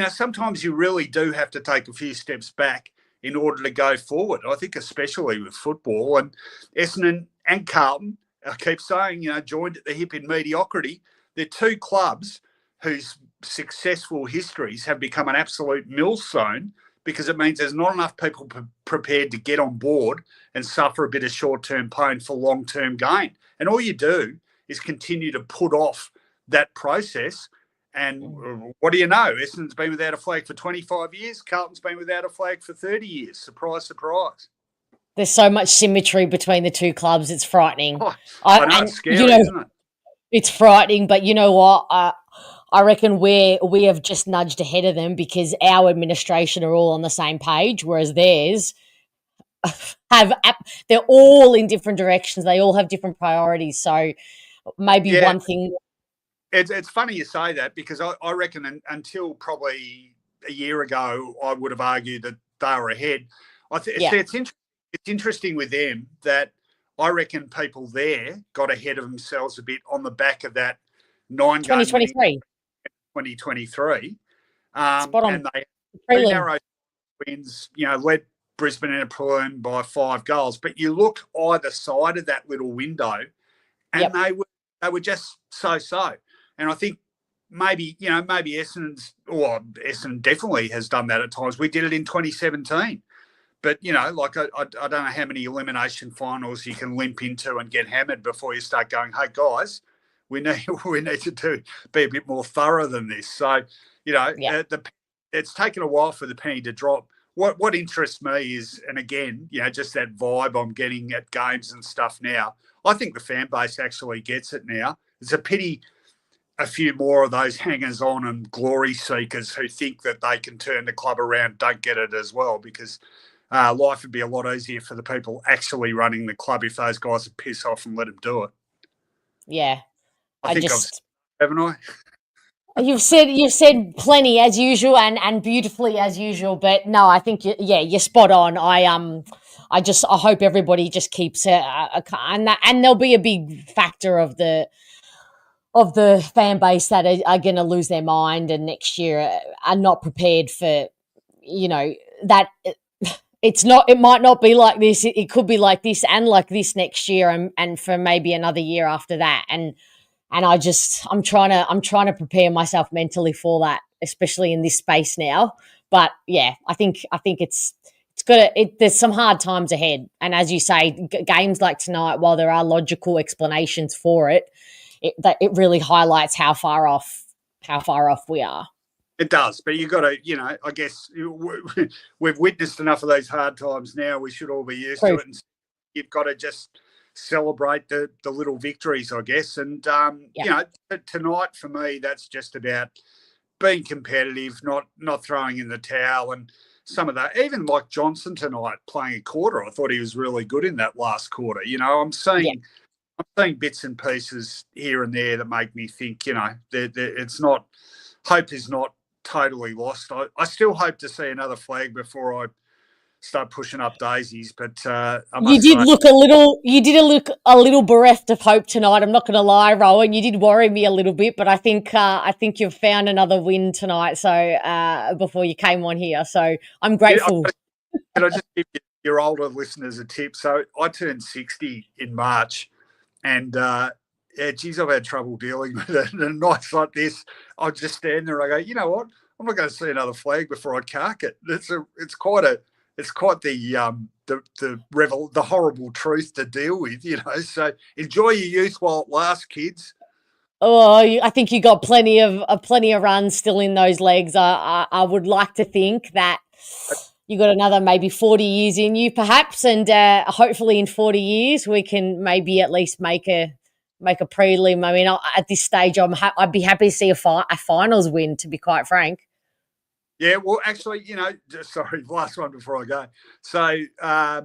Sometimes you really do have to take a few steps back in order to go forward. I think especially with football, and Essendon and Carlton, I keep saying, joined at the hip in mediocrity. They're two clubs whose successful histories have become an absolute millstone, because it means there's not enough people prepared to get on board and suffer a bit of short-term pain for long-term gain. And all you do is continue to put off that process. And what do you know? Essendon's been without a flag for 25 years. Carlton's been without a flag for 30 years. Surprise, surprise. There's so much symmetry between the two clubs. It's frightening. Oh, I know, it's scary, isn't it? It's frightening, but you know what? I reckon we have just nudged ahead of them, because our administration are all on the same page, whereas theirs they're all in different directions. They all have different priorities. So maybe one thing. It's funny you say that, because I reckon until probably a year ago, I would have argued that they were ahead. It's interesting with them that I reckon people there got ahead of themselves a bit on the back of that 2023. Spot on. And they narrow wins, led Brisbane in a prelim by 5 goals. But you look either side of that little window, and they were just so. And I think maybe Essendon definitely has done that at times. We did it in 2017. But, I don't know how many elimination finals you can limp into and get hammered before you start going, hey, guys, we need to be a bit more thorough than this. So, it's taken a while for the penny to drop. What interests me is, and again, just that vibe I'm getting at games and stuff now, I think the fan base actually gets it now. It's a pity a few more of those hangers-on and glory seekers who think that they can turn the club around don't get it as well, because life would be a lot easier for the people actually running the club if those guys would piss off and let them do it. Yeah. Haven't I? You've said plenty as usual and beautifully as usual, but no, I think you're spot on. I hope everybody just keeps and there'll be a big factor of the fan base that are going to lose their mind and next year are not prepared for that. It might not be like this. It could be like this and like this next year, and for maybe another year after that. And I'm trying to prepare myself mentally for that, especially in this space now. But yeah, I think there's some hard times ahead. And as you say, games like tonight, while there are logical explanations for it, it really highlights how far off we are. It does, but you've got to, I guess we've witnessed enough of those hard times now. We should all be used to it. And you've got to just celebrate the little victories, I guess. And, tonight for me, that's just about being competitive, not throwing in the towel. And some of that, even like Johnson tonight playing a quarter, I thought he was really good in that last quarter. I'm seeing bits and pieces here and there that make me think, it's not, hope is not totally lost. I still hope to see another flag before I start pushing up daisies, but you did look a little bereft of hope tonight. I'm not going to lie, Rowan. You did worry me a little bit, but I think you've found another win tonight. So before you came on here, so I'm grateful. Can I just give your older listeners a tip? So I turned 60 in March, and geez, I've had trouble dealing with it. And nights like this, I just stand there and I go, you know what? I'm not going to see another flag before I cark it. It's quite the horrible truth to deal with, So enjoy your youth while it lasts, kids. Oh, I think you got plenty of runs still in those legs. I would like to think that you got another maybe 40 years in you, perhaps, and hopefully in 40 years we can maybe at least make a prelim. I mean, at this stage, I'd be happy to see a finals win, to be quite frank. Yeah, well, actually, sorry, last one before I go. So, I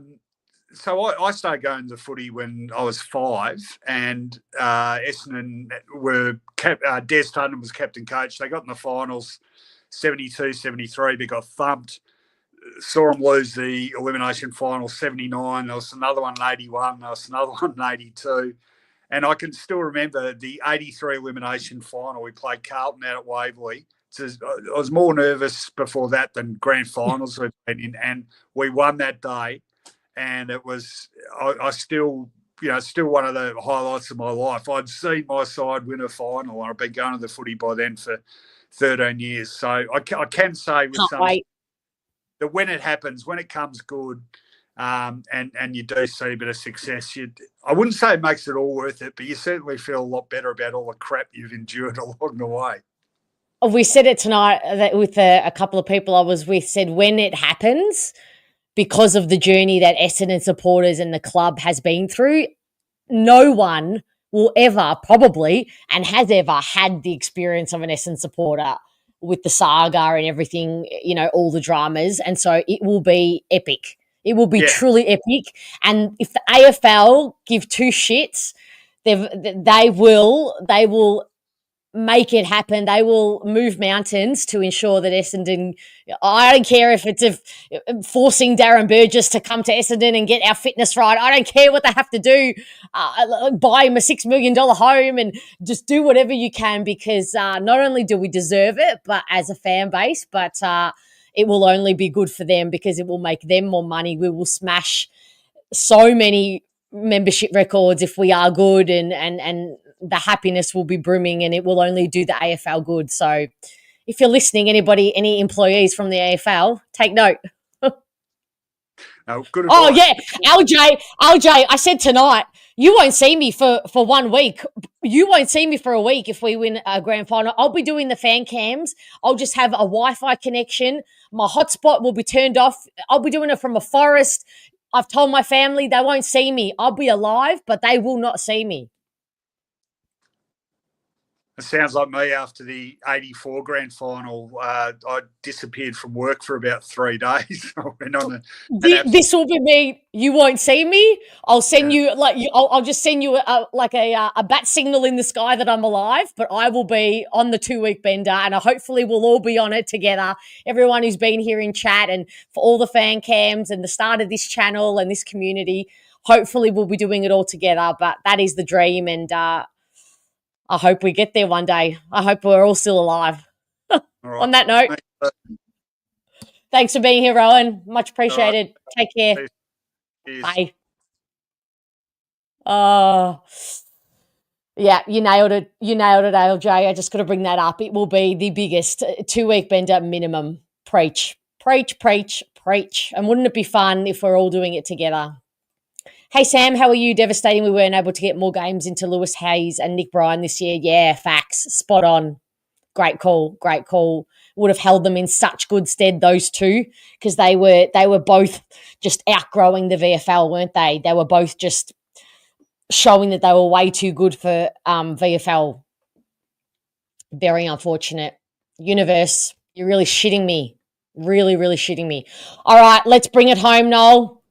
started going to footy when I was 5, and Essendon were Des Tottenham was captain coach. They got in the finals, 72-73, but got thumped. Saw them lose the elimination final, 79. There was another one in 81. There was another one in 82. And I can still remember the 83 elimination final. We played Carlton out at Waverley. I was more nervous before that than grand finals we've been in, and we won that day. And it was, I still, still one of the highlights of my life. I'd seen my side win a final, and I've been going to the footy by then for 13 years. So I can say with that when it happens, when it comes good, and you do see a bit of success, I wouldn't say it makes it all worth it, but you certainly feel a lot better about all the crap you've endured along the way. We said it tonight with a couple of people I was with, said when it happens, because of the journey that Essendon supporters and the club has been through, no one will ever probably and has ever had the experience of an Essendon supporter with the saga and everything, all the dramas. And so it will be epic. It will be truly epic. And if the AFL give two shits, they will make it happen. They will move mountains to ensure that Essendon, I don't care if it's forcing Darren Burgess to come to Essendon and get our fitness right. I don't care what they have to do, buy him a $6 million home and just do whatever you can, because not only do we deserve it, but as a fan base, but it will only be good for them because it will make them more money. We will smash so many membership records if we are good, and the happiness will be brimming, and it will only do the AFL good. So if you're listening, any employees from the AFL, take note. Good oh, yeah. LJ, I said tonight, you won't see me for 1 week. You won't see me for a week if we win a grand final. I'll be doing the fan cams. I'll just have a Wi-Fi connection. My hotspot will be turned off. I'll be doing it from a forest. I've told my family they won't see me. I'll be alive, but they will not see me. It sounds like me after the 84 grand final. I disappeared from work for about 3 days. I went on this will be me. You won't see me. I'll send you I'll just send you a bat signal in the sky that I'm alive, but I will be on the 2-week bender, and hopefully we'll all be on it together. Everyone who's been here in chat, and for all the fan cams and the start of this channel and this community, hopefully we'll be doing it all together. But that is the dream, and I hope we get there one day. I hope we're all still alive. Right. On that note, thanks for being here, Rowan. Much appreciated. Right. Take care. Cheers. Bye. Yeah, you nailed it. ALJ. I just got to bring that up. It will be the biggest 2-week bender minimum. Preach. And wouldn't it be fun if we're all doing it together? Hey, Sam, how are you? Devastating we weren't able to get more games into Lewis Hayes and Nick Bryan this year. Yeah, facts. Spot on. Great call. Would have held them in such good stead, those two, because they were both just outgrowing the VFL, weren't they? They were both just showing that they were way too good for VFL. Very unfortunate. Universe, you're really shitting me. Really, really shitting me. All right, let's bring it home, Noel.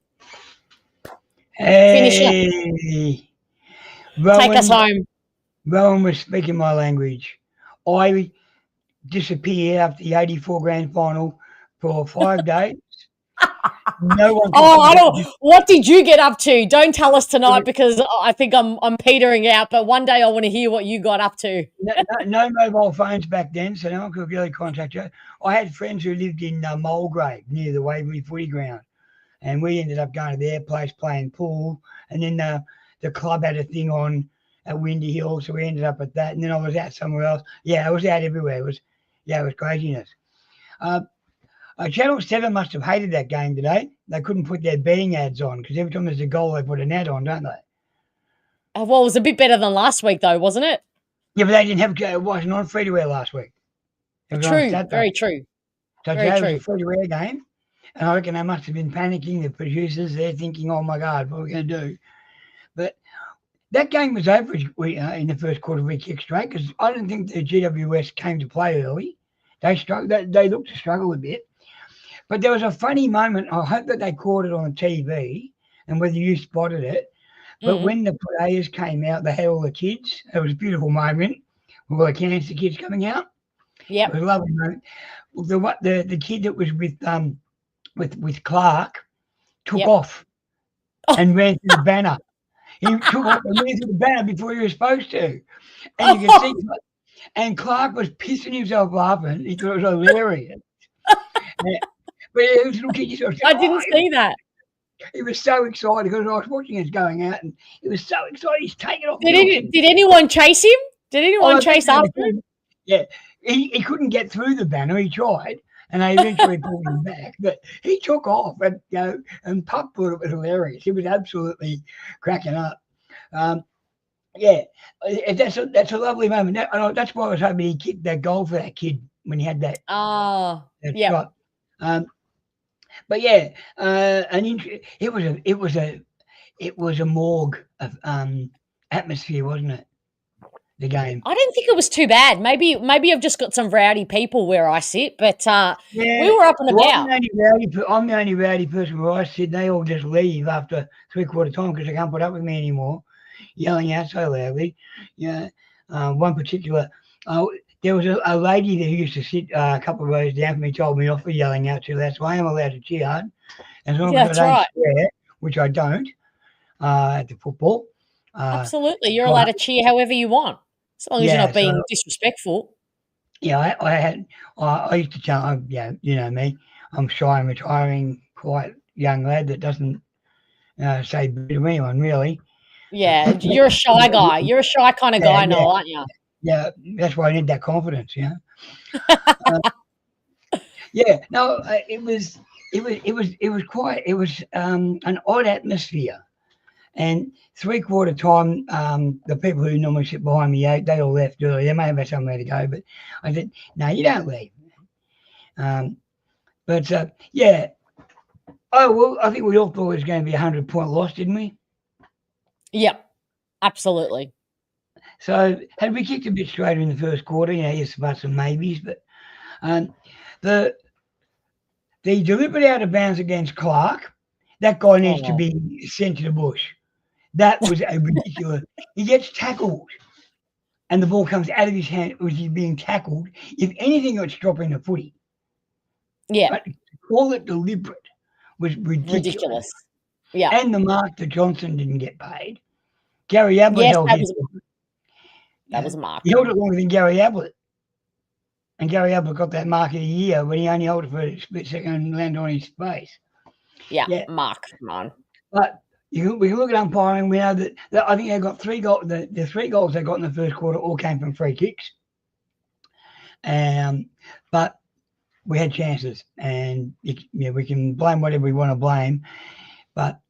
Hey, Take us home. Rowan was speaking my language. I disappeared after the 84 grand final for 5 days. No one. What did you get up to? Don't tell us tonight because I think I'm petering out. But one day I want to hear what you got up to. No mobile phones back then, so no one could really contact you. I had friends who lived in Mulgrave near the Waverley footy ground, and we ended up going to their place playing pool. And then the club had a thing on at Windy Hill, so we ended up at that. And then I was out somewhere else. Yeah, I was out everywhere. It was craziness. Channel 7 must have hated that game today. They couldn't put their betting ads on because every time there's a goal, they put an ad on, don't they? Well, it was a bit better than last week, though, wasn't it? Yeah, but they didn't have it wasn't on free to air last week. True, very true. So today was a free to air game, and I reckon they must have been panicking. The producers, they're thinking, "Oh my God, what are we going to do?" But that game was over in the first quarter. We kicked straight because I don't think the GWS came to play early. They struggled. They looked to struggle a bit. But there was a funny moment. I hope that they caught it on TV and whether you spotted it. But when the players came out, they had all the kids. It was a beautiful moment with all the cancer kids coming out. Yeah, it was a lovely moment. The kid that was with Clark took off and ran through the banner. He took off and ran through the banner before he was supposed to. And you can see, and Clark was pissing himself laughing. He thought it was hilarious. But it was little kid. I didn't see that. He was so excited because I was watching us going out, and he was so excited. He's taking off. Did anyone chase him? Did anyone chase after him? Yeah, he couldn't get through the banner. He tried, and they eventually pulled him back. But he took off, and and Puck thought it was hilarious. He was absolutely cracking up. That's a lovely moment. That's why I was hoping he kicked that goal for that kid when he had that. Oh, yeah. But yeah, it was a morgue of atmosphere, wasn't it? The game. I didn't think it was too bad. Maybe I've just got some rowdy people where I sit, but we were up and about. I'm the only rowdy person where I sit. They all just leave after 3/4 time because they can't put up with me anymore, yelling out so loudly. Yeah, one particular. There was a lady that used to sit a couple of rows down from me, told me off for yelling out too loud, so I am allowed to cheer hard. As long as I don't swear, which I don't at the football. Absolutely. You're allowed to cheer however you want, as long as you're not being disrespectful. Yeah, I used to tell, you know me, I'm shy and retiring, quite young lad that doesn't say boo to anyone, really. Yeah, you're a shy guy. You're a shy kind of guy, Noel, aren't you? Yeah, that's why I need that confidence. Yeah. It was an odd atmosphere, and 3/4 time, the people who normally sit behind me, they all left early. They may have had somewhere to go, but I said, "No, you don't leave." I think we all thought it was going to be a 100-point loss, didn't we? Yep, absolutely. So had we kicked a bit straighter in the first quarter, yes, about some maybes, but the deliberate out of bounds against Clark, that guy needs to be sent to the bush. That was a ridiculous. He gets tackled, and the ball comes out of his hand, which is being tackled. If anything, it's dropping the footy. Yeah, but to call it deliberate was ridiculous. Yeah, and the mark that Johnson didn't get paid. Gary Ablett held his. That was a mark. He held it longer than Gary Ablett. And Gary Ablett got that mark of the year when he only held it for a split second and landed on his face. Yeah. Mark, come on. But we can look at umpiring. We know that I think they got 3 goals. The 3 goals they got in the first quarter all came from free kicks. But we had chances. And we can blame whatever we want to blame. But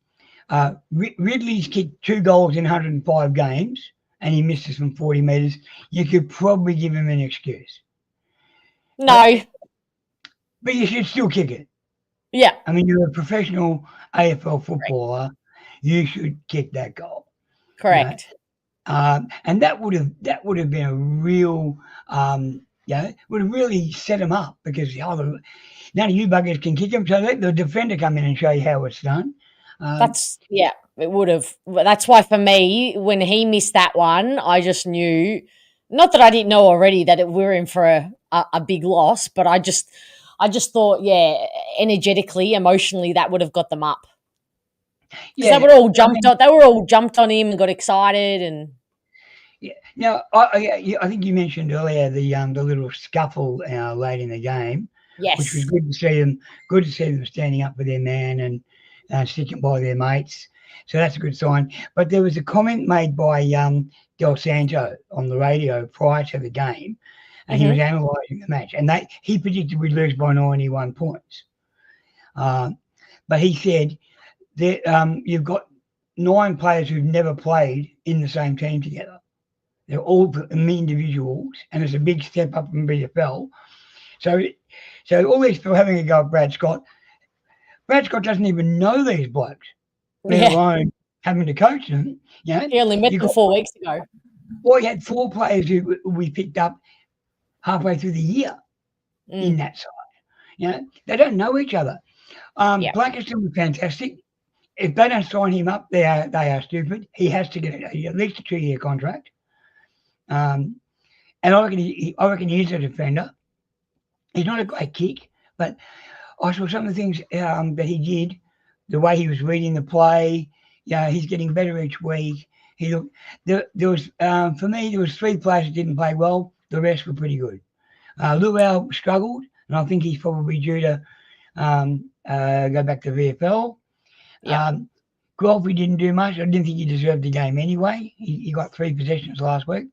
Ridley's kicked 2 goals in 105 games. And he missed us from 40 metres. You could probably give him an excuse. No. But you should still kick it. Yeah. I mean, you're a professional AFL footballer. Correct. You should kick that goal. Correct. And that would have been a real, would have really set him up because none of you buggers can kick him. So let the defender come in and show you how it's done. It would have. That's why for me, when he missed that one, I just knew, not that I didn't know already that we were in for a big loss, but I just thought, energetically, emotionally, that would have got them up. Yeah, they were all jumped on him and got excited and. Yeah. Now, I think you mentioned earlier the little scuffle late in the game. Yes. Which was good to see them. Good to see them standing up for their man and sticking by their mates. So that's a good sign. But there was a comment made by Del Santo on the radio prior to the game, and he was analysing the match, and he predicted we'd lose by 91 points. But he said that you've got 9 players who've never played in the same team together. They're all individuals, and it's a big step up from BFL. So all these people having a go at Brad Scott. Brad Scott doesn't even know these blokes, let alone having to coach them. You know, he only met them 4 weeks ago. Well, he had 4 players who we picked up halfway through the year in that side. You know, they don't know each other. Blackiston was fantastic. If they don't sign him up, they are stupid. He has to get at least a 2-year contract. And I reckon he's a defender. He's not a great kick, but I saw some of the things that he did, the way he was reading the play. Yeah, he's getting better each week. There was for me, there was 3 players that didn't play well. The rest were pretty good. Luau struggled, and I think he's probably due to go back to VFL. Golfy didn't do much. I didn't think he deserved the game anyway. He got 3 possessions last week.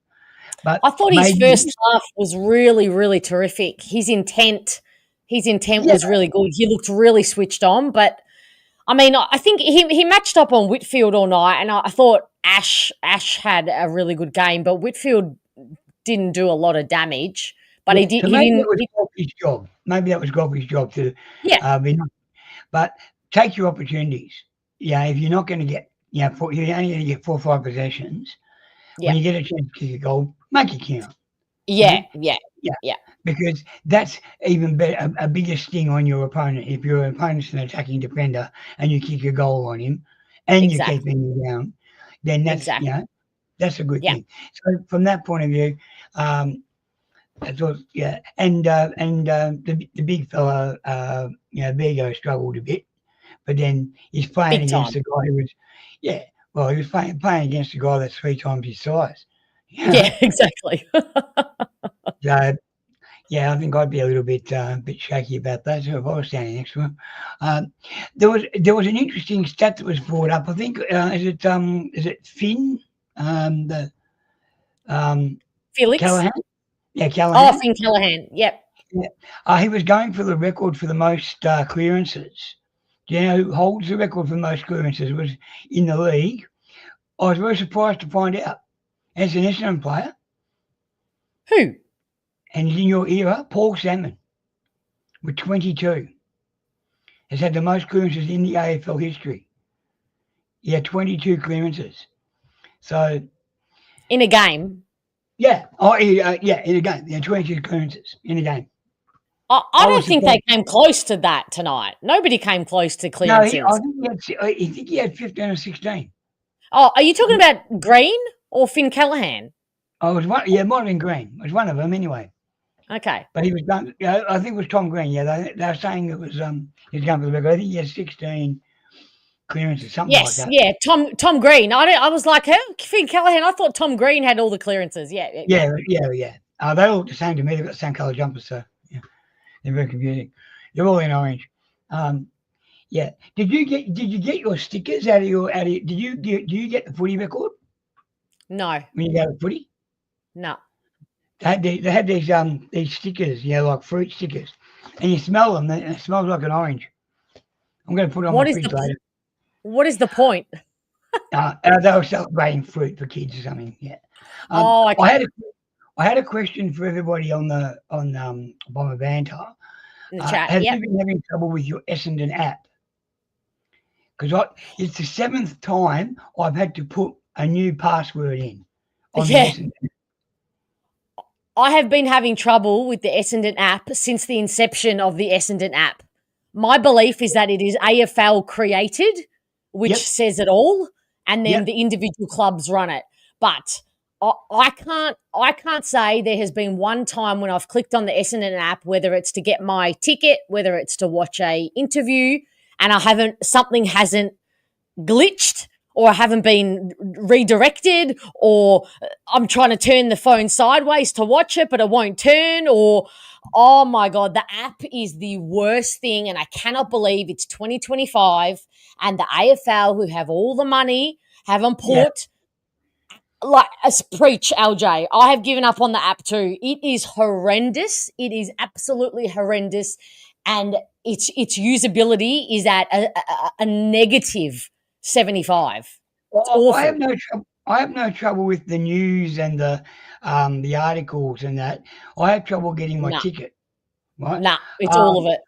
But I thought his first half was really, really terrific. His intent was really good. He looked really switched on. But, I mean, I think he matched up on Whitfield all night, and I thought Ash had a really good game, but Whitfield didn't do a lot of damage. But he did. Maybe that was Golfy's job. Maybe that was Golfy's job to be. But take your opportunities. Yeah, if you're not going to get, you're only going to get 4 or 5 possessions. When you get a chance to kick a goal, make it count. Yeah. Because that's even better, a bigger sting on your opponent. If your opponent's an attacking defender and you kick a goal on him and you keep him down, then that's that's a good thing. So from that point of view, I thought and the big fella, Vigo struggled a bit, but then he's playing against a guy who was he was playing against a guy that's 3 times his size. Yeah, exactly. So, I think I'd be a little bit shaky about that. So if I was standing next to him, there was an interesting stat that was brought up. I think is it Finn Felix Callahan? Yeah, Callahan. Oh, Finn Callahan. Yep. Yeah. He was going for the record for the most clearances. Do you know who holds the record for the most clearances? It was in the league. I was very surprised to find out. As an Essendon player. Who? And in your era, Paul Salmon, with 22, has had the most clearances in the AFL history. He had 22 clearances. So. In a game? Yeah. In a game. Yeah, 22 clearances in a game. I don't think they came close to that tonight. Nobody came close to clearances. No, I think he had 15 or 16. Oh, are you talking about Green or Finn Callahan? Oh, it was one. Yeah, it might have been Green. It was one of them anyway. Okay. But he was done. I think it was Tom Green. Yeah, they were saying it was he was going for the record. I think he had 16 clearances, something like that. Yeah, Tom Green. I was like, Finn Callahan. I thought Tom Green had all the clearances. Yeah. They all look the same to me. They've got the same colour jumpers, so they're very confusing. They're all in orange. Did you get your stickers out of your? Do you get the footy record? No. When you go to footy? No. They had these stickers, like fruit stickers, and you smell them. And it smells like an orange. I'm going to put it on my fridge later. What is the point? They were celebrating fruit for kids or something. Yeah. Okay. I had a question for everybody on Bomber Banter. In the chat. Have you been having trouble with your Essendon app? Because it's the 7th time I've had to put a new password in. On the Essendon. I have been having trouble with the Essendon app since the inception of the Essendon app. My belief is that it is AFL created which says it all, and then the individual clubs run it. But I can't say there has been one time when I've clicked on the Essendon app, whether it's to get my ticket, whether it's to watch a interview, and something hasn't glitched, or I haven't been redirected, or I'm trying to turn the phone sideways to watch it, but it won't turn, or, oh my God, the app is the worst thing, and I cannot believe it's 2025 and the AFL, who have all the money, haven't put, like, preach, LJ. I have given up on the app too. It is horrendous. It is absolutely horrendous, and its usability is at a negative 75. It's awful. I have no trouble with the news and the articles and that. I have trouble getting my ticket. Right? Nah, it's all of it.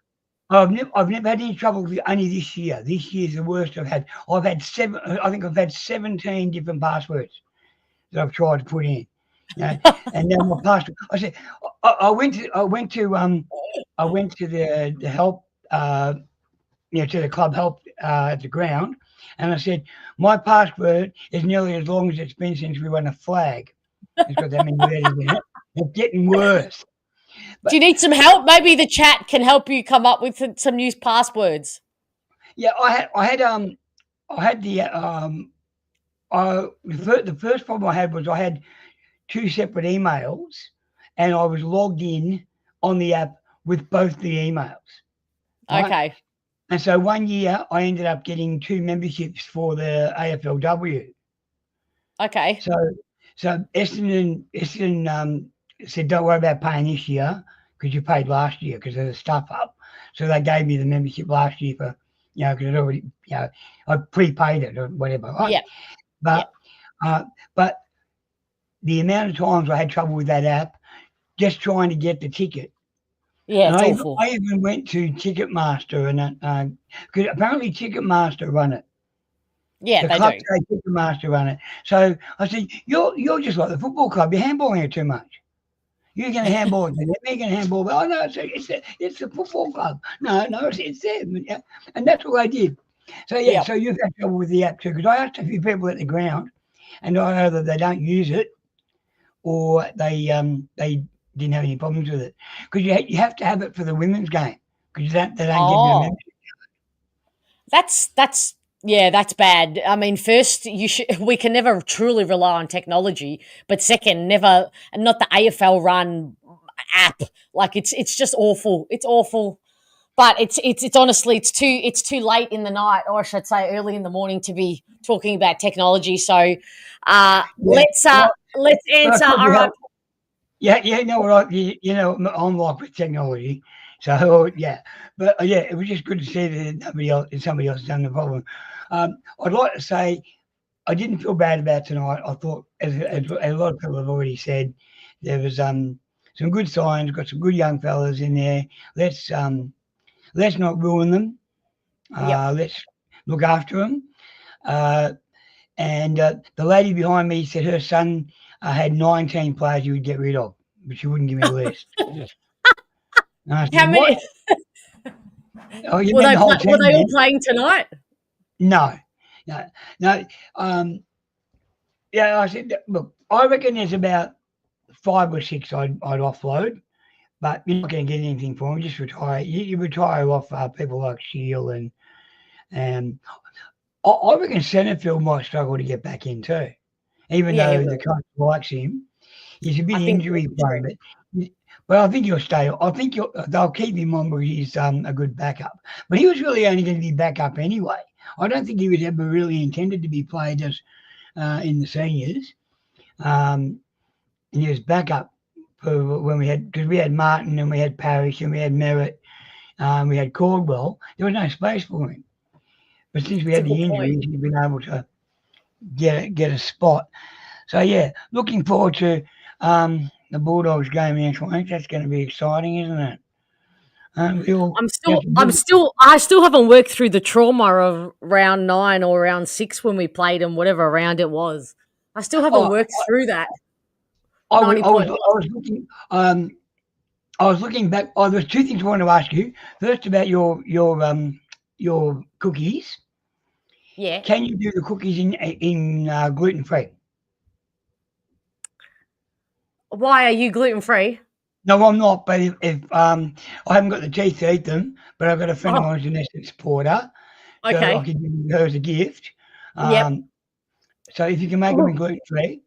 I've never had any trouble with only this year. This year's the worst I've had. I've had 17 different passwords that I've tried to put in. You know? And then my password. I said I went to the help, to the club help at the ground. And I said, my password is nearly as long as it's been since we won a flag. It's got that many letters in it. It's getting worse. But, do you need some help? Maybe the chat can help you come up with some new passwords. Yeah, the first problem I had was I had 2 separate emails, and I was logged in on the app with both the emails. Right? Okay. And so one year I ended up getting 2 memberships for the AFLW. Okay. So Essendon said, don't worry about paying this year because you paid last year because of the stuff up. So they gave me the membership last year for, because it already, I prepaid it or whatever. Right? Yeah. But the amount of times I had trouble with that app, just trying to get the ticket. Yeah, it's awful. I even went to Ticketmaster, and because apparently Ticketmaster run it. Yeah, the club say Ticketmaster run it. So I said, you're just like the football club. You're handballing it too much. You're going to handball it. They're going to handball. Oh no, it's a football club. No, it's them, and that's what I did. So so you've had trouble with the app too, because I asked a few people at the ground, and either they don't use it, or they didn't have any problems with it, because you have to have it for the women's game, because they don't give you a membership. That's bad. I mean, first, we can never truly rely on technology, but second, not the AFL run app. Like it's just awful. It's awful. But it's honestly it's too late in the night, or I should say early in the morning, to be talking about technology. So let's answer. All right. I'm like with technology. So but it was just good to see that somebody else has done the problem. I'd like to say I didn't feel bad about tonight. I thought, as a lot of people have already said, there was some good signs. Got some good young fellas in there. Let's not ruin them. Let's look after them. And the lady behind me said her son had 19 players you would get rid of, but she wouldn't give me a list. How many? Were they all playing tonight? No. I said, look, I reckon there's about 5 or 6 I'd offload, but you're not going to get anything for them. Just retire. You retire off people like Shield, and I reckon Centerfield might struggle to get back in too, even though the coach likes him. He's a bit injury prone, but I think he'll stay. I think they'll keep him on because he's a good backup. But he was really only going to be backup anyway. I don't think he was ever really intended to be played as in the seniors. And he was backup for when because we had Martin and we had Parrish and we had Merritt, we had Caldwell. There was no space for him. But since we had the injuries, he's been able to get a spot. So looking forward to the Bulldogs game next week. That's going to be exciting, isn't it? I still haven't worked through the trauma of round 9 or round 6 when we played them, whatever round it was. I still haven't worked through that. I was looking back. There's 2 things I wanted to ask you. First, about your cookies. Yeah. Can you do the cookies in gluten free? Why are you gluten free? No, I'm not. But if I haven't got the teeth to eat them, but I've got a friend of mine who's an Essendon supporter, so Okay. I can give her as a gift. Yep. So if you can make them in gluten free,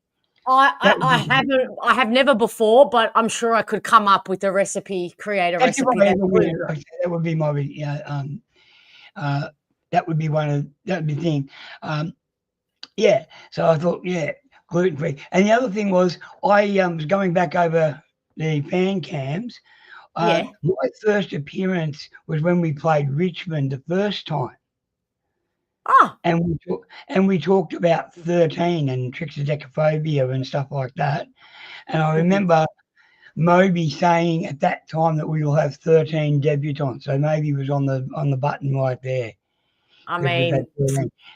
I have never before, but I'm sure I could come up with a recipe, create a recipe. that would be my that would be the thing. So I thought, gluten free. And the other thing was, I was going back over the fan cams. My first appearance was when we played Richmond the first time. And we talked about 13 and trichodecaphobia and stuff like that. And I remember Moby saying at that time that we will have 13 debutants. So maybe it was on the button right there. I mean,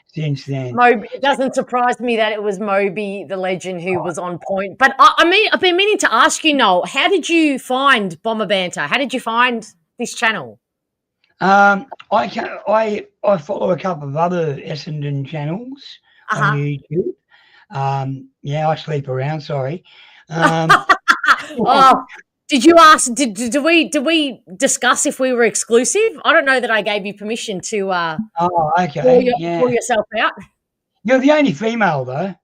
since then, Moby, it doesn't surprise me that it was Moby, the legend, who was on point. But I've been meaning to ask you, Noel, how did you find Bomber Banter? How did you find this channel? I follow a couple of other Essendon channels on YouTube. I sleep around. Sorry. Did you ask? Did we discuss if we were exclusive? I don't know that I gave you permission to. Pull yourself out. You're the only female though.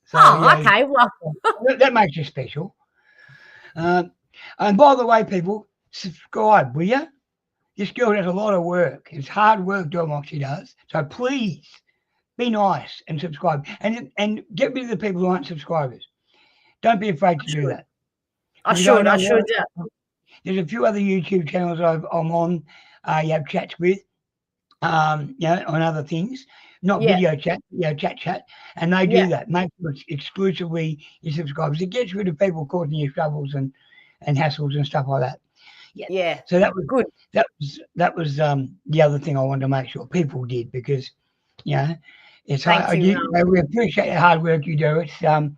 So, okay. Well, that makes you special. And by the way, people, subscribe, will you? This girl does a lot of work. It's hard work, Moxie does. So please be nice and subscribe, and get rid of the people who aren't subscribers. Don't be afraid to do that. I should. There's a few other YouTube channels I'm on. You have chats with, on other things, not video chat, chat, and they do that. Make sure it's exclusively your subscribers. It gets rid of people causing you troubles and hassles and stuff like that. Yeah. So that was good. That was the other thing I wanted to make sure people did, because it's hard. We appreciate the hard work you do. It's having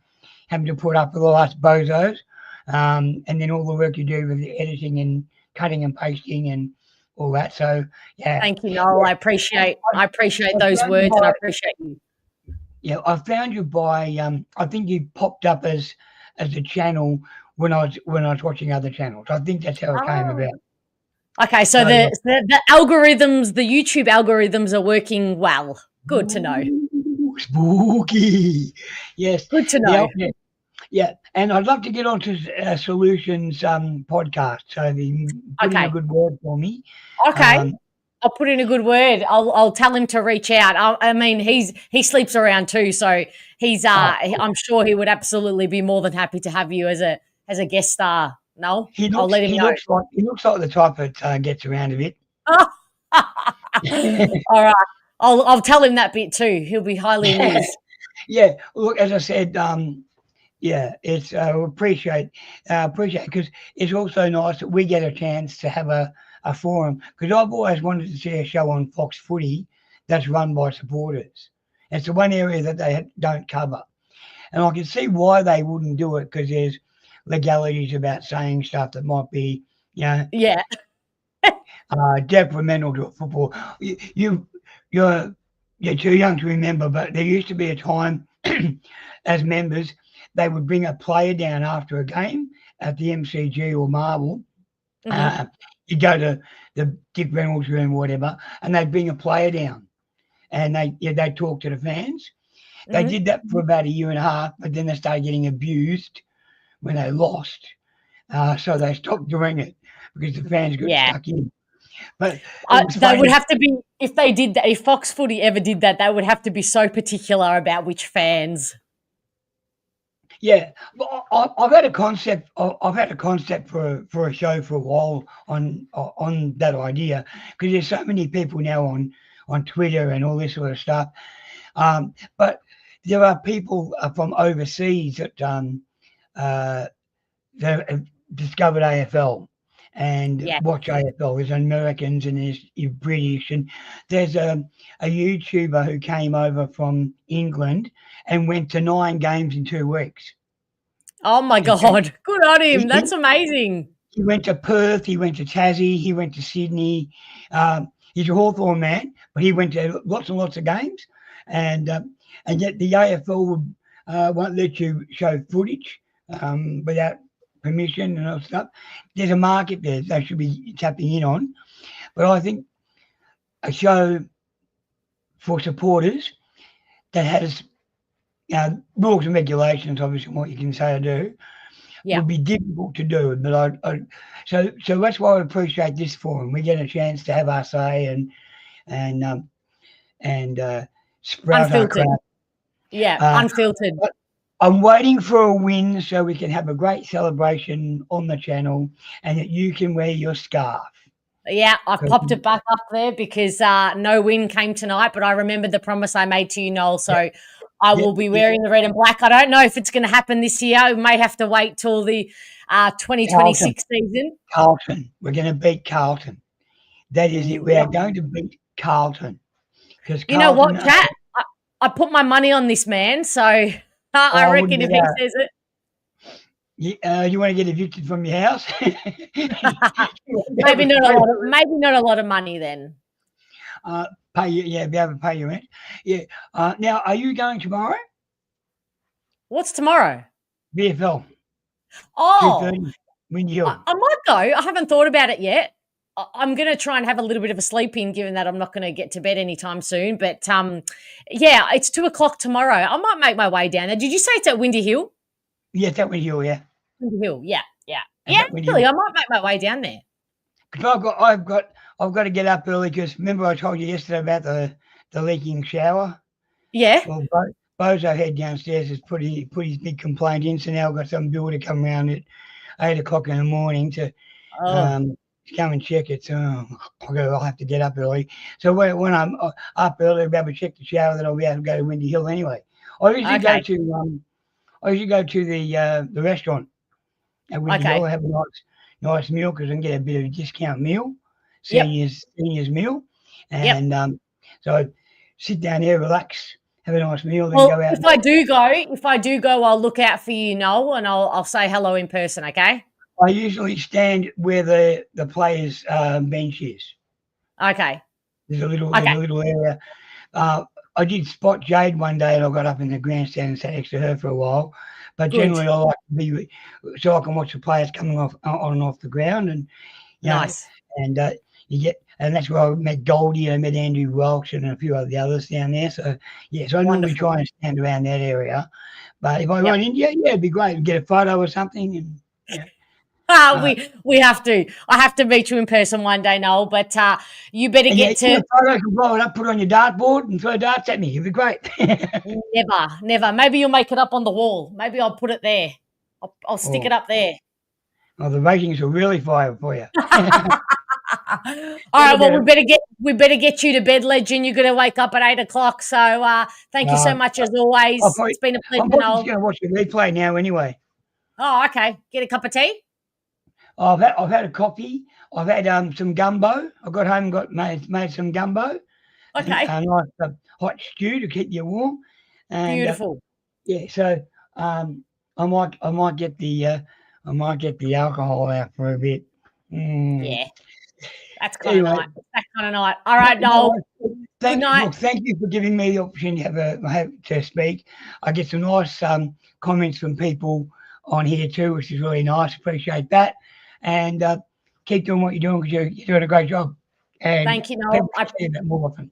to put up with all us bozos. And then all the work you do with the editing and cutting and pasting and all that. So thank you, Noel. I appreciate those words, and I appreciate you. Yeah, I found you by I think you popped up as a channel when I was watching other channels. I think that's how it came about. Okay, so the algorithms, the YouTube algorithms are working well. Good to know. Spooky. Yes. Good to know. Yeah, and I'd love to get onto Solutions podcast. So put in a good word for me. Okay, I'll put in a good word. I'll tell him to reach out. I mean, he sleeps around too, so he's I'm sure he would absolutely be more than happy to have you as a guest star. No, I'll let him know. He looks like the type that gets around a bit. All right, I'll tell him that bit too. He'll be highly amused. Yeah, look, as I said. It's appreciate because it's also nice that we get a chance to have a forum, because I've always wanted to see a show on Fox Footy that's run by supporters. It's the one area that they don't cover, and I can see why they wouldn't do it, because there's legalities about saying stuff that might be detrimental to football. You're too young to remember, but there used to be a time as members, they would bring a player down after a game at the MCG or Marvel. You go to the Dick Reynolds room or whatever, and they'd bring a player down, and they'd talk to the fans. They did that for about a year and a half, but then they started getting abused when they lost. So they stopped doing it because the fans got stuck in. But they would have to be, if they did that, if Fox Footy ever did that, they would have to be so particular about which fans. Yeah, I've had a concept. I've had a concept for a show for a while on that idea, because there's so many people now on Twitter and all this sort of stuff. But there are people from overseas that have discovered AFL and watch AFL. There's Americans and there's British, and there's a YouTuber who came over from England and went to 9 games in 2 weeks. Oh my God, good on him. That's amazing. He went to Perth, he went to Tassie, he went to Sydney. he's a Hawthorn man, but he went to lots and lots of games, and yet the AFL won't let you show footage without permission and all stuff. There's a market there they should be tapping in on, but I think a show for supporters that has rules and regulations, obviously, what you can say or do, would be difficult to do. But so that's why I appreciate this forum. We get a chance to have our say and sprout our crowd. Yeah, unfiltered. I'm waiting for a win so we can have a great celebration on the channel and that you can wear your scarf. Yeah, I've popped it back up there because no win came tonight, but I remembered the promise I made to you, Noel. So I will be wearing the red and black. I don't know if it's going to happen this year. We may have to wait till the 2026 season. Carlton. We're going to beat Carlton. That is it. We are going to beat Carlton. You know what, Kat? I put my money on this man, so I reckon if he says it. You want to get evicted from your house? maybe not a lot of money then. Be able to pay your rent. Yeah. Now, are you going tomorrow? What's tomorrow? VFL. Oh, Windy Hill. I might go. I haven't thought about it yet. I'm going to try and have a little bit of a sleep in, given that I'm not going to get to bed anytime soon. But it's 2:00 tomorrow. I might make my way down there. Did you say it's at Windy Hill? Yeah, it's at Windy Hill. Yeah. Windy Hill. Yeah. Really, I might make my way down there. Because I've got to get up early because remember I told you yesterday about the leaking shower. Yeah. Well, Bozo head downstairs has put his big complaint in, so now I've got some builder come around at 8:00 in the morning to come and check it. So I'll have to get up early. So when I'm up early, I'll be able to check the shower, then I'll be able to go to Windy Hill anyway. I usually go to the restaurant at Windy Hill. I have a nice meal because I can get a bit of a discount meal, seniors meal, and so I sit down there, relax, have a nice meal, then go out. If I do go, I'll look out for you, Noel, and I'll say hello in person. Okay. I usually stand where the players' bench is. Okay. There's a little area. I did spot Jade one day, and I got up in the grandstand and sat next to her for a while. But generally, I like to be so I can watch the players coming on and off the ground, and nice. And and that's where I met Goldie, I met Andrew Welch, and a few of the others down there. So so I normally try and stand around that area. But if I run in, it'd be great to get a photo or something. And we have to. I have to meet you in person one day, Noel. But you better get to. A photo can blow it up, put it on your dartboard, and throw darts at me. It'd be great. Never. Maybe you'll make it up on the wall. Maybe I'll put it there. I'll stick it up there. Oh, the ratings will really fire for you. All right. Well, we better get you to bed, legend. You're going to wake up at 8:00. So thank you so much as always. It's been a pleasure, Noel. I'm just going to watch the replay now anyway. Oh, okay. Get a cup of tea. I've had a coffee. I've had some gumbo. I got home and made some gumbo. Okay. A nice hot stew to keep you warm. And, beautiful. So I might get the alcohol out for a bit. Yeah. That's kind of night. That kind of night. All right, Noel. Good night. Look, thank you for giving me the opportunity to speak. I get some nice comments from people on here too, which is really nice. Appreciate that. And keep doing what you're doing because you're doing a great job. And thank you, Noel. I appreciate that more often.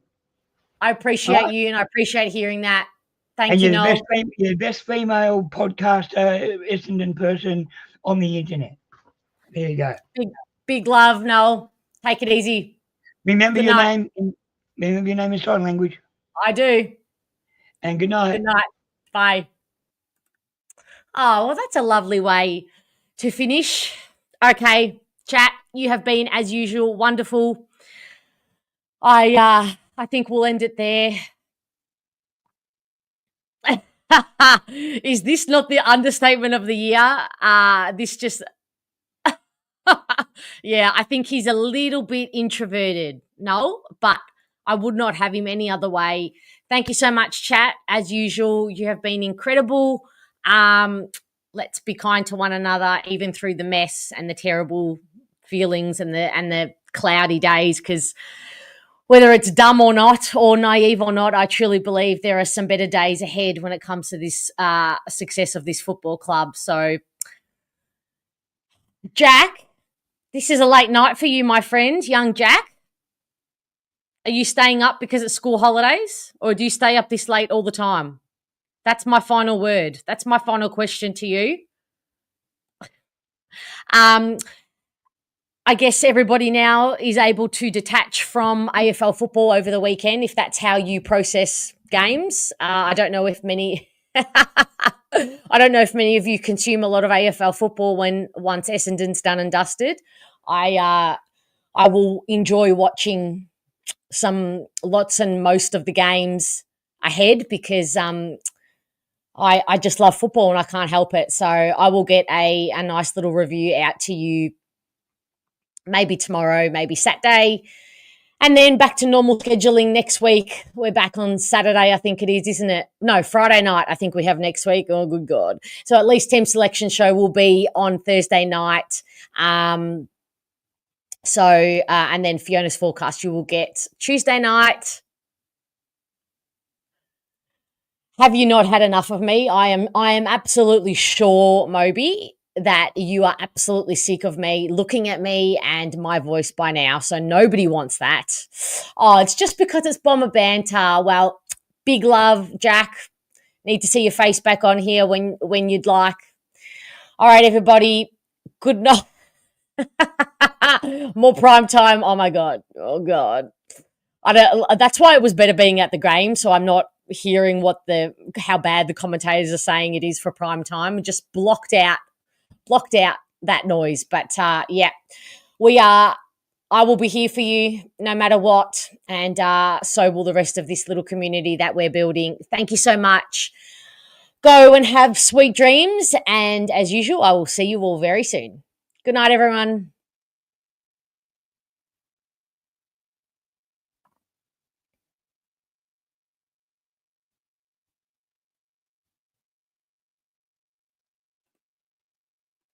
I appreciate you, and I appreciate hearing that. Thank you, Noel. You're the best female podcaster, Essendon person on the internet. There you go. Big love, Noel. Take it easy. Remember your name. Remember your name in sign language. I do. And good night. Good night. Bye. Oh, well, that's a lovely way to finish. Okay, chat, you have been, as usual, wonderful. I think we'll end it there. Is this not the understatement of the year? This just... Yeah, I think he's a little bit introverted. No, but I would not have him any other way. Thank you so much, chat. As usual, you have been incredible. Let's be kind to one another, even through the mess and the terrible feelings and the cloudy days, because whether it's dumb or not, or naive or not, I truly believe there are some better days ahead when it comes to this success of this football club. So, Jack, this is a late night for you, my friend, young Jack. Are you staying up because it's school holidays, or do you stay up this late all the time? That's my final word. That's my final question to you. I guess everybody now is able to detach from AFL football over the weekend if that's how you process games. I don't know if many of you consume a lot of AFL football once Essendon's done and dusted. I will enjoy watching lots and most of the games ahead because I just love football and I can't help it. So I will get a nice little review out to you maybe tomorrow, maybe Saturday, and then back to normal scheduling next week. We're back on Saturday, I think it is, isn't it? No, Friday night, I think we have next week. Oh, good God. So at least Team Selection Show will be on Thursday night. And then Fiona's Forecast you will get Tuesday night. Have you not had enough of me? I am absolutely sure, Moby, that you are absolutely sick of me looking at me and my voice by now. So nobody wants that. Oh, it's just because it's Bomber Banter. Well, big love, Jack. Need to see your face back on here when you'd like. All right, everybody. Good night. More prime time. Oh, my God. Oh, God. That's why it was better being at the game, so I'm not hearing how bad the commentators are saying it is for prime time. Just blocked out that noise. But yeah, I will be here for you no matter what. And so will the rest of this little community that we're building. Thank you so much. Go and have sweet dreams. And as usual, I will see you all very soon. Good night, everyone.